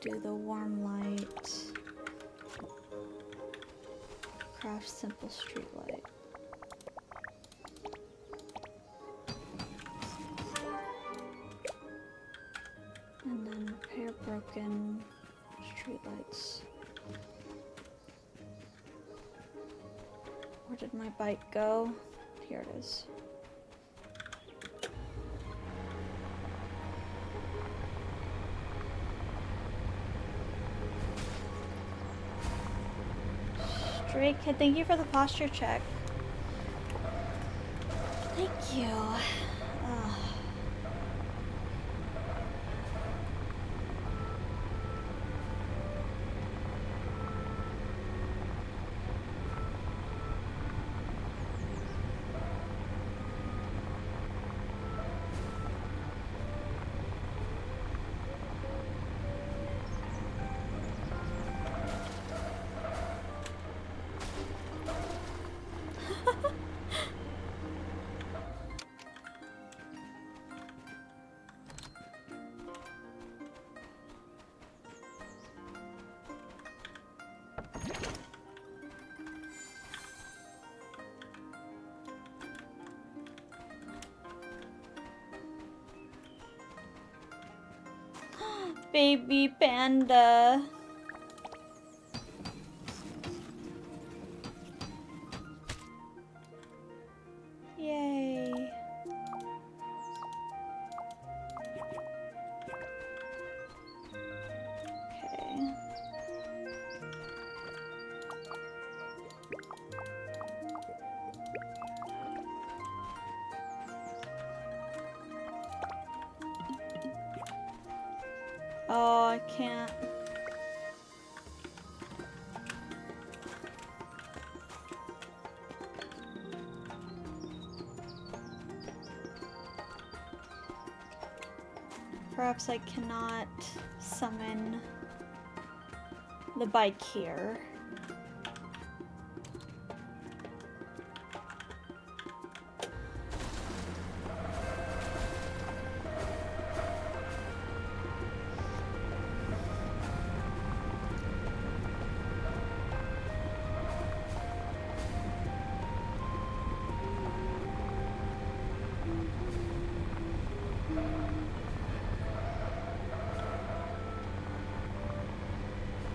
do the warm light. Craft simple street light. And then repair broken street lights. Where did my bike go? Here it is. Stray Kid, thank you for the posture check. Thank you. Baby panda. Yay. Okay. Oh, I can't. Perhaps I cannot summon the bike here.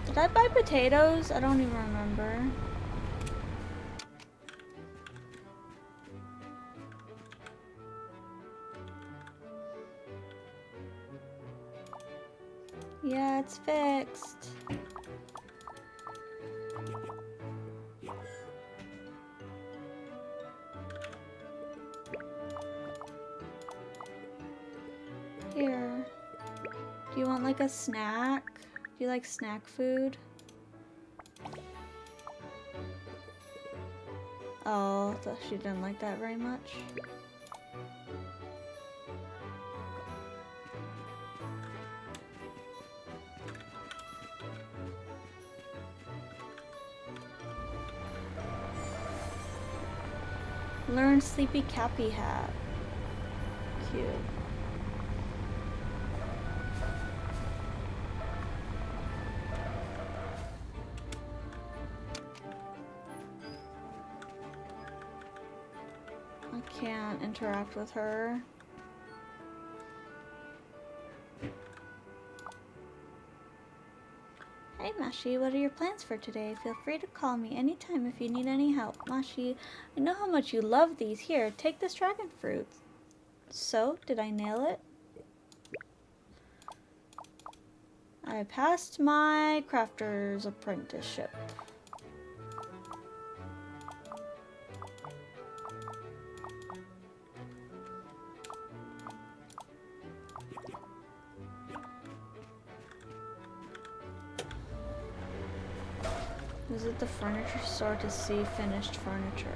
Did I buy potatoes? I don't even remember. Yeah, it's fixed. Here. Do you want like a snack? Do you like snack food? Oh, thought she didn't like that very much. Learn Sleepy Cappy hat. Cute. I can't interact with her. Hey Mashi, what are your plans for today? Feel free to call me anytime if you need any help. Mashi, I know how much you love these. Here, take this dragon fruit. So, did I nail it? I passed my crafter's apprenticeship. Visit the furniture store to see finished furniture.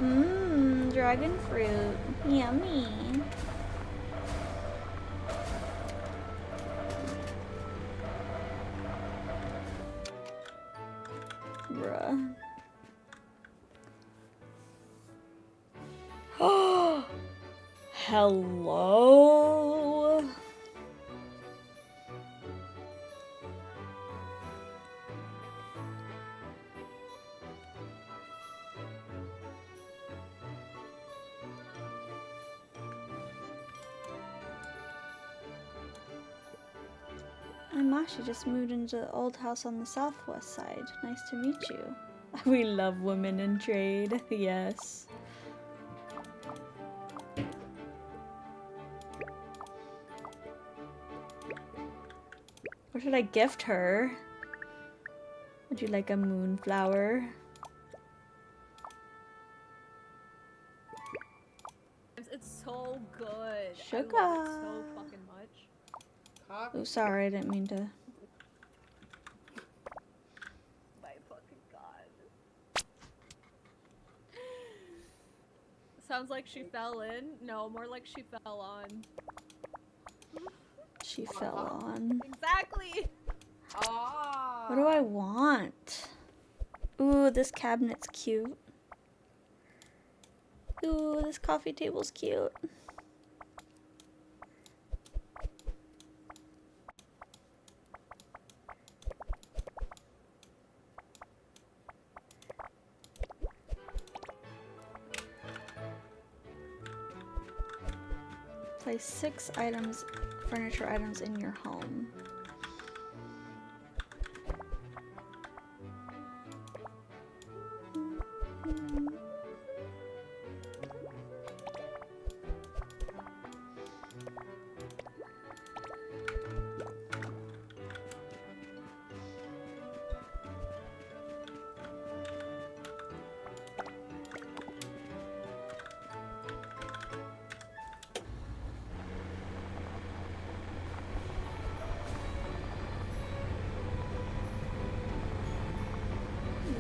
Mmm, dragon fruit. Yummy. Bruh. Oh, hello. Mashi just moved into the old house on the southwest side. Nice to meet you. We love women in trade. Yes. What should I gift her? Would you like a moonflower? It's so good. Sugar. I love it so fucking much. Oh, sorry, I didn't mean to. My fucking god. Sounds like she fell in. No, more like she fell on. She fell on. Exactly. What do I want? Ooh, this cabinet's cute. Ooh, this coffee table's cute. Place 6 items, furniture items in your home.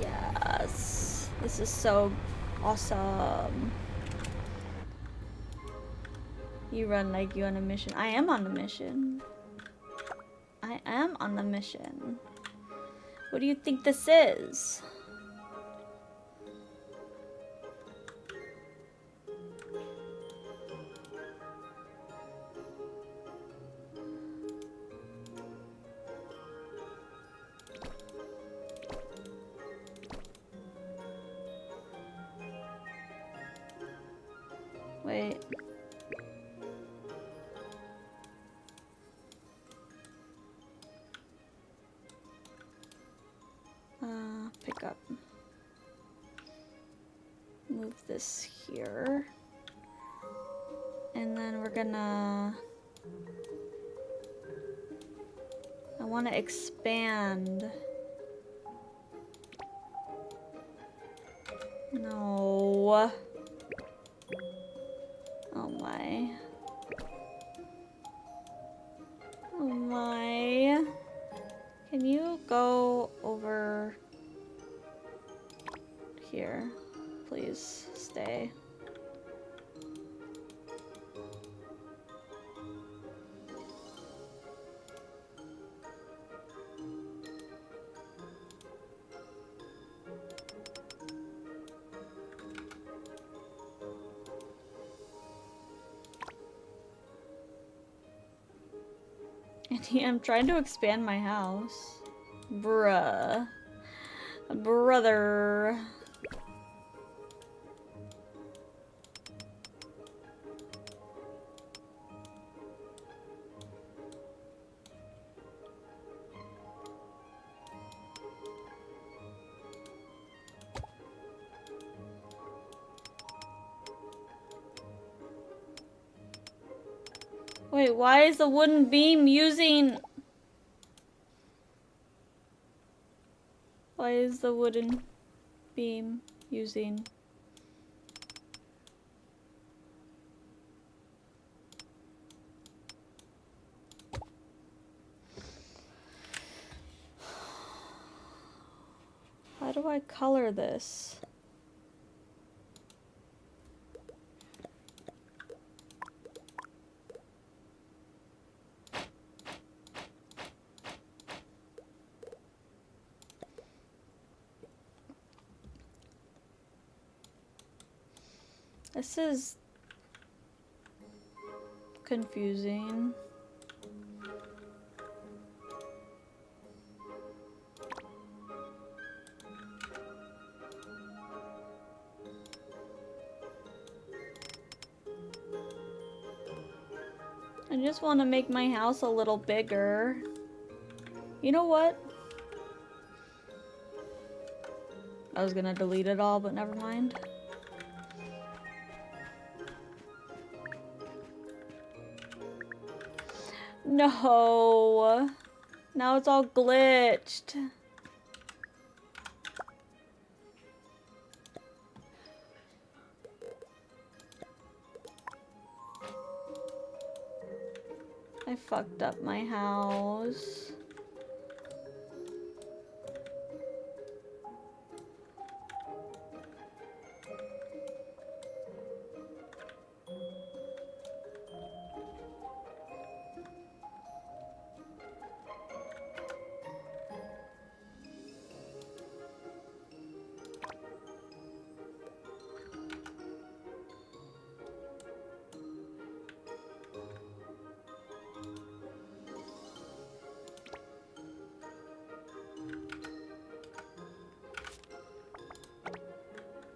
Yes, this is so awesome. You run like you on a mission. I am on a mission. I am on the mission. What do you think this is? Wait. Pick up. Move this here. And then we're gonna... I want to expand. No. Oh my. Oh my. Can you go over here? Please stay. And I'm trying to expand my house. Bruh. Brother. Wait, why is the wooden beam using... Why is the wooden beam using... How do I color this? This is confusing. I just want to make my house a little bigger. You know what? I was gonna delete it all, but never mind. No. Now it's all glitched. I fucked up my house.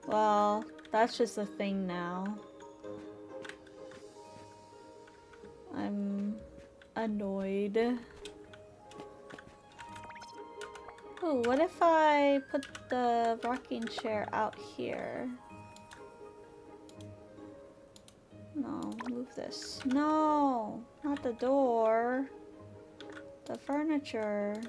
Well, that's just a thing now. I'm annoyed. Oh, what if I put the rocking chair out here? No, move this. No, not the door. The furniture.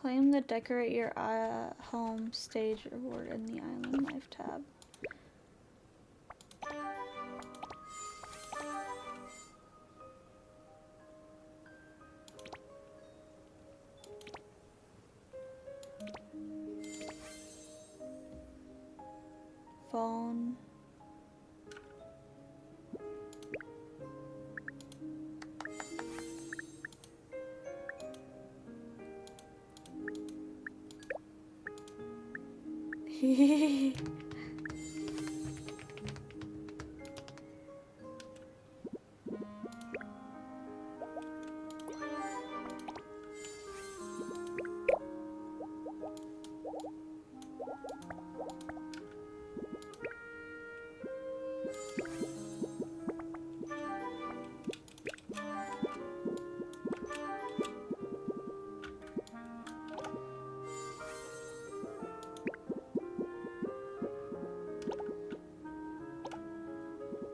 Claim the decorate your home stage reward in the island life tab. Phone.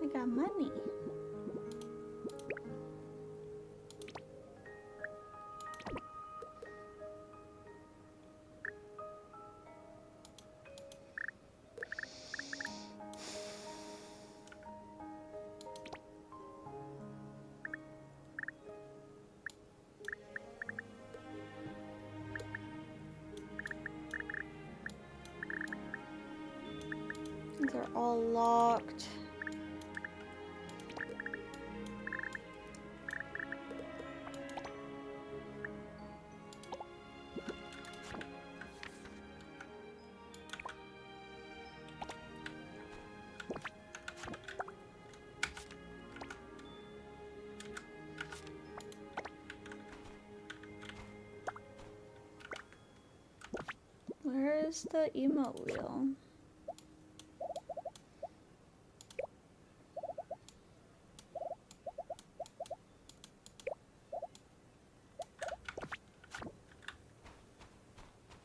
I got money. These are all locked. Where is the emote wheel?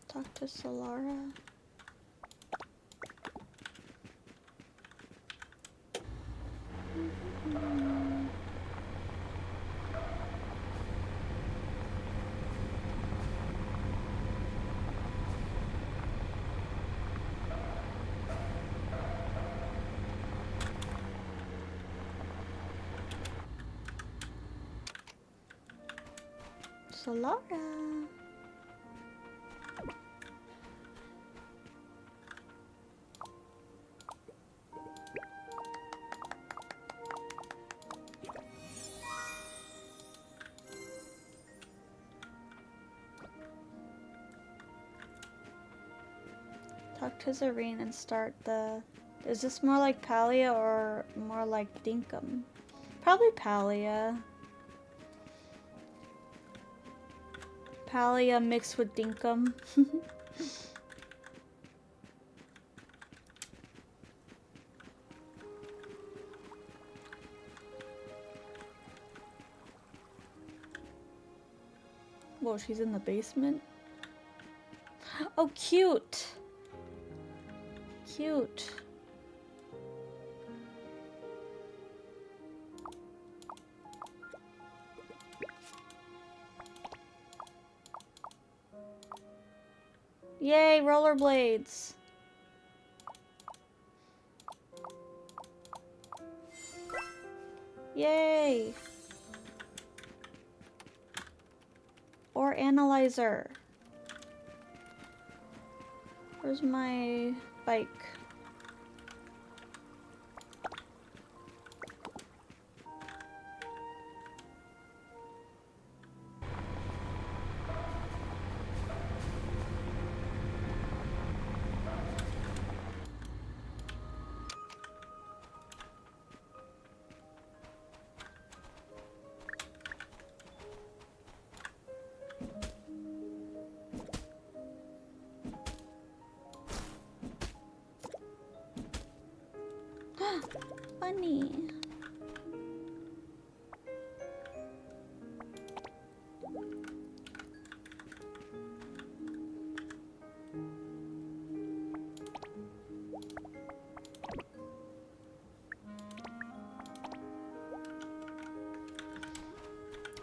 Talk to Solara. Solara. Talk to Zareen and start the... Is this more like Palia or more like Dinkum? Probably Palia. Palia mixed with Dinkum. Whoa, she's in the basement? Oh, cute! Cute. Yay, rollerblades! Yay! Or analyzer. Where's my bike? Funny.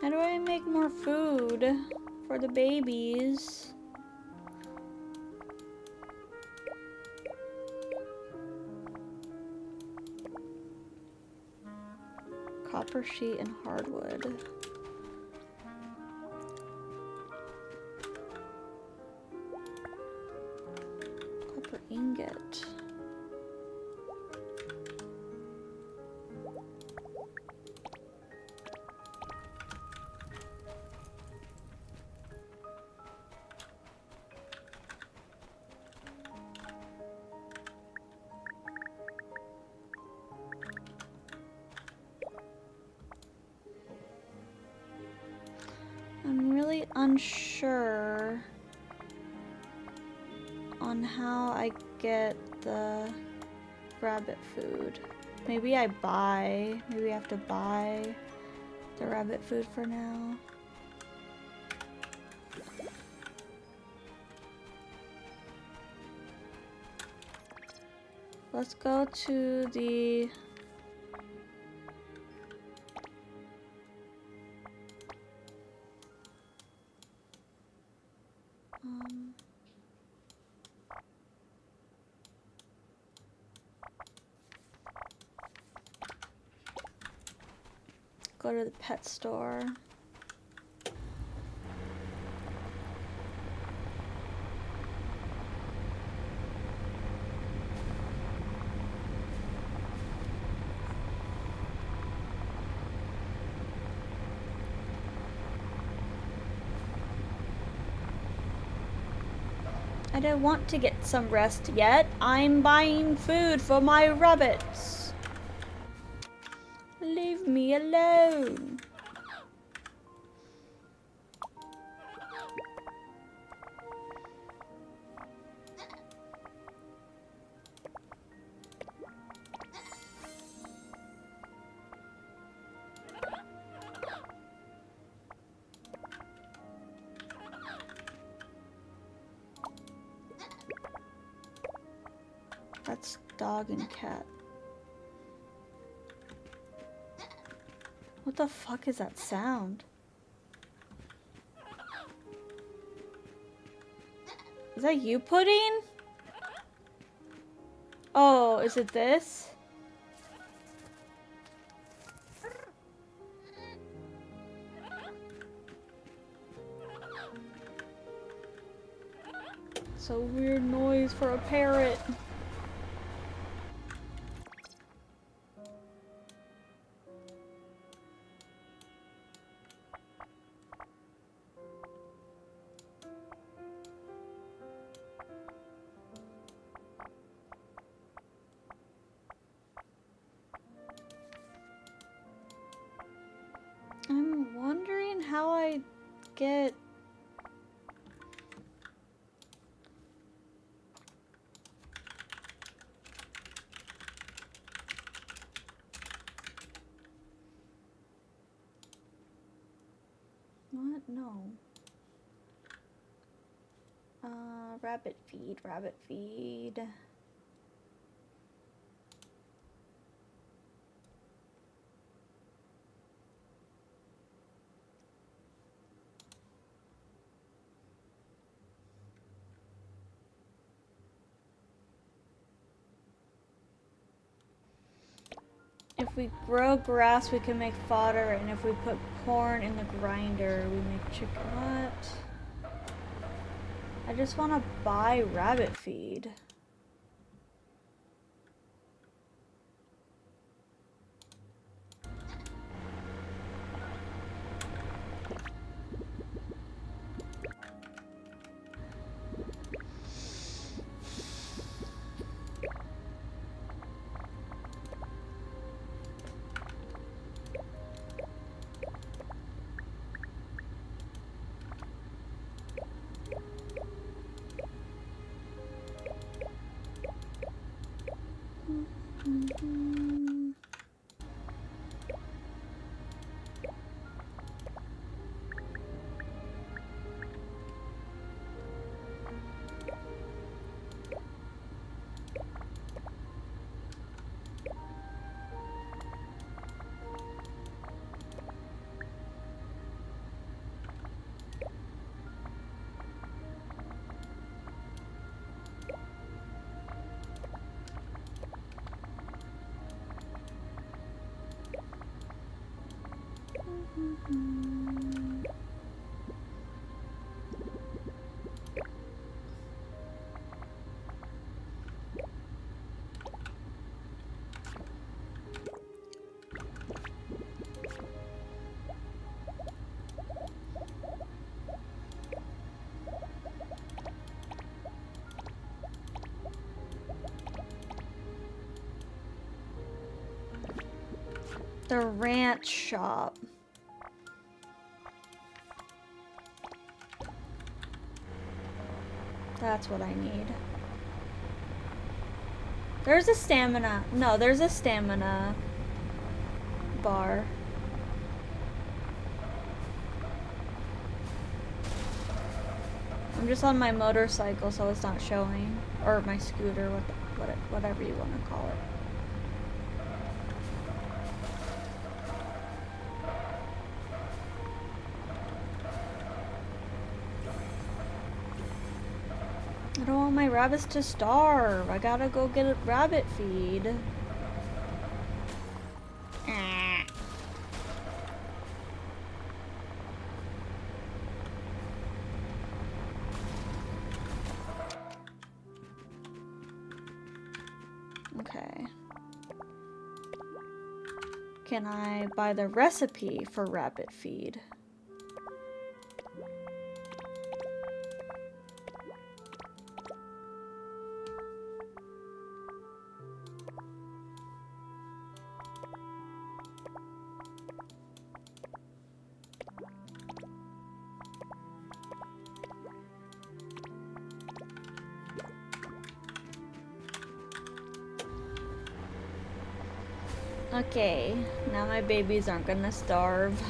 How do I make more food for the babies? Copper sheet and hardwood. Copper ingot. I'm really unsure on how I get the rabbit food. Maybe I have to buy the rabbit food for now. Let's go to the... go to the pet store. I don't want to get some rest yet. I'm buying food for my rabbits. Leave me alone. That's dog and cat. What the fuck is that sound? Is that you, Pudding? Oh, is it this? It's a weird noise for a parrot. No. Rabbit feed, rabbit feed. If we grow grass, we can make fodder, and if we put corn in the grinder, we make chicken. What? I just want to buy rabbit feed. The ranch shop. That's what I need. There's a stamina. No, there's a stamina bar. I'm just on my motorcycle, so it's not showing. Or my scooter, whatever you want to call it. I don't want my rabbits to starve. I gotta go get a rabbit feed. Okay. Can I buy the recipe for rabbit feed? Okay, now my babies aren't gonna starve.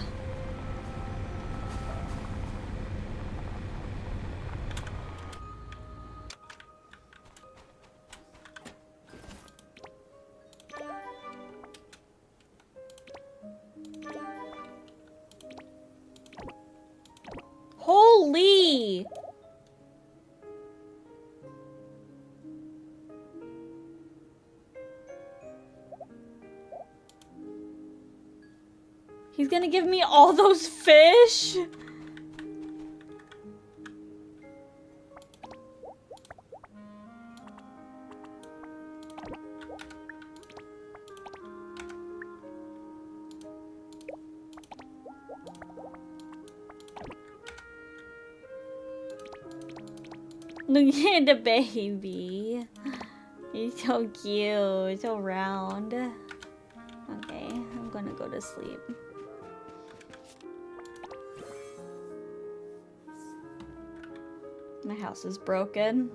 Holy! He's gonna give me all those fish? Look at the baby. He's so cute, so round. Okay, I'm gonna go to sleep. My house is broken.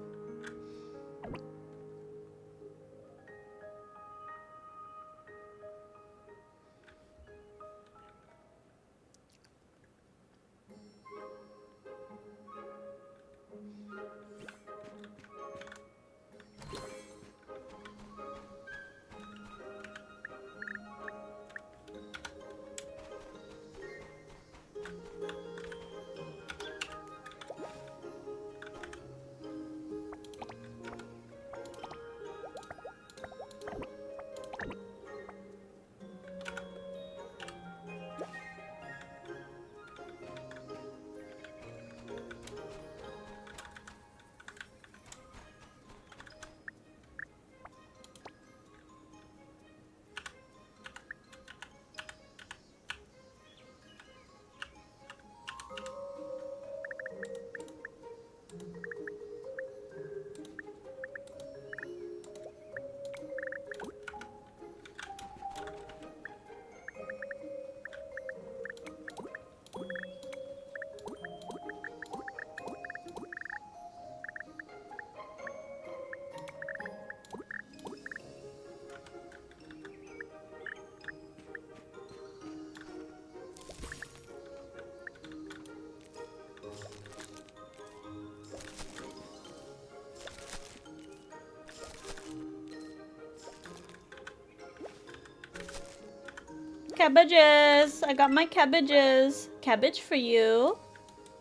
Cabbages! I got my cabbages. Cabbage for you.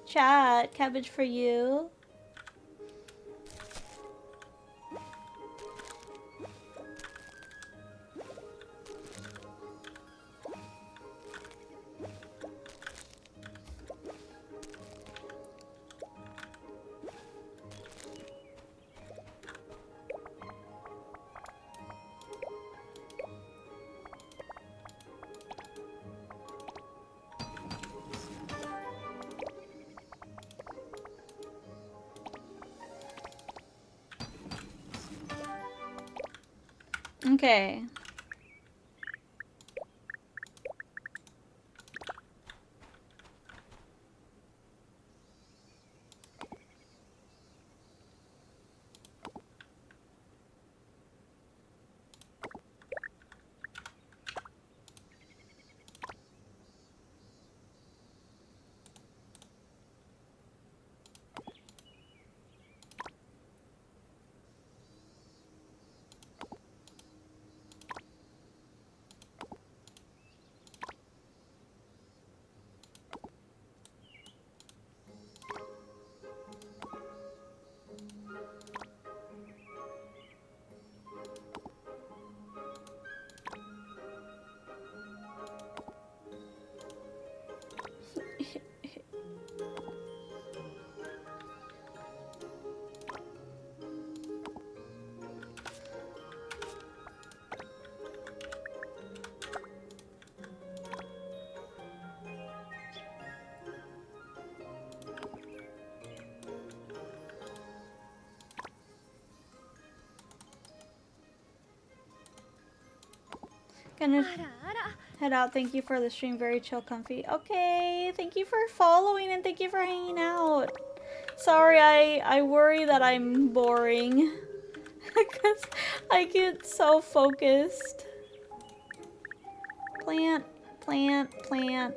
Chat, cabbage for you. Okay. Gonna head out. Thank you for the stream. Very chill, comfy. Okay, thank you for following and thank you for hanging out. Sorry, I worry that I'm boring because I get so focused. Plant, plant, plant.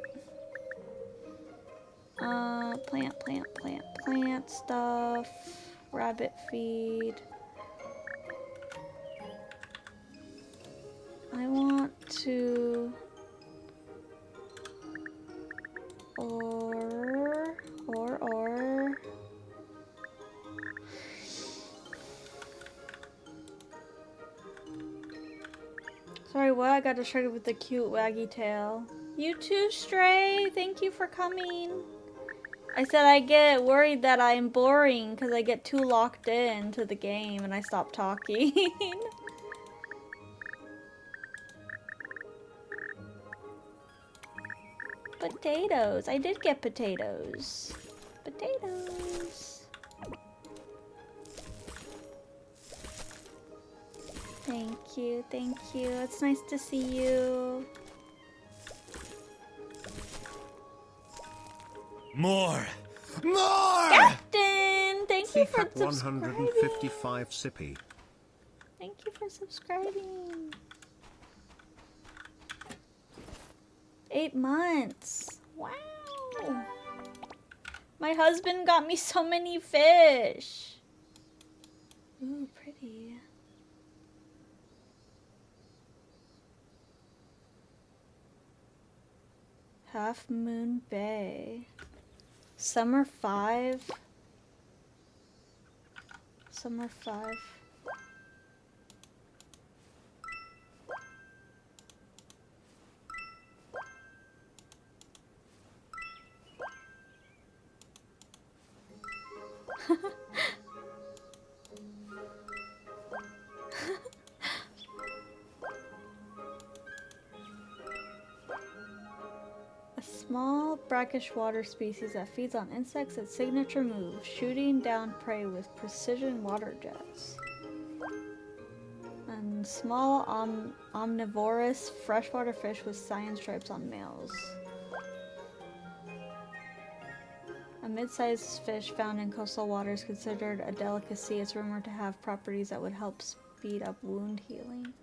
Plant stuff. Rabbit feed. I want to or sorry, what? I got distracted with the cute waggy tail. You too, Stray. Thank you for coming. I said I get worried that I'm boring because I get too locked in to the game and I stop talking. Potatoes. I did get potatoes. Potatoes. Thank you, thank you. It's nice to see you. More! More! Captain! Thank you for subscribing. 155 sippy. Thank you for subscribing. 8 months. Wow. My husband got me so many fish. Ooh, pretty. Half Moon Bay. Summer 5. Summer 5. A small brackish water species that feeds on insects. Its signature move, shooting down prey with precision water jets. And small omnivorous freshwater fish with cyan stripes on males. A mid-sized fish found in coastal waters considered a delicacy. It's rumored to have properties that would help speed up wound healing.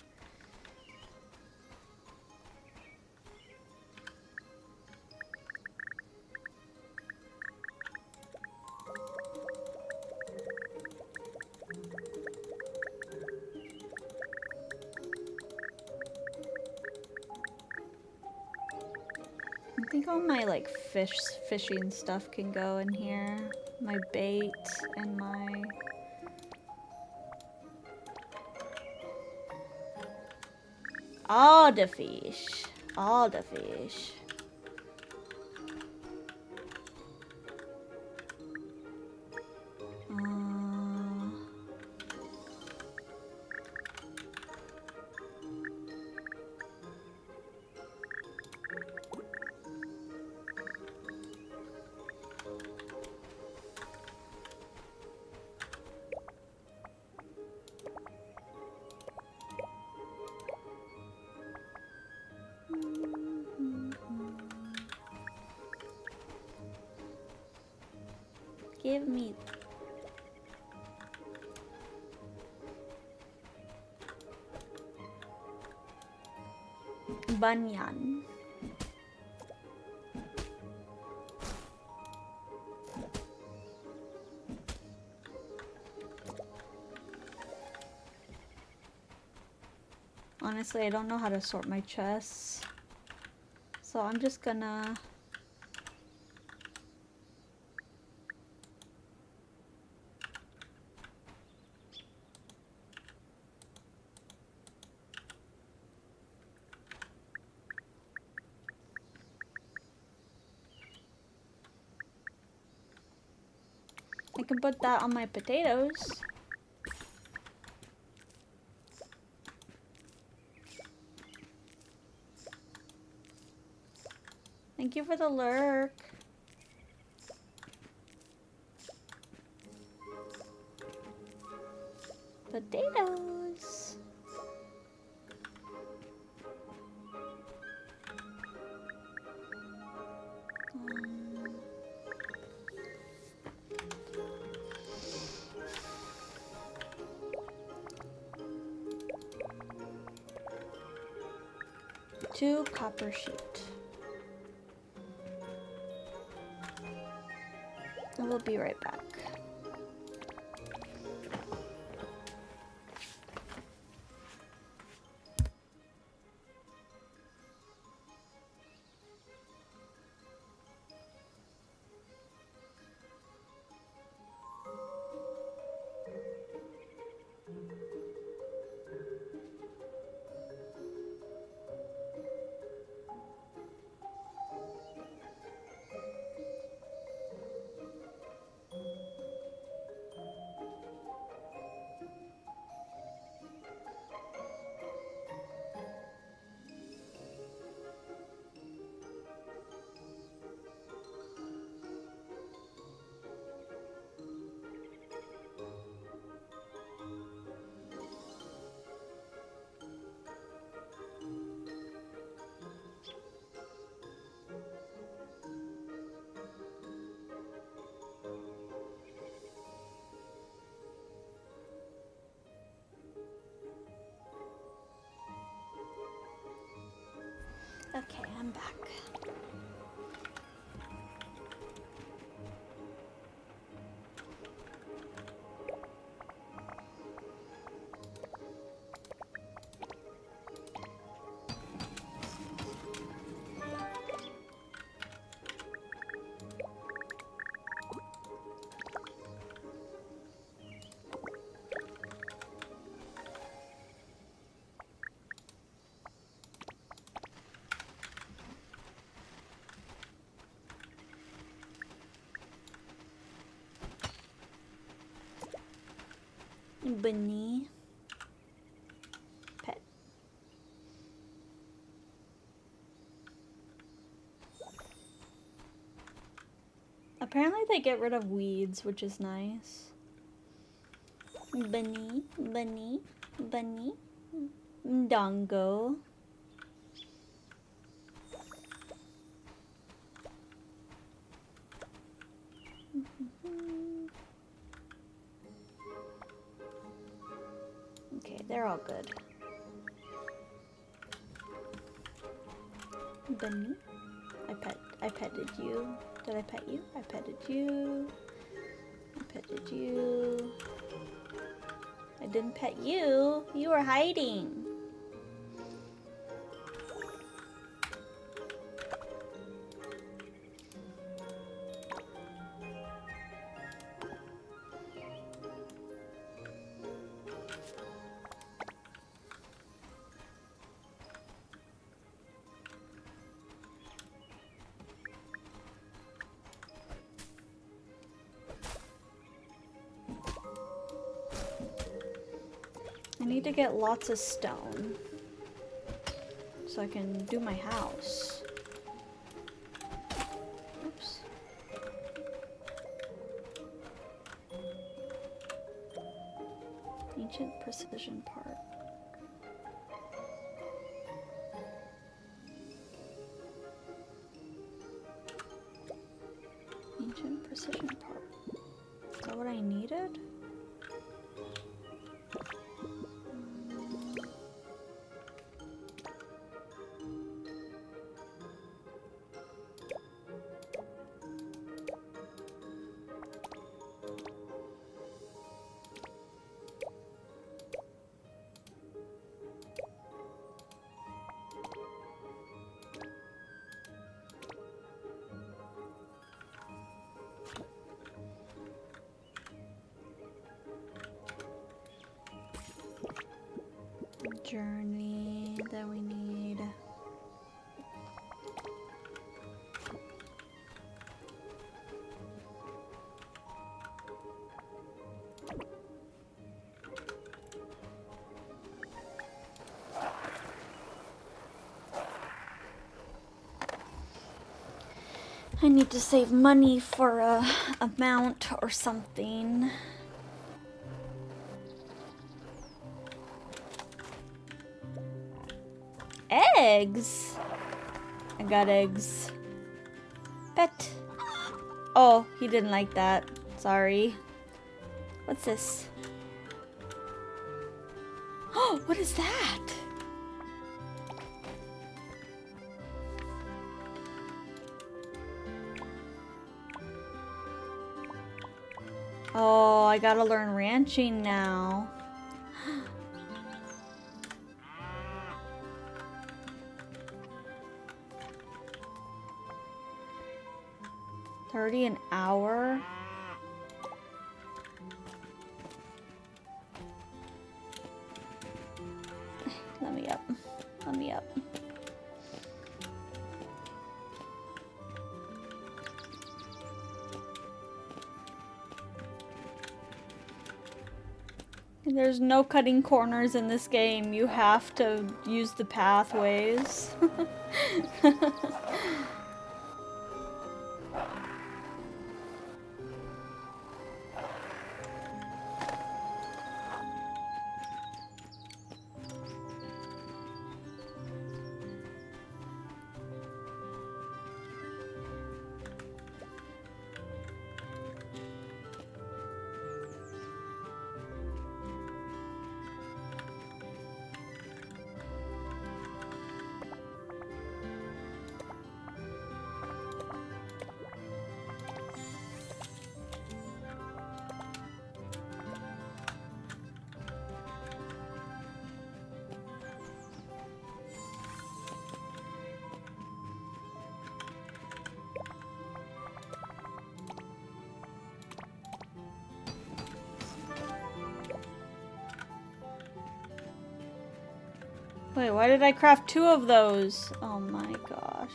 think all my like fishing stuff can go in here. My bait and my... all the fish. All the fish. Give me... banyan. Honestly, I don't know how to sort my chests. So I'm just gonna... I can put that on my potatoes. Thank you for the lurk. Potatoes. Two copper sheet. I will be right back. Okay, I'm back. Bunny. Pet. Apparently they get rid of weeds, which is nice. Bunny, bunny, bunny. Dongo. Okay, they're all good. Bunny. I petted you. Did I pet you? I petted you. I petted you. I didn't pet you. You were hiding. I need to get lots of stone so I can do my house. Oops. Ancient precision part. Ancient precision part. Is that what I needed? Journey that we need. I need to save money for a mount or something. Eggs? I got eggs. Pet. Oh, he didn't like that. Sorry. What's this? Oh, what is that? Oh, I gotta learn ranching now. 30 an hour? Let me up. Let me up. There's no cutting corners in this game. You have to use the pathways. Wait, why did I craft 2 of those? Oh my gosh.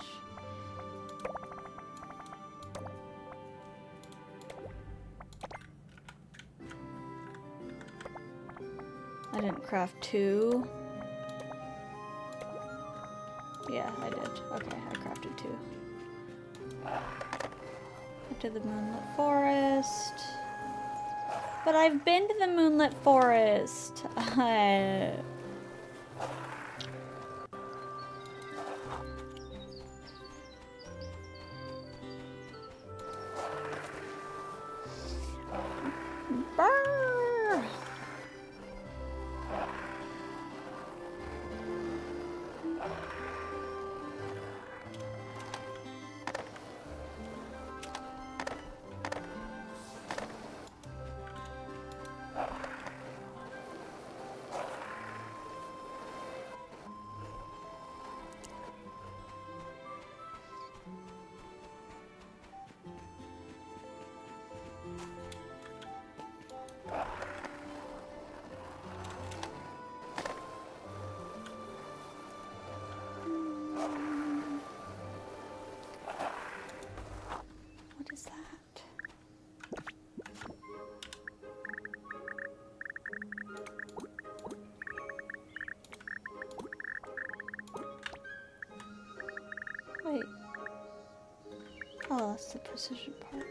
I didn't craft 2. Yeah, I did. Okay, I crafted 2. Up to the Moonlit Forest. But I've been to the Moonlit Forest. Brrr. that's the precision part.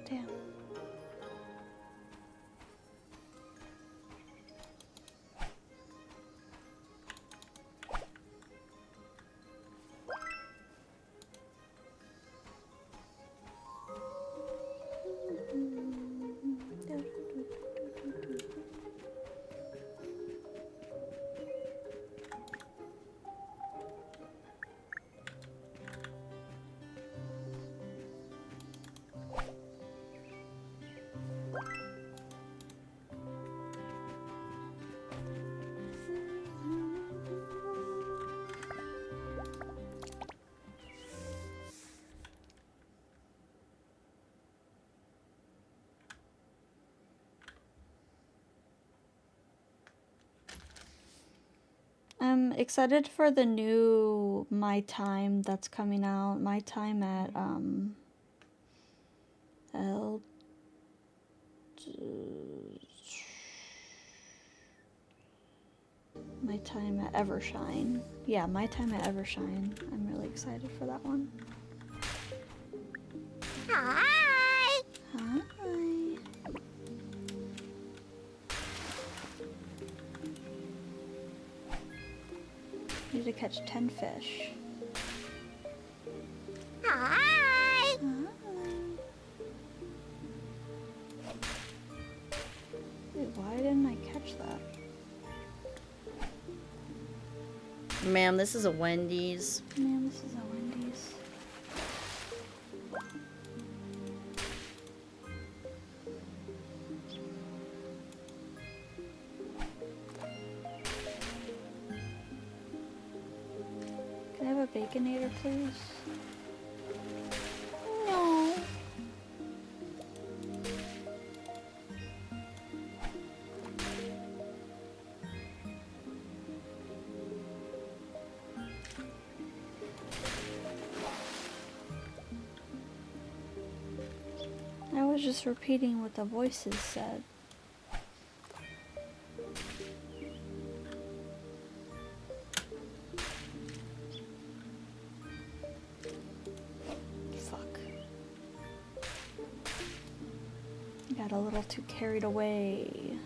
Damn. I'm excited for the new My Time that's coming out. My Time at L My Time at Evershine. Yeah, My Time at Evershine. I'm really excited for that one. Hi! Hi. Need to catch 10 fish. Hi! Hi. Wait, why didn't I catch that? Ma'am, this is a Wendy's. Man, this is a Wendy's. Can I have a Baconator, please? No. I was just repeating what the voices said. Fuck. Got a little too carried away.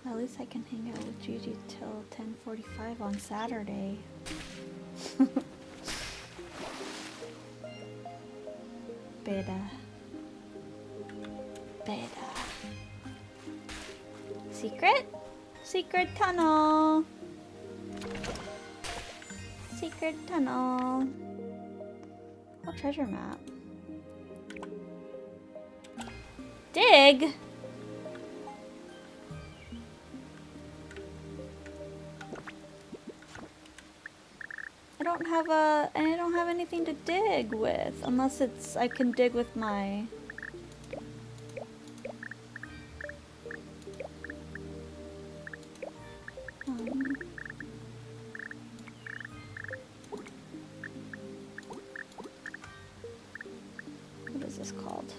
At least I can hang out with Gigi till 10:45 on Saturday. Beta. Beta. Secret? Secret tunnel. Secret tunnel. Oh, treasure map. Dig? I don't have anything to dig with, unless it's, I can dig with my... what is this called?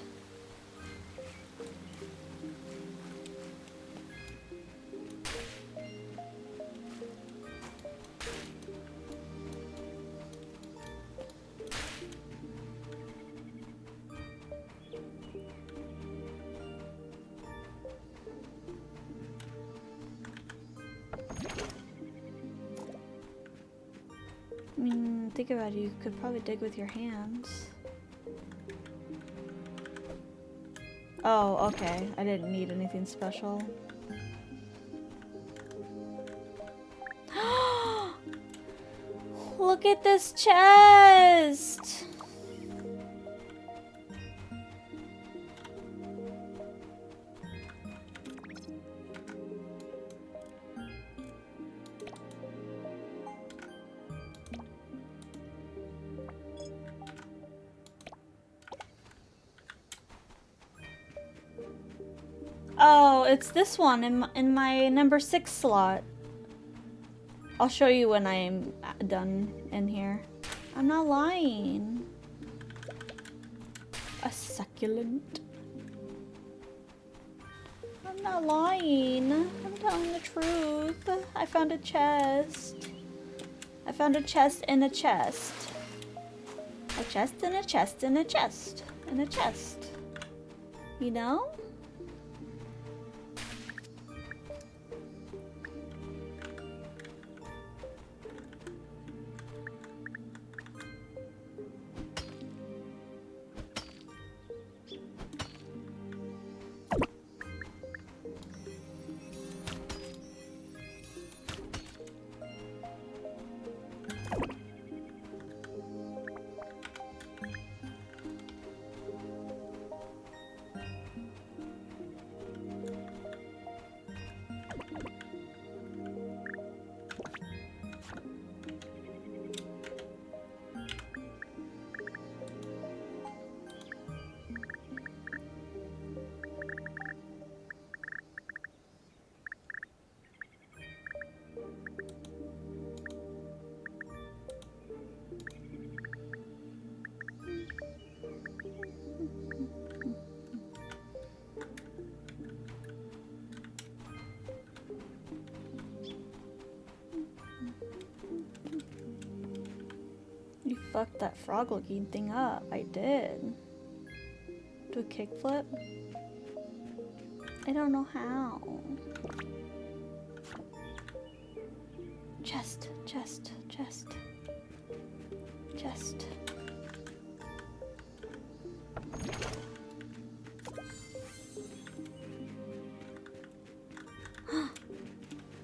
I mean, think about it, you could probably dig with your hands. Oh, okay. I didn't need anything special. Look at this chest! Oh, it's this one in my number 6 slot. I'll show you when I'm done in here. I'm not lying. A succulent. I'm not lying. I'm telling the truth. I found a chest. I found a chest in a chest. A chest and a chest and a chest and a chest. You know? You fucked that frog looking thing up. I did. Do a kickflip? I don't know how. Chest, chest, chest. Chest.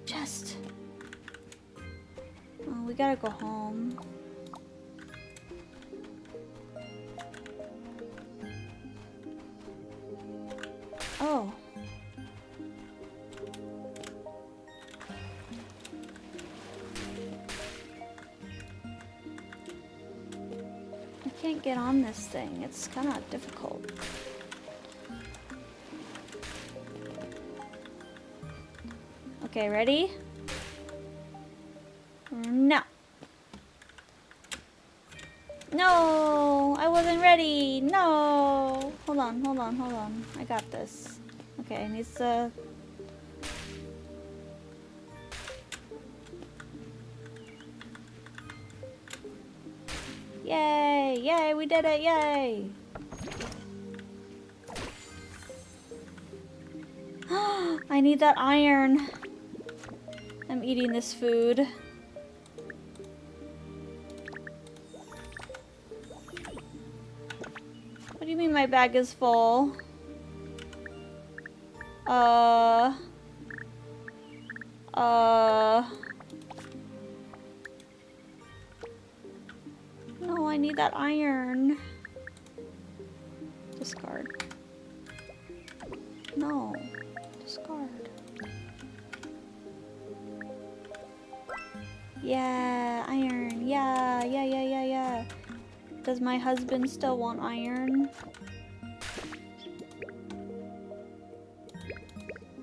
Chest. Oh, we gotta go home. Oh. I can't get on this thing. It's kind of difficult. Okay, ready? No. No, I wasn't ready. No. Hold on, hold on, hold on. I got this. Okay, it needs to... Yay! Yay, we did it! Yay! I need that iron. I'm eating this food. What do you mean my bag is full? No, I need that iron. Discard. No. Discard. Yeah, iron. Yeah, yeah, yeah, yeah, yeah. Does my husband still want iron?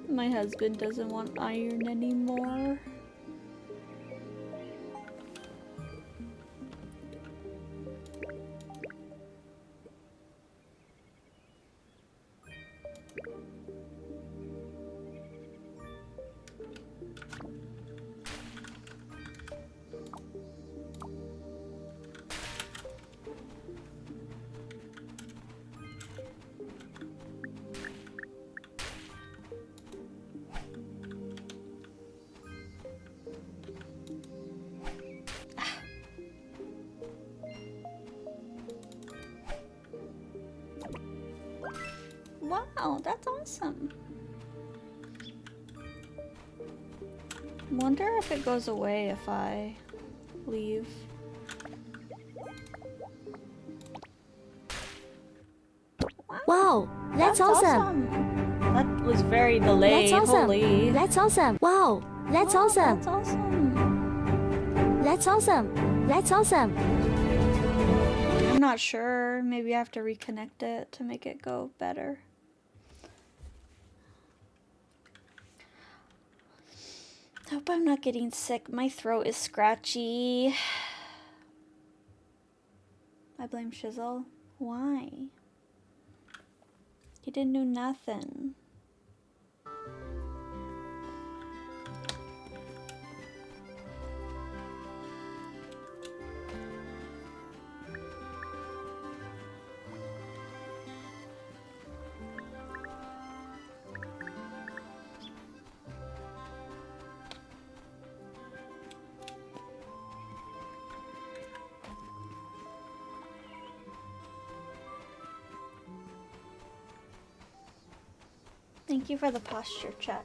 My husband doesn't want iron anymore. Wow, that's awesome. Wonder if it goes away if I leave. Wow, that's awesome. That was very delayed. That's awesome. Holy. That's awesome. Wow, that's Wow, awesome. That's awesome. That's awesome. That's awesome. I'm not sure. Maybe I have to reconnect it to make it go better. Hope I'm not getting sick. My throat is scratchy. I blame Shizzle. Why? He didn't do nothing. Thank you for the posture check.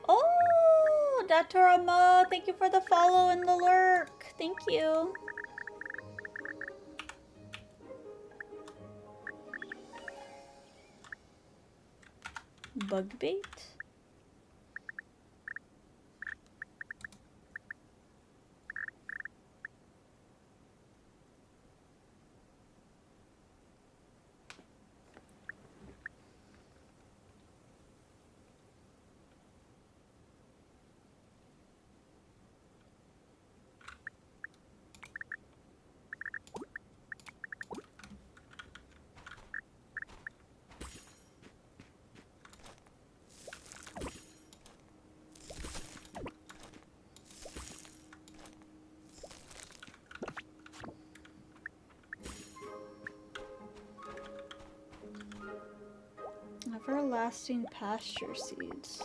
Oh, Datorama, thank you for the follow and the lurk. Thank you. Bug bait? Everlasting pasture seeds.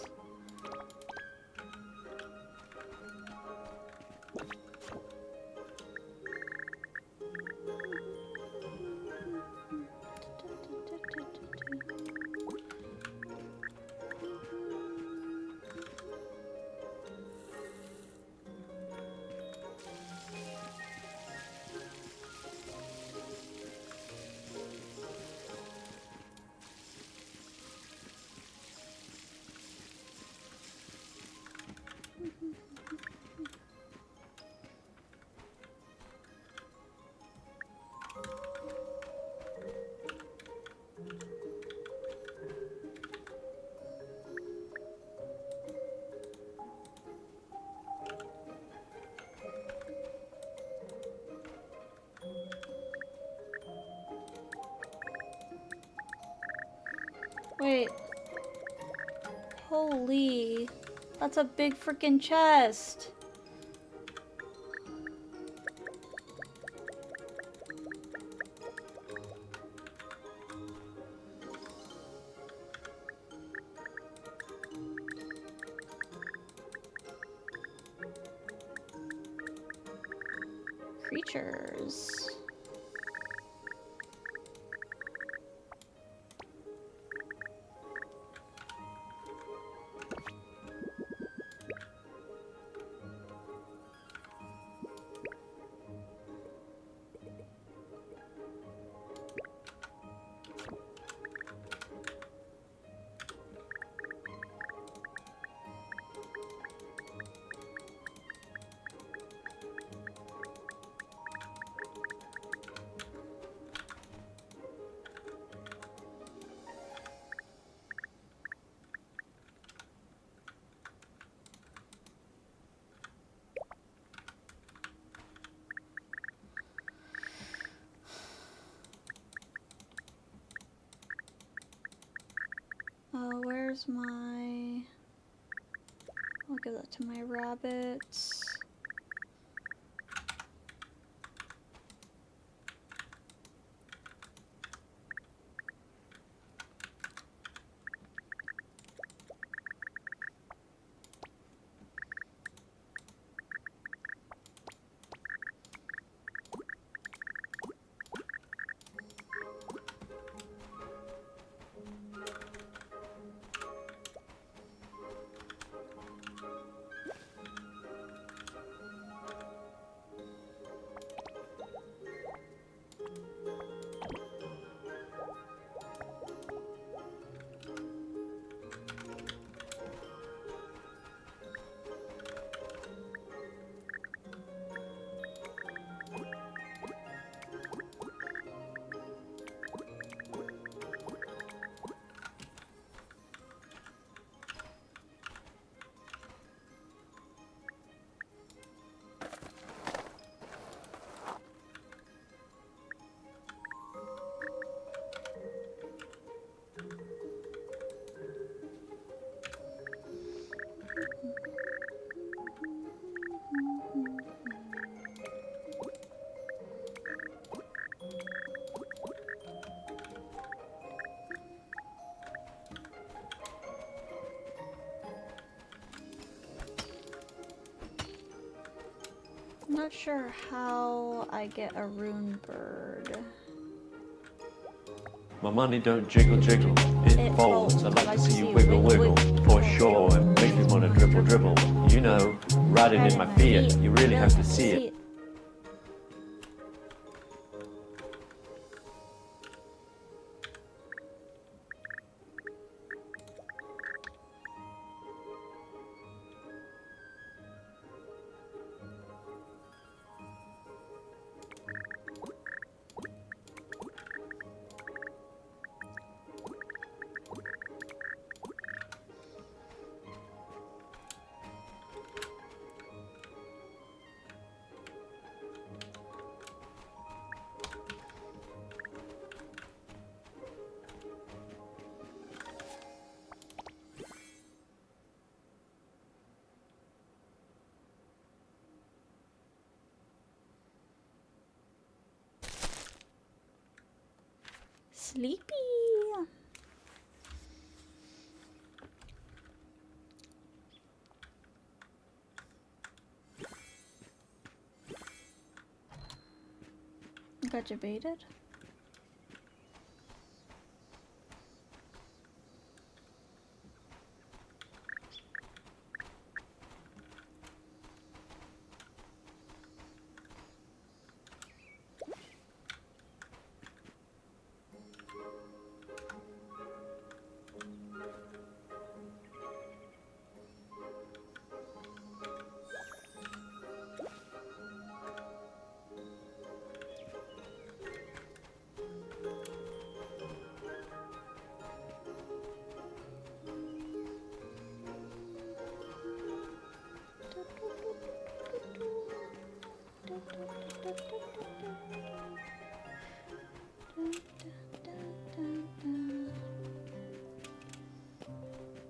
Wait. Holy. That's a big freaking chest. Creatures. Where's my... I'll give that to my rabbits. I'm not sure how I get a rune bird. My money don't jiggle jiggle, it folds. I'd like to see you wiggle wiggle, for sure. It makes me wanna dribble dribble. You know, riding in my Fiat, you really have to see it. Sleepy. Got you baited?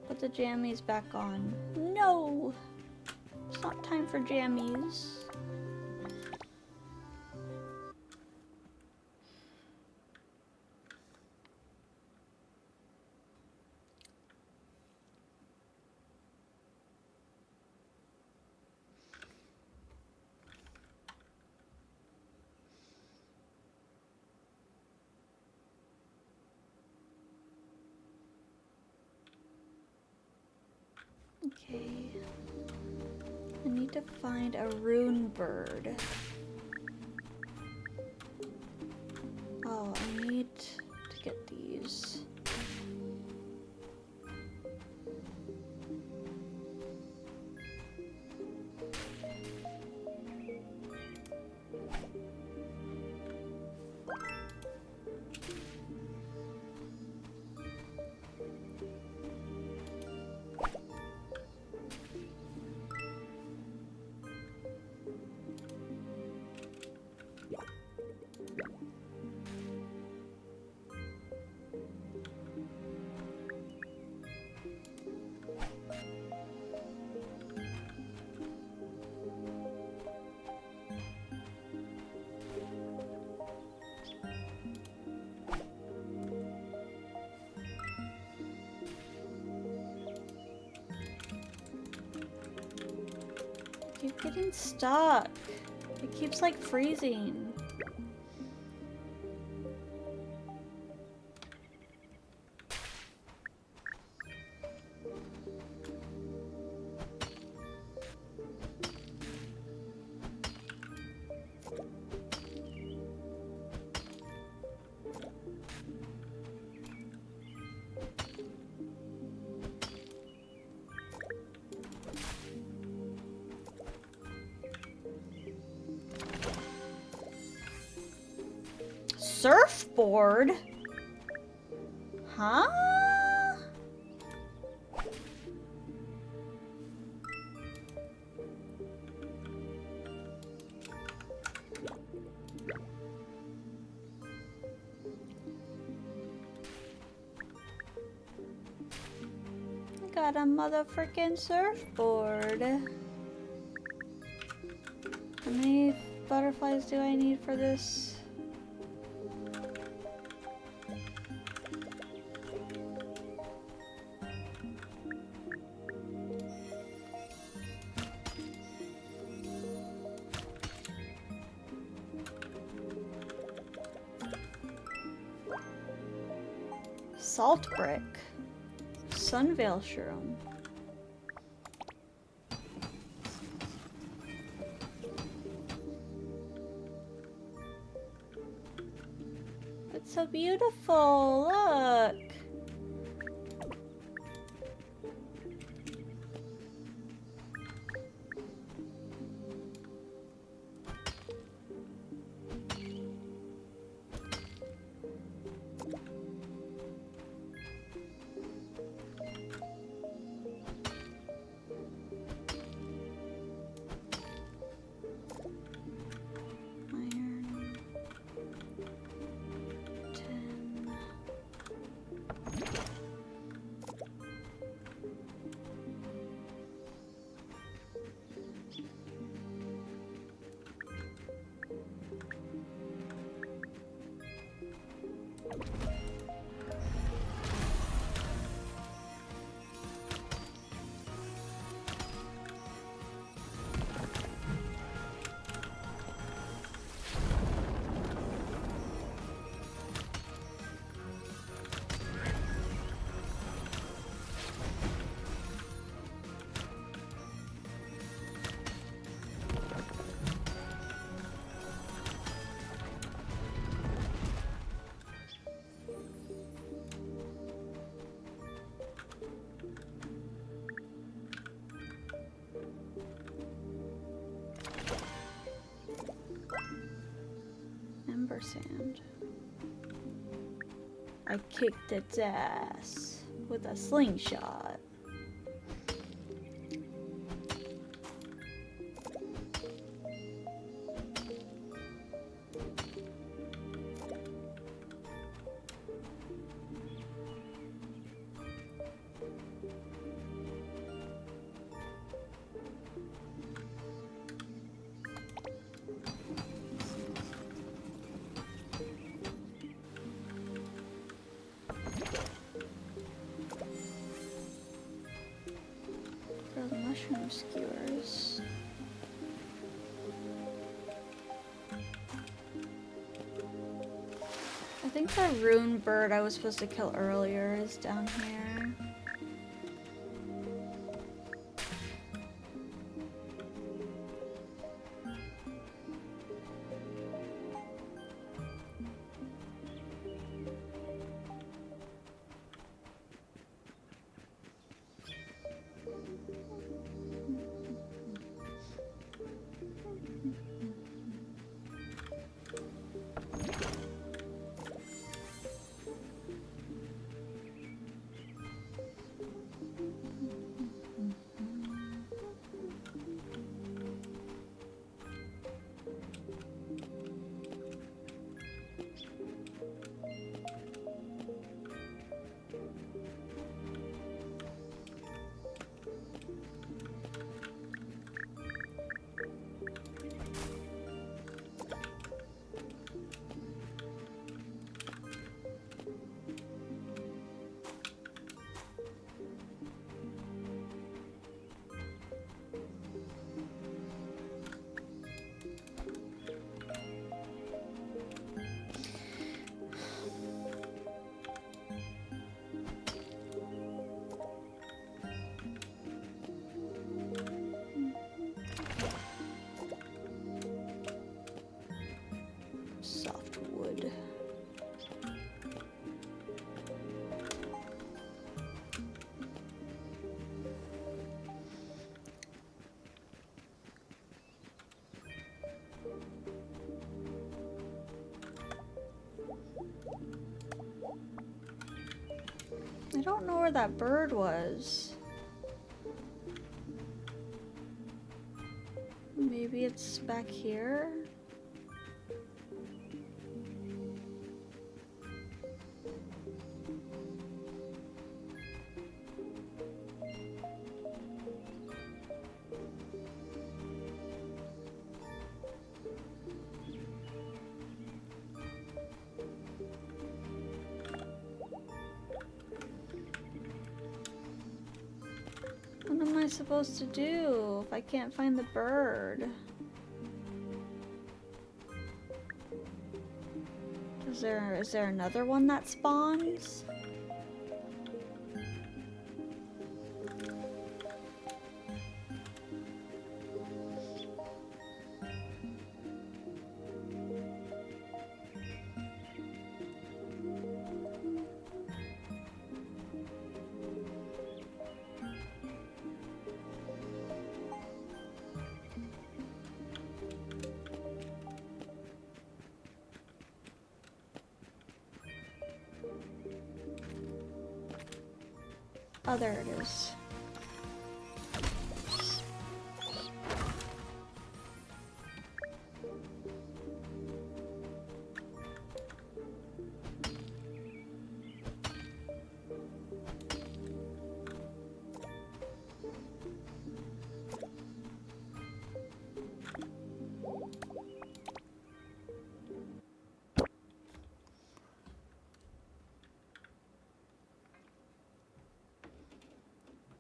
Put the jammies back on. No! It's not time for jammies. Okay. I need to find a rune bird. Oh, I need to get these. keep getting stuck. It keeps like freezing. Surfboard? Huh? I got a motherfucking surfboard. How many butterflies do I need for this? Salt brick. Sunveil shroom. It's so beautiful. Look. Iron. 10. Sand. I kicked its ass with a slingshot. Mushroom skewers. I think the rune bird I was supposed to kill earlier is down here. I don't know where that bird was. Maybe it's back here? What am I supposed to do if I can't find the bird? Is there another one that spawns? Oh, there it is.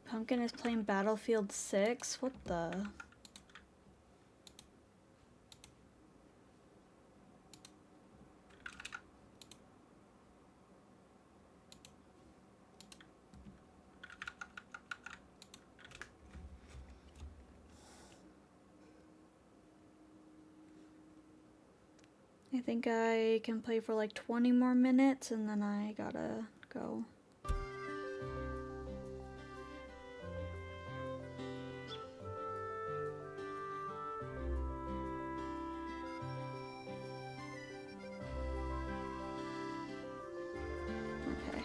Pumpkin is playing Battlefield 6? What the? I think I can play for like 20 more minutes and then I gotta go. Okay.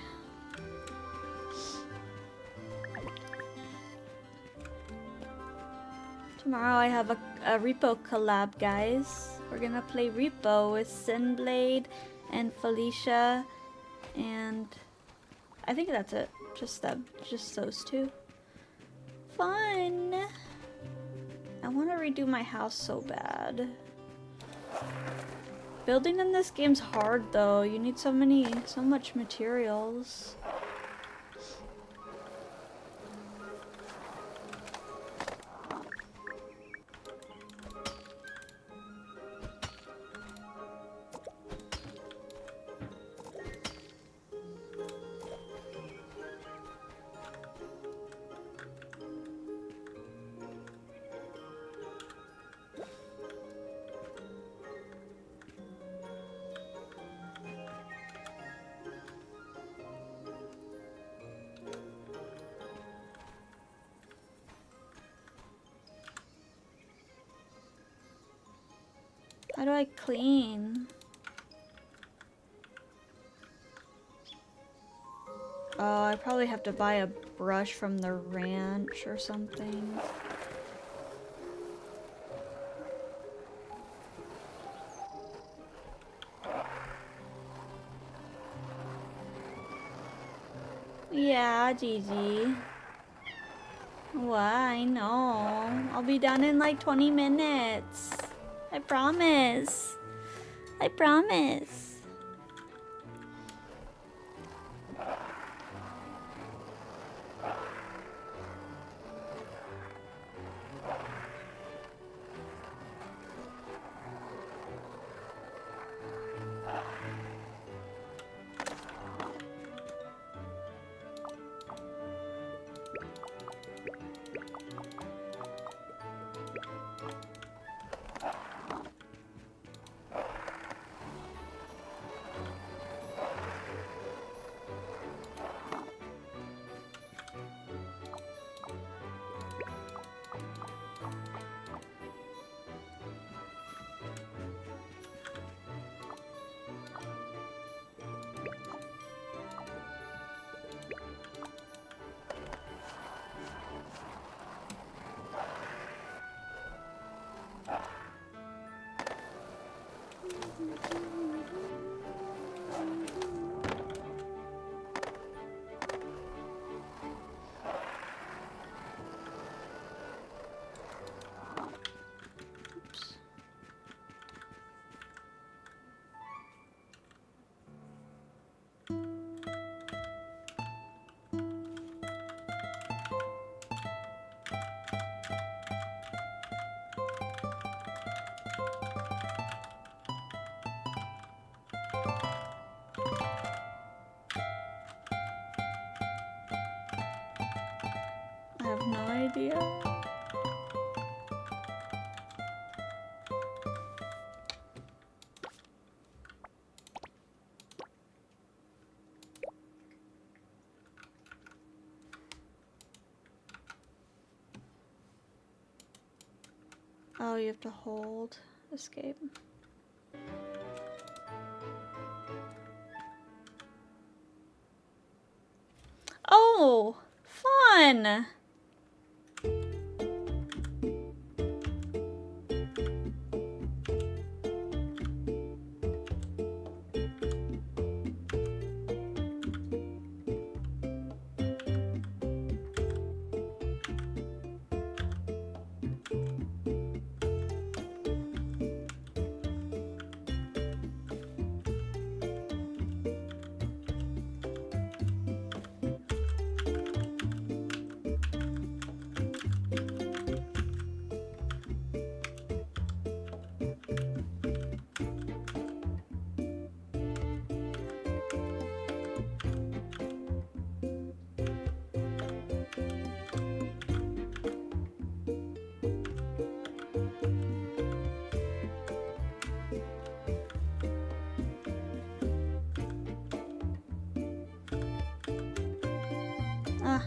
Tomorrow I have a Repo collab, guys. We're gonna play Repo with Sinblade and Felicia, and I think that's it. Just those two. Fun! I want to redo my house so bad. Building in this game's hard though. You need so much materials. How do I clean? Oh, I probably have to buy a brush from the ranch or something. Yeah, Gigi. Why? No. I'll be done in like 20 minutes. I promise. I promise. have no idea. Oh, you have to hold escape. Oh, fun! Ah.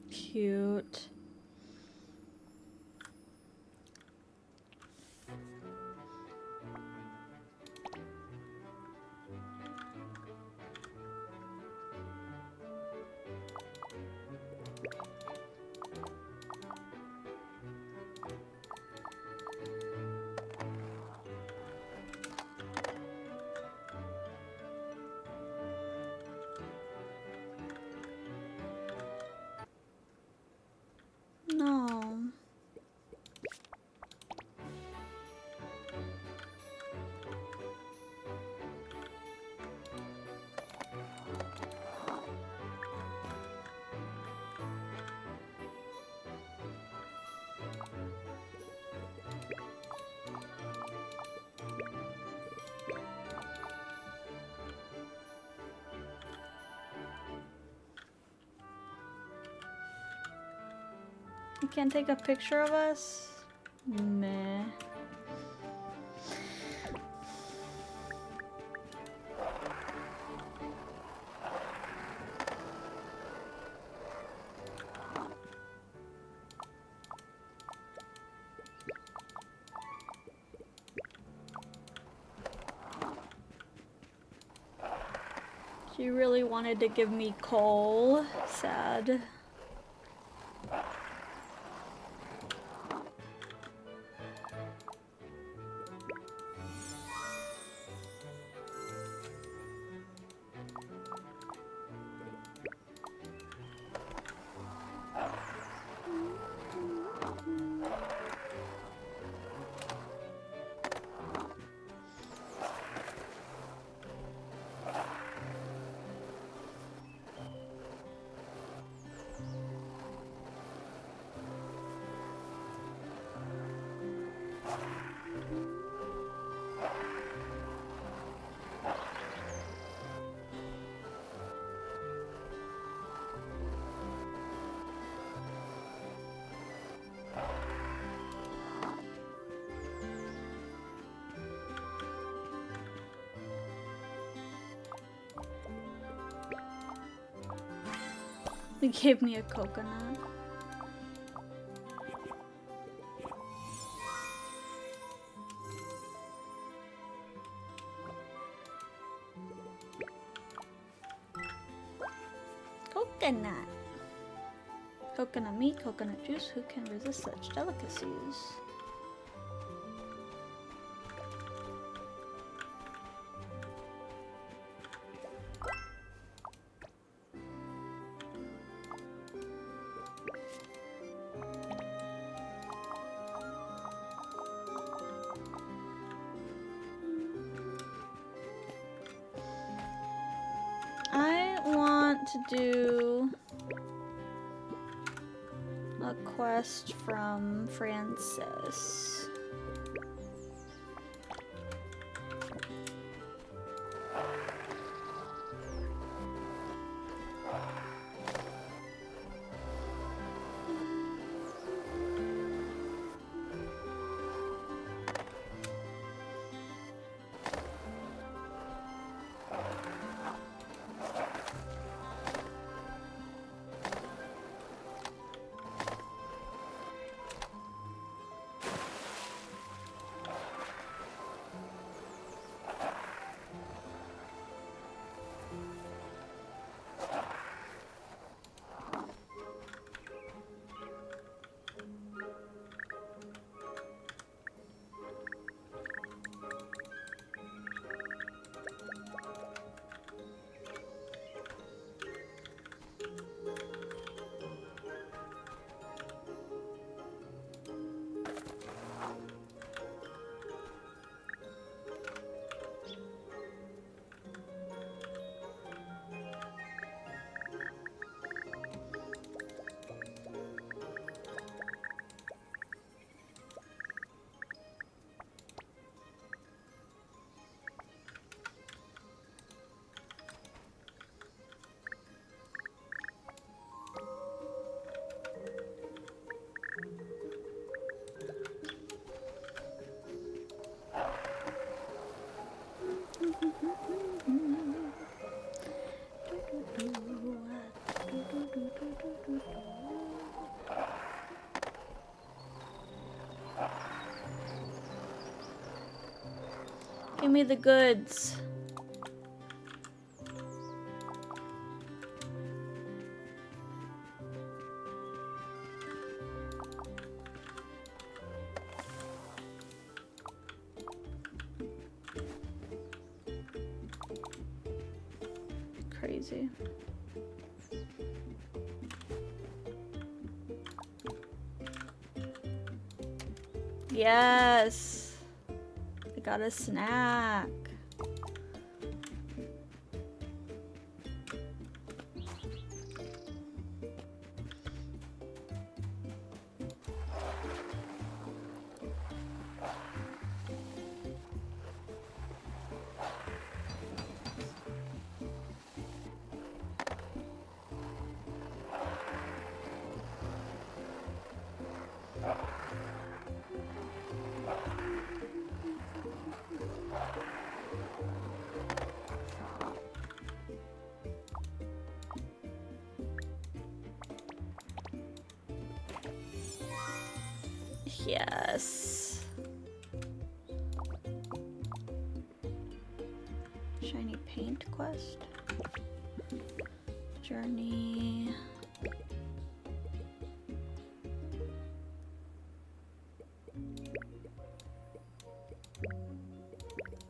Cute. No. You can't take a picture of us? Meh. She really wanted to give me coal. Sad. They gave me a coconut. Coconut. Coconut meat, coconut juice, who can resist such delicacies? want to do a quest from Francis. Give me the goods. Crazy. Yes. I got a snack. Yes. Shiny paint quest. Journey.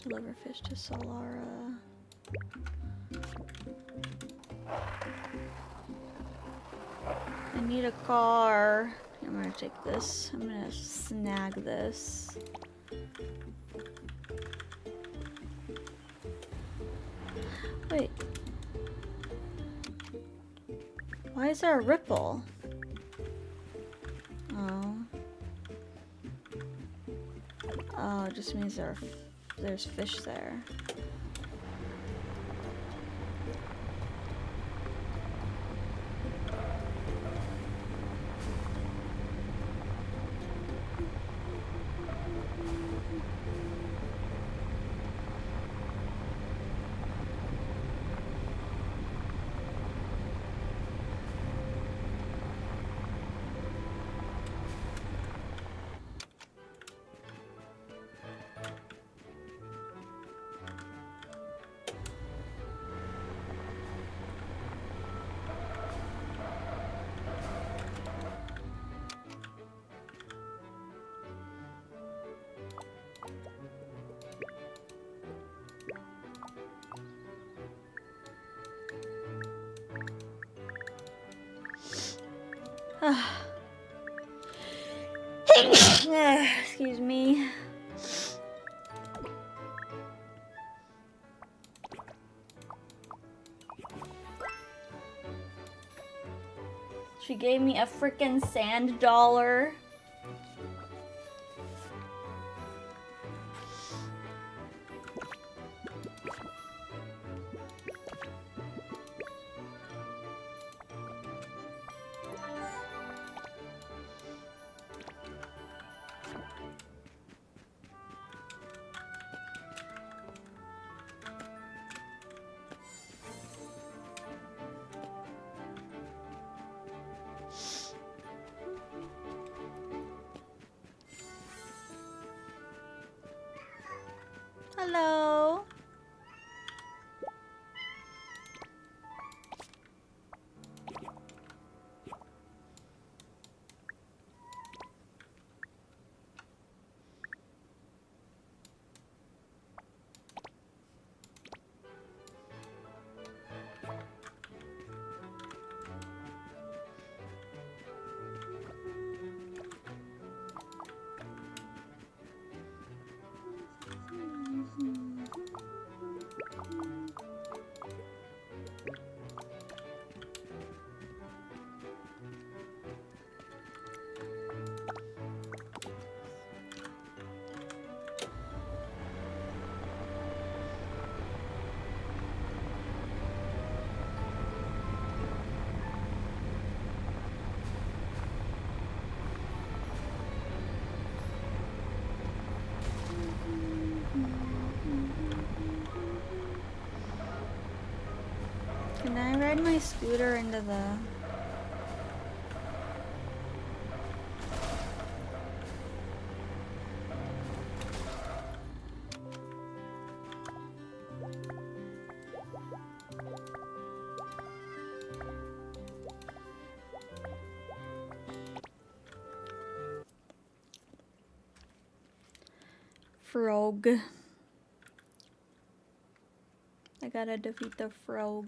Deliver fish to Solara. I need a car. I'm gonna take this. I'm gonna snag this. Wait. Why is there a ripple? Oh. Oh, it just means there's fish there. Excuse me. She gave me a freaking sand dollar. Hello. Can I ride my scooter into the... Frog. I gotta defeat the frog.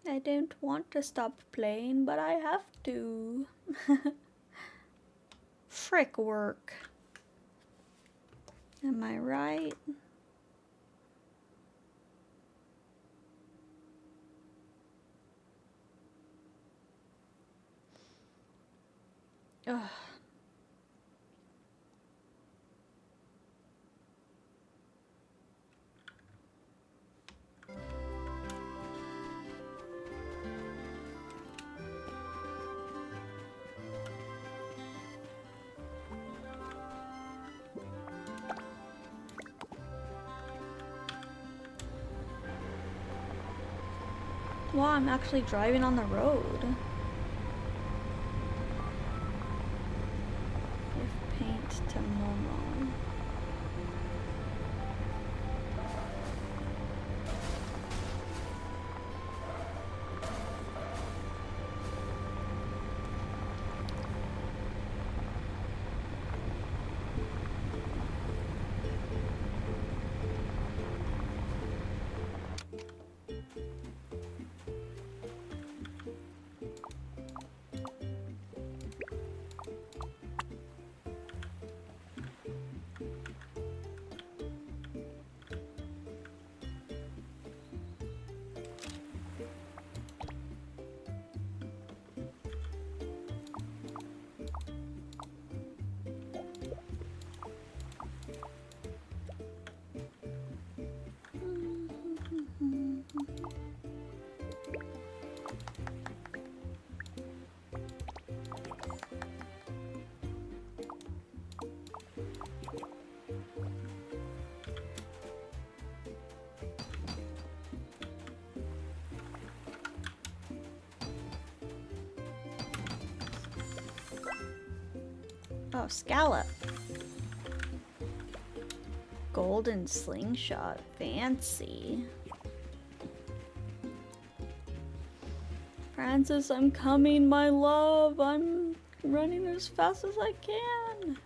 I don't want to stop playing, but I have to. Frick work. Am I right? Ugh. Wow, I'm actually driving on the road. If paint to normal. Oh, scallop. Golden slingshot. Fancy. Francis, I'm coming, my love. I'm running as fast as I can.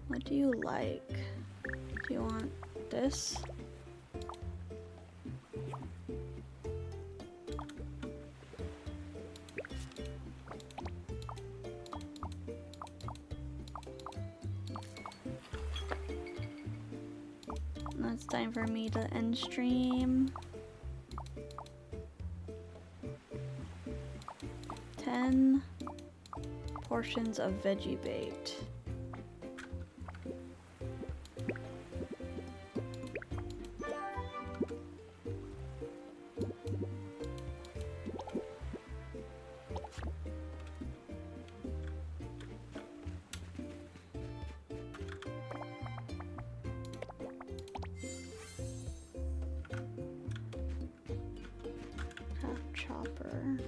What do you like? Do you want this? Now it's time for me to end stream. 10 portions of veggie bait. Chopper.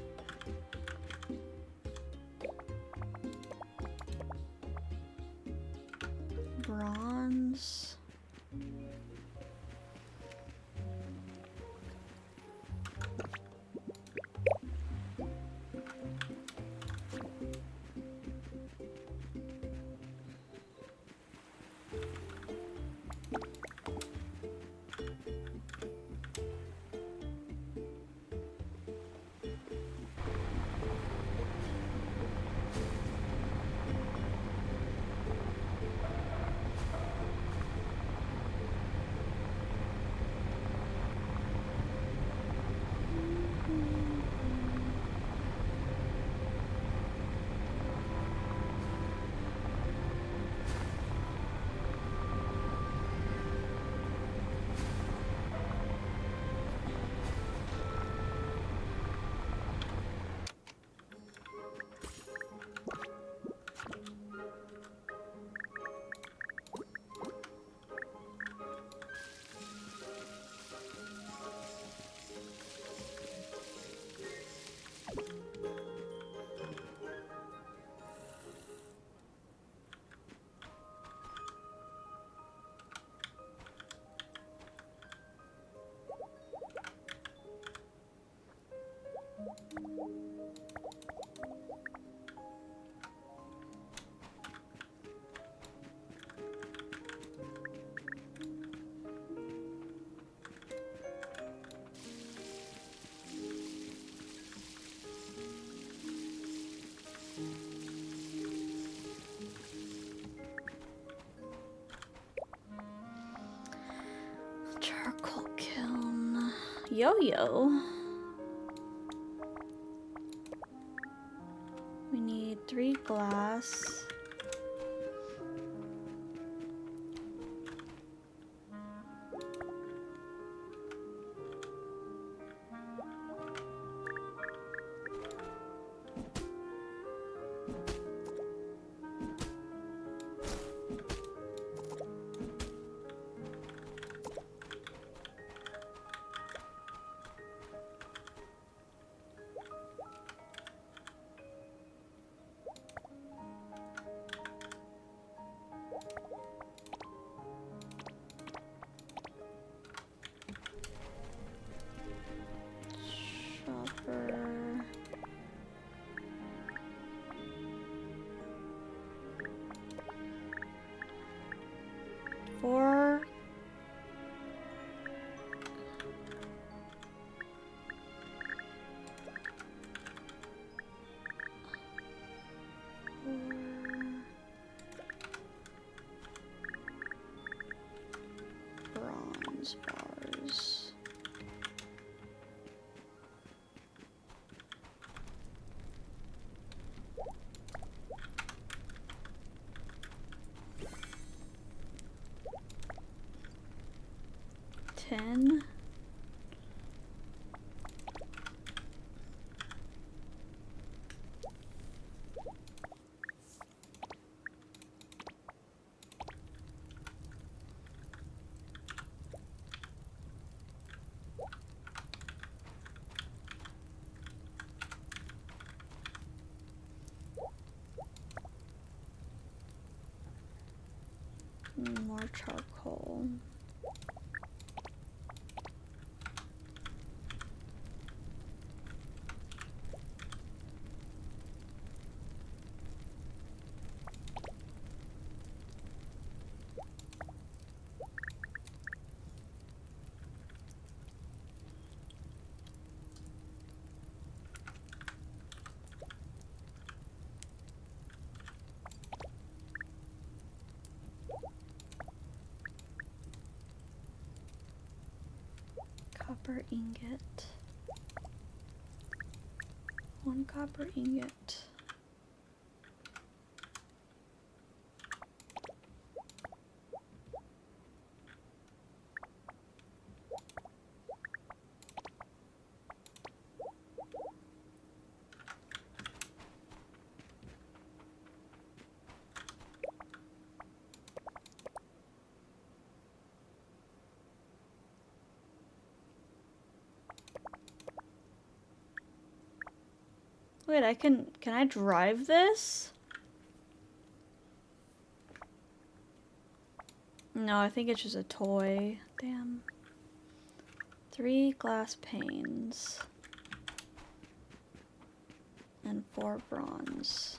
Bronze. Charcoal kiln. Yo-yo. We need 3 glass. Chopper. Four. Bronze bars. charcoal. Copper ingot. 1 copper ingot. Wait, can I drive this? No, I think it's just a toy. Damn. 3 glass panes. And 4 bronze.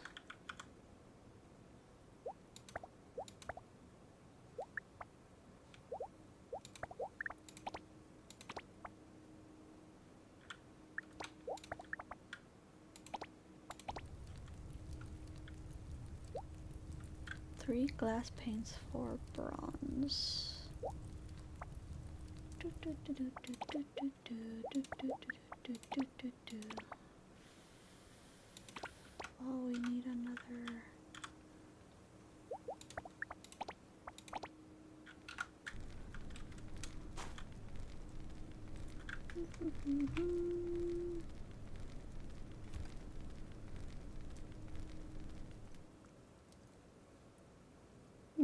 Three glass panes, 4 bronze. Oh, we need another.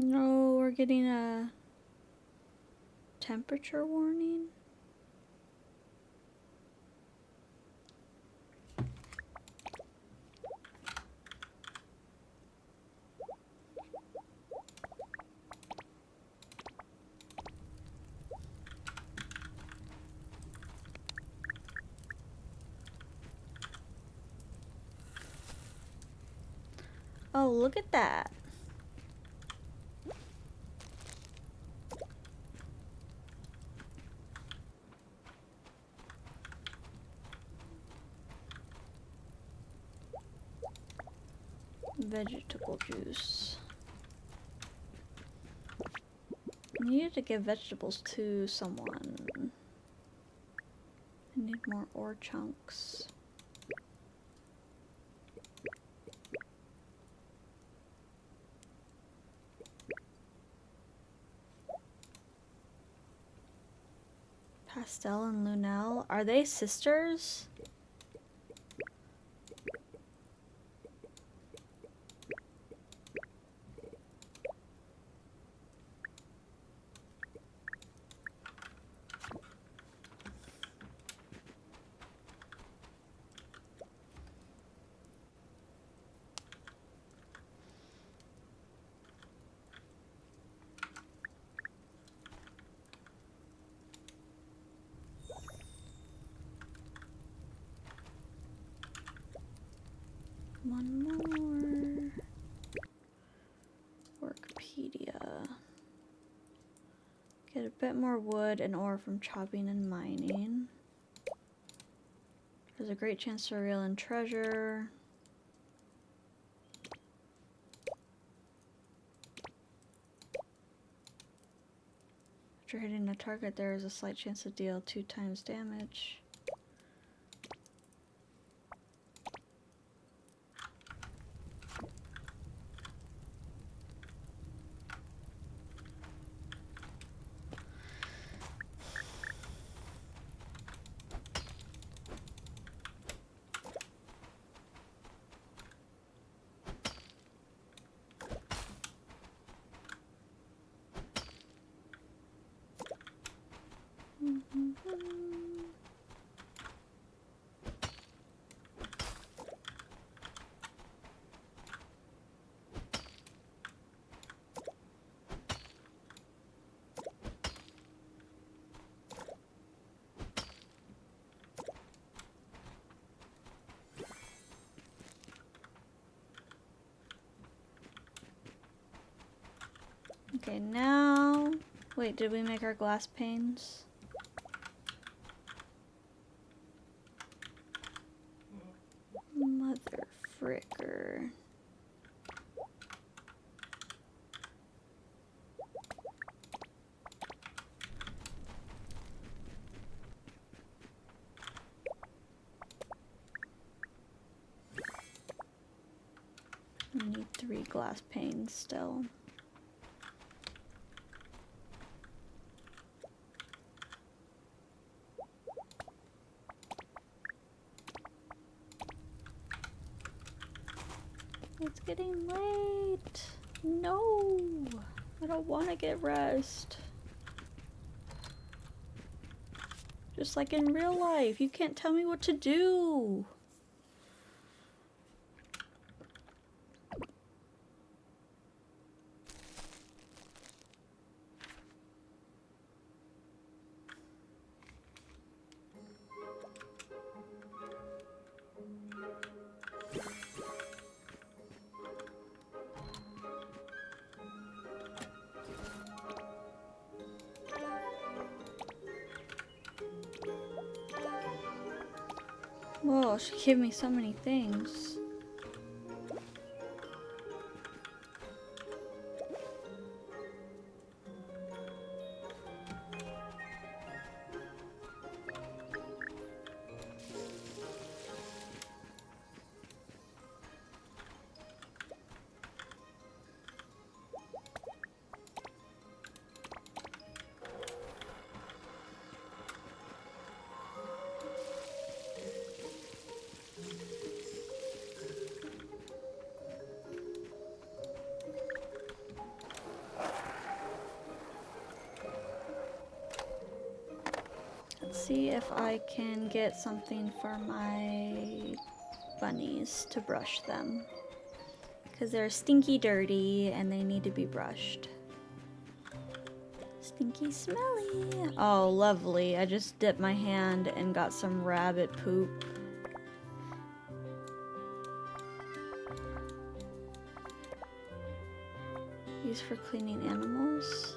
No, we're getting a temperature warning. Oh, look at that. Vegetable juice. I needed to give vegetables to someone. I need more ore chunks. Pastel and Lunel, are they sisters? One more. Workpedia. Get a bit more wood and ore from chopping and mining. There's a great chance to reel in treasure. After hitting a target, there is a slight chance to deal 2 times damage. Okay, now... Wait, did we make our glass panes? Mother fricker. We need 3 glass panes still. It's getting late. No, I don't want to get rest. Just like in real life, you can't tell me what to do. Whoa, she gave me so many things. Let's see if I can get something for my bunnies to brush them. Because they're stinky dirty and they need to be brushed. Stinky smelly. Oh, lovely. I just dipped my hand and got some rabbit poop. Used for cleaning animals.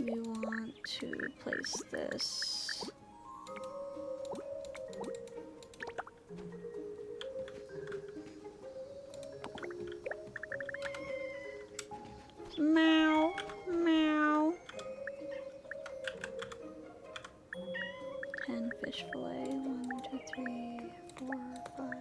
We want to place this. Meow, meow. 10 fish fillet. 1, 2, 3, 4, 5.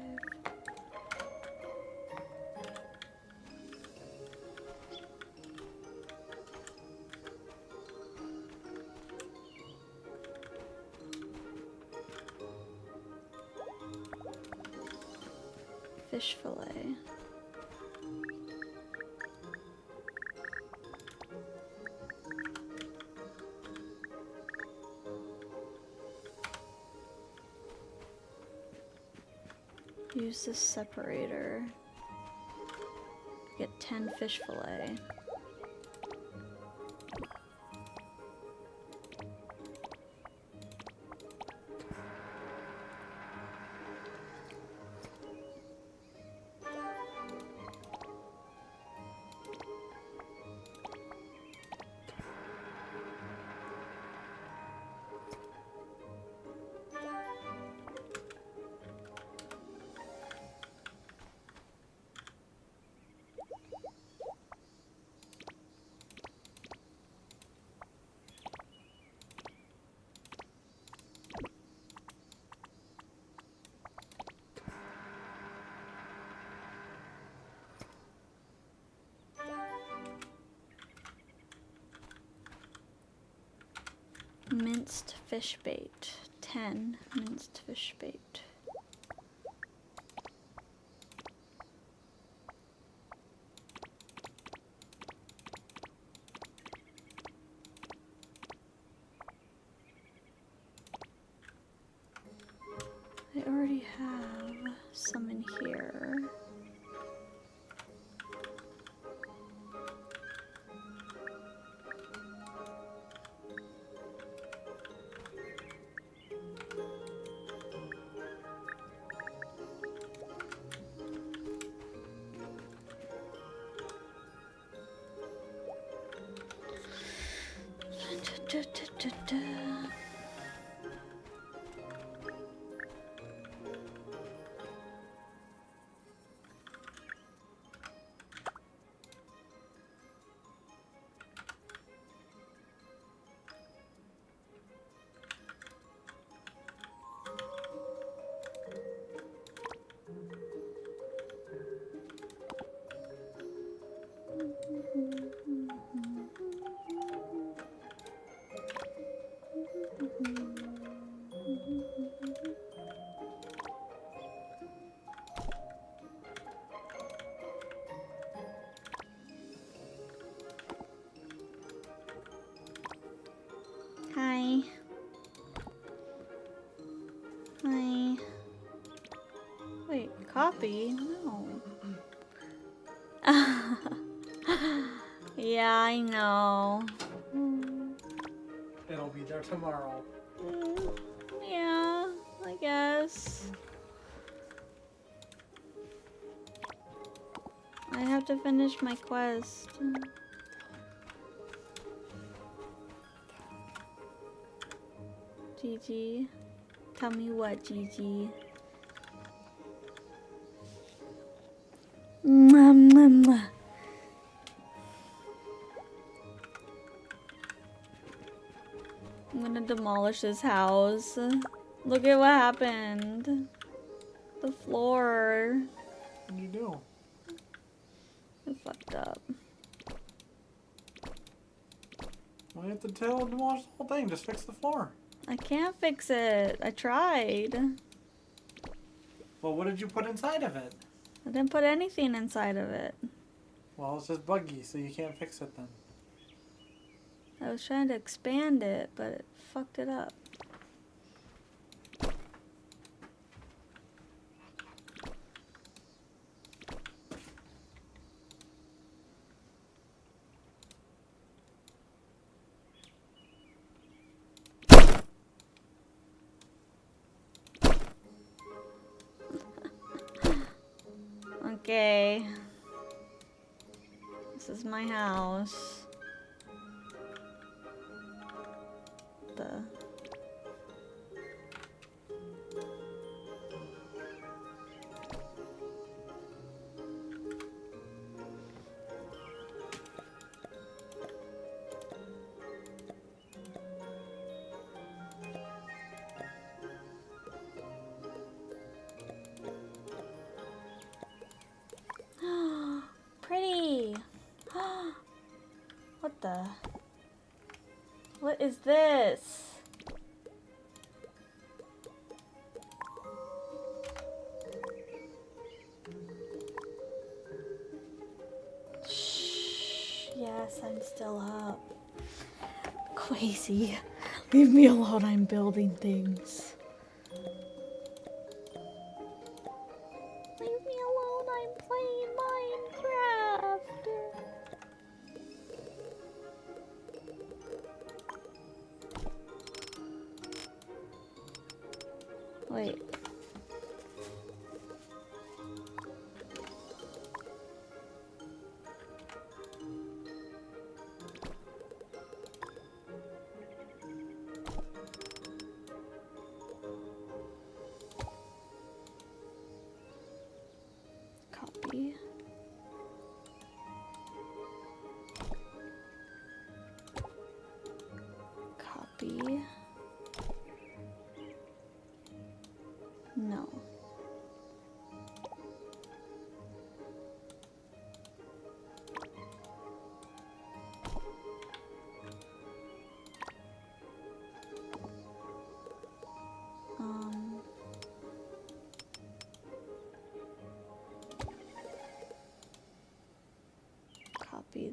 Fish fillet. Use this separator. Get 10 fish fillet. Minced fish bait. 10 minced fish bait. I already have some in here. Hi. Hi. Wait, copy? No. Yeah, I know. It'll be there tomorrow. Yeah, I guess. I have to finish my quest. Gigi. Tell me what, Gigi. Mwah, mwah, mwah. I'm gonna demolish this house. Look at what happened. The floor. What do you do? It fucked up. Well, you have to demolish the whole thing. Just fix the floor. I can't fix it. I tried. Well, what did you put inside of it? I didn't put anything inside of it. Well, it's just buggy, so you can't fix it then. I was trying to expand it, but it fucked it up. Okay. This is my house. The pretty. What the? What is this? Shh. Yes, I'm still up. Crazy. Leave me alone, I'm building things. Leave me alone, I'm playing Minecraft. Wait. Copy. Copy. No.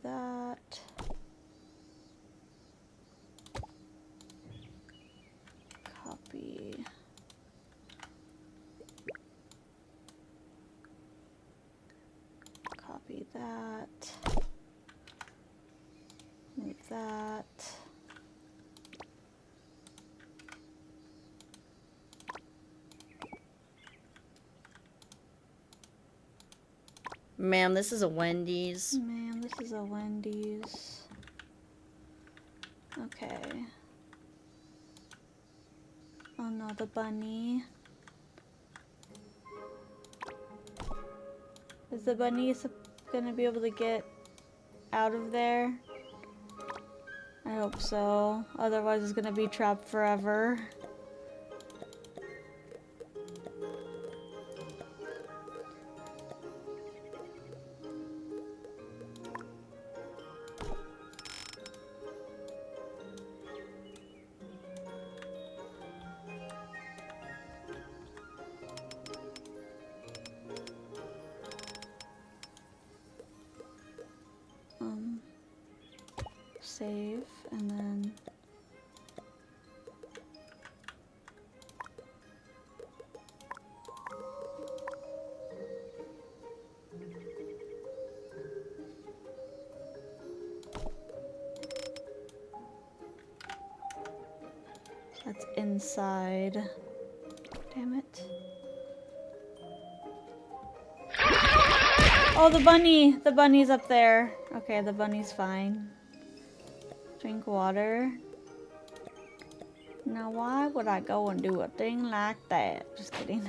that. Copy. Copy that. Move that. Ma'am, this is a Wendy's. Man, this is a Wendy's. Okay. Oh no, the bunny. Is the bunny gonna be able to get out of there? I hope so. Otherwise it's gonna be trapped forever. Save, and then that's inside. Damn it. Oh, the bunny! The bunny's up there. Okay, the bunny's fine. Drink water. Now, why would I go and do a thing like that? Just kidding.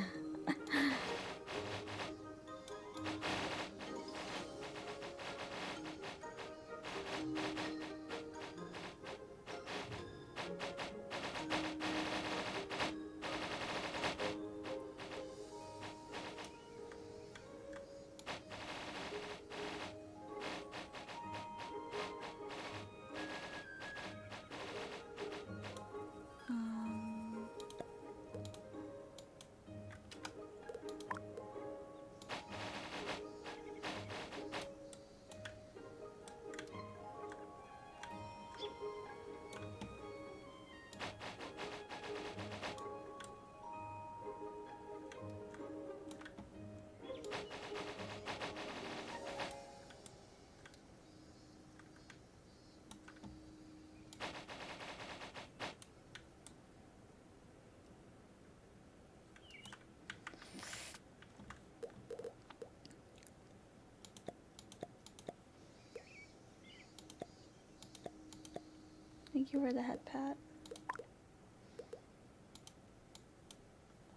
Thank you for the head pat.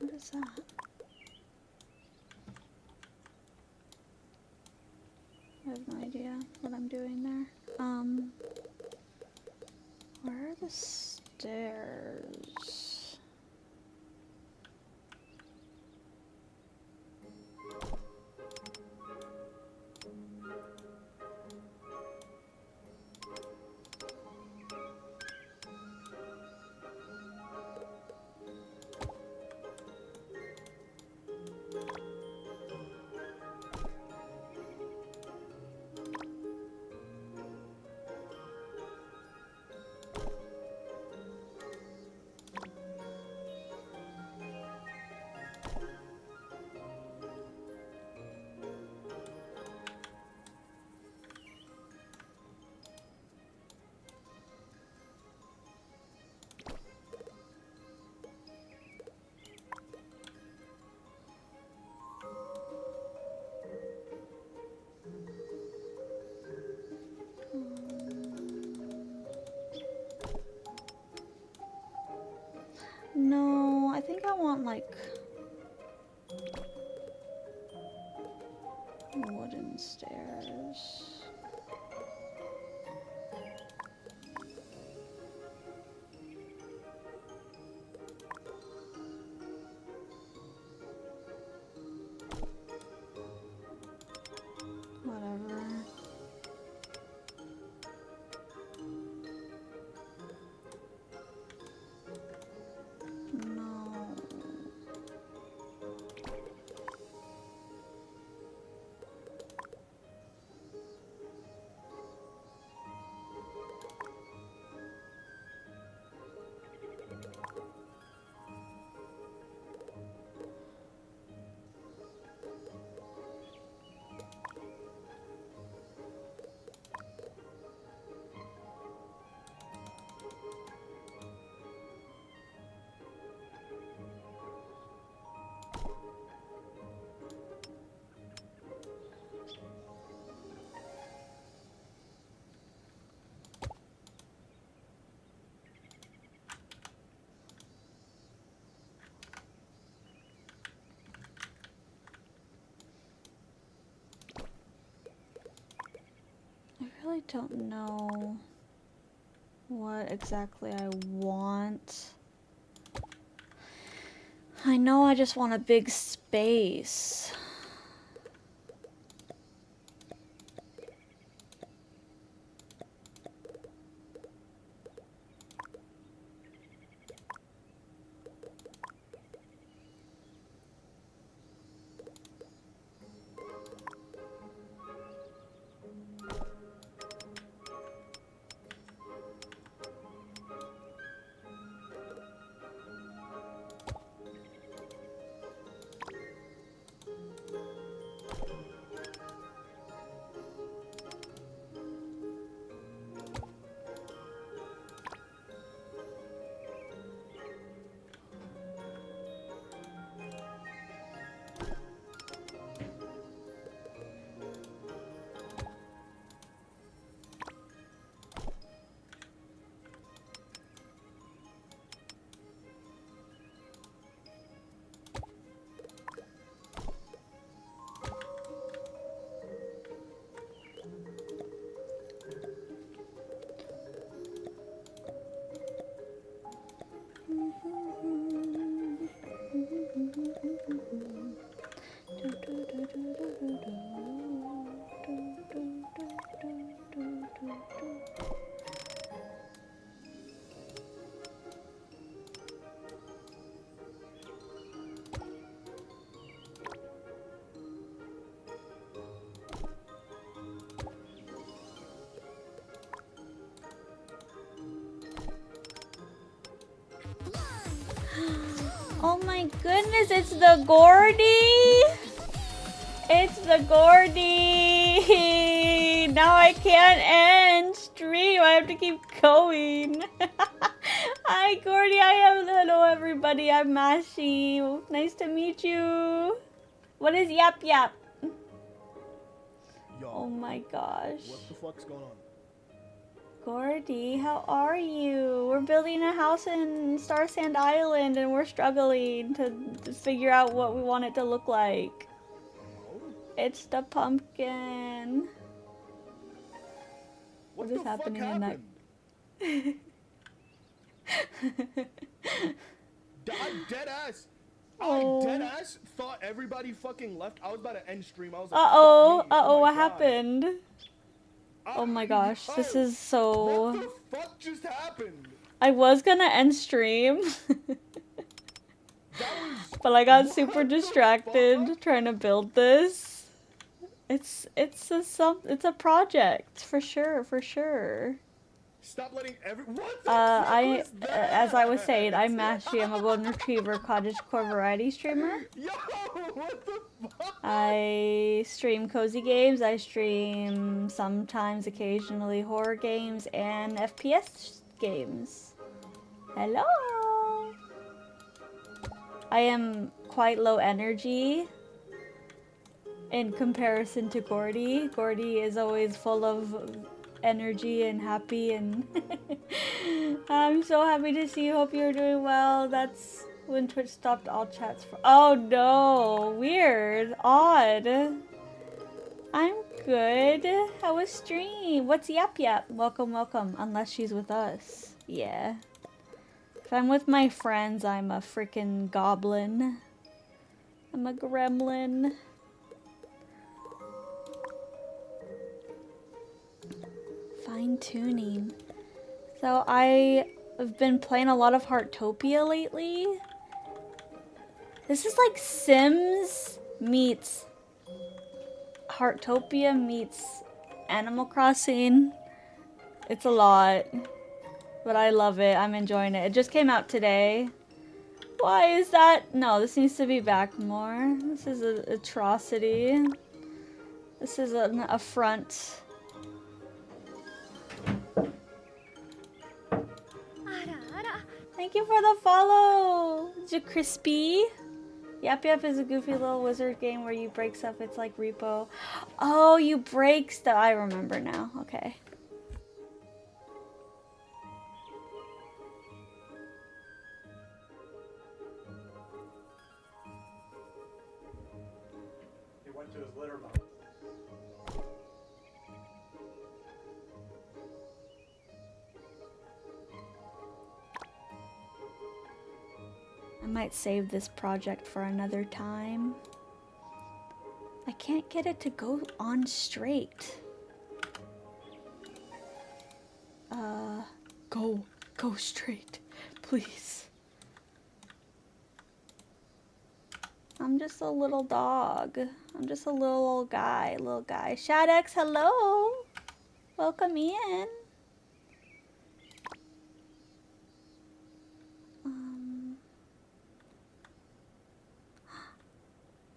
What is that? I have no idea what I'm doing there. Where are the stairs? No, I think I want like wooden stairs. Whatever. No. really don't know what exactly I want. I know I just want a big space. Oh my goodness, it's the Gordy! It's the Gordy! Now I can't end stream, I have to keep going. Hi Gordy, hello everybody, I'm Mashi. Nice to meet you. What is Yap Yap? Yo, oh my gosh. What the fuck's going on? Gordy, how are you? We're building a house in Starsand Island and we're struggling to figure out what we want it to look like. Oh? It's the pumpkin. What is the happening fuck in that? I dead ass. Oh. I dead ass thought everybody fucking left. I was about to end stream. I was like, uh-oh, fuck me. uh-oh, my what God. happened? Oh my gosh, this is so... What the fuck just happened? I was gonna end stream. But I got super distracted trying to build this. It's a project for sure. Stop letting what the fuck was that? As I was saying, I'm Mashi. I'm a golden retriever cottagecore variety streamer. Yo, what the fuck? I stream cozy games. I stream sometimes, occasionally horror games and FPS games. Hello. I am quite low energy in comparison to Gordy. Gordy is always full of energy and happy, and I'm so happy to see you. Hope you're doing well. That's when Twitch stopped all chats for— oh no, weird, odd. I'm good. How was stream? What's Yap Yap? Welcome. Unless she's with us. Yeah. If I'm with my friends, I'm a freaking goblin. I'm a gremlin. Fine tuning. So I have been playing a lot of Heartopia lately. This is like Sims meets Heartopia meets Animal Crossing. It's a lot, but I love it. I'm enjoying it. It just came out today. Why is that? No, this needs to be back more. This is an atrocity. This is an affront. Thank you for the follow, Crispy. Yap Yap is a goofy little wizard game where you break stuff. It's like Repo. Oh, you break stuff. I remember now. Okay. He went to his litter box. might save this project for another time. I can't get it to go on straight. Go straight, please. I'm just a little dog. I'm just a little old guy, Shadex, hello. Welcome in.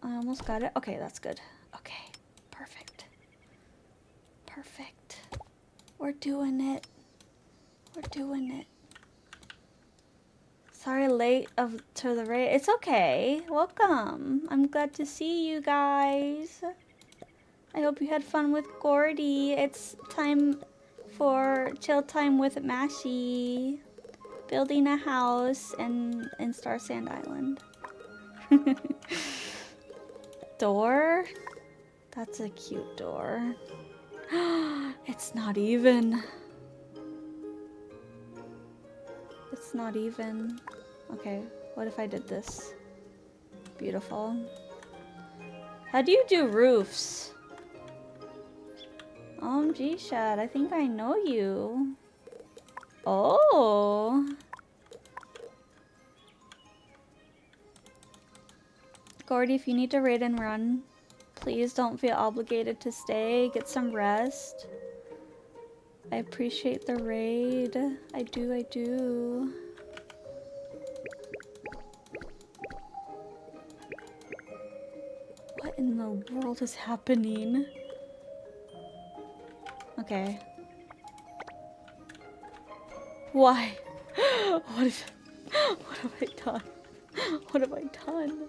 I almost got it. Okay, that's good. Okay, perfect. Perfect. We're doing it. We're doing it. Sorry late to the raid. It's okay. Welcome. I'm glad to see you guys. I hope you had fun with Gordy. It's time for chill time with Mashy. Building a house in Starsand Island. Door? That's a cute door. It's not even. It's not even. Okay, what if I did this? Beautiful. How do you do roofs? OMG, Shad, I think I know you. Oh. Gordy, if you need to raid and run, please don't feel obligated to stay. Get some rest. I appreciate the raid. I do. What in the world is happening? Okay. Why? What have I done? What have I done?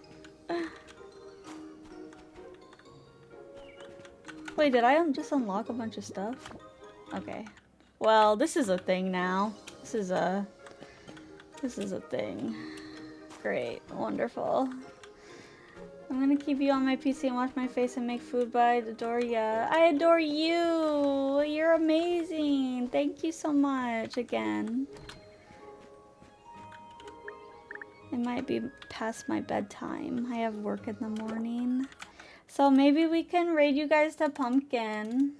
Wait, did I just unlock a bunch of stuff? Okay. Well, this is a thing now. This is a thing. Great. Wonderful. I'm gonna keep you on my PC and wash my face and make food, but I adore ya. I adore you! You're amazing! Thank you so much again. It might be past my bedtime. I have work in the morning. So maybe we can raid you guys to Pumpkin.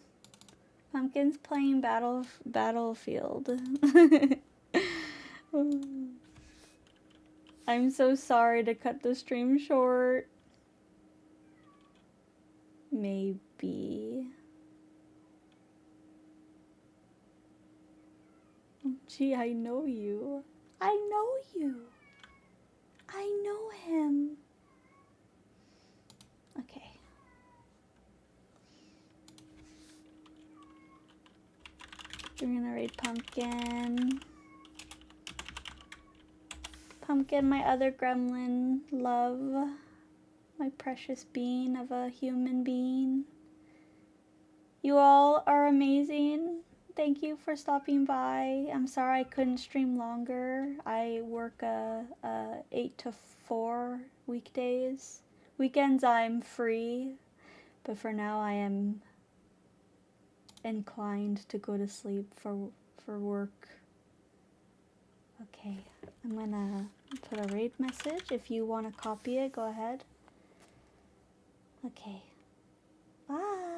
Pumpkin's playing Battlefield. I'm so sorry to cut the stream short. Maybe. Gee, I know you. I know you. I know him. Okay. We're gonna raid Pumpkin. Pumpkin, my other gremlin love. My precious being of a human being. You all are amazing. Thank you for stopping by. I'm sorry I couldn't stream longer. I work 8 to 4 weekdays. Weekends I'm free, but for now I am inclined to go to sleep for work. Okay, I'm gonna put a raid message. If you want to copy it, go ahead. Okay. Bye.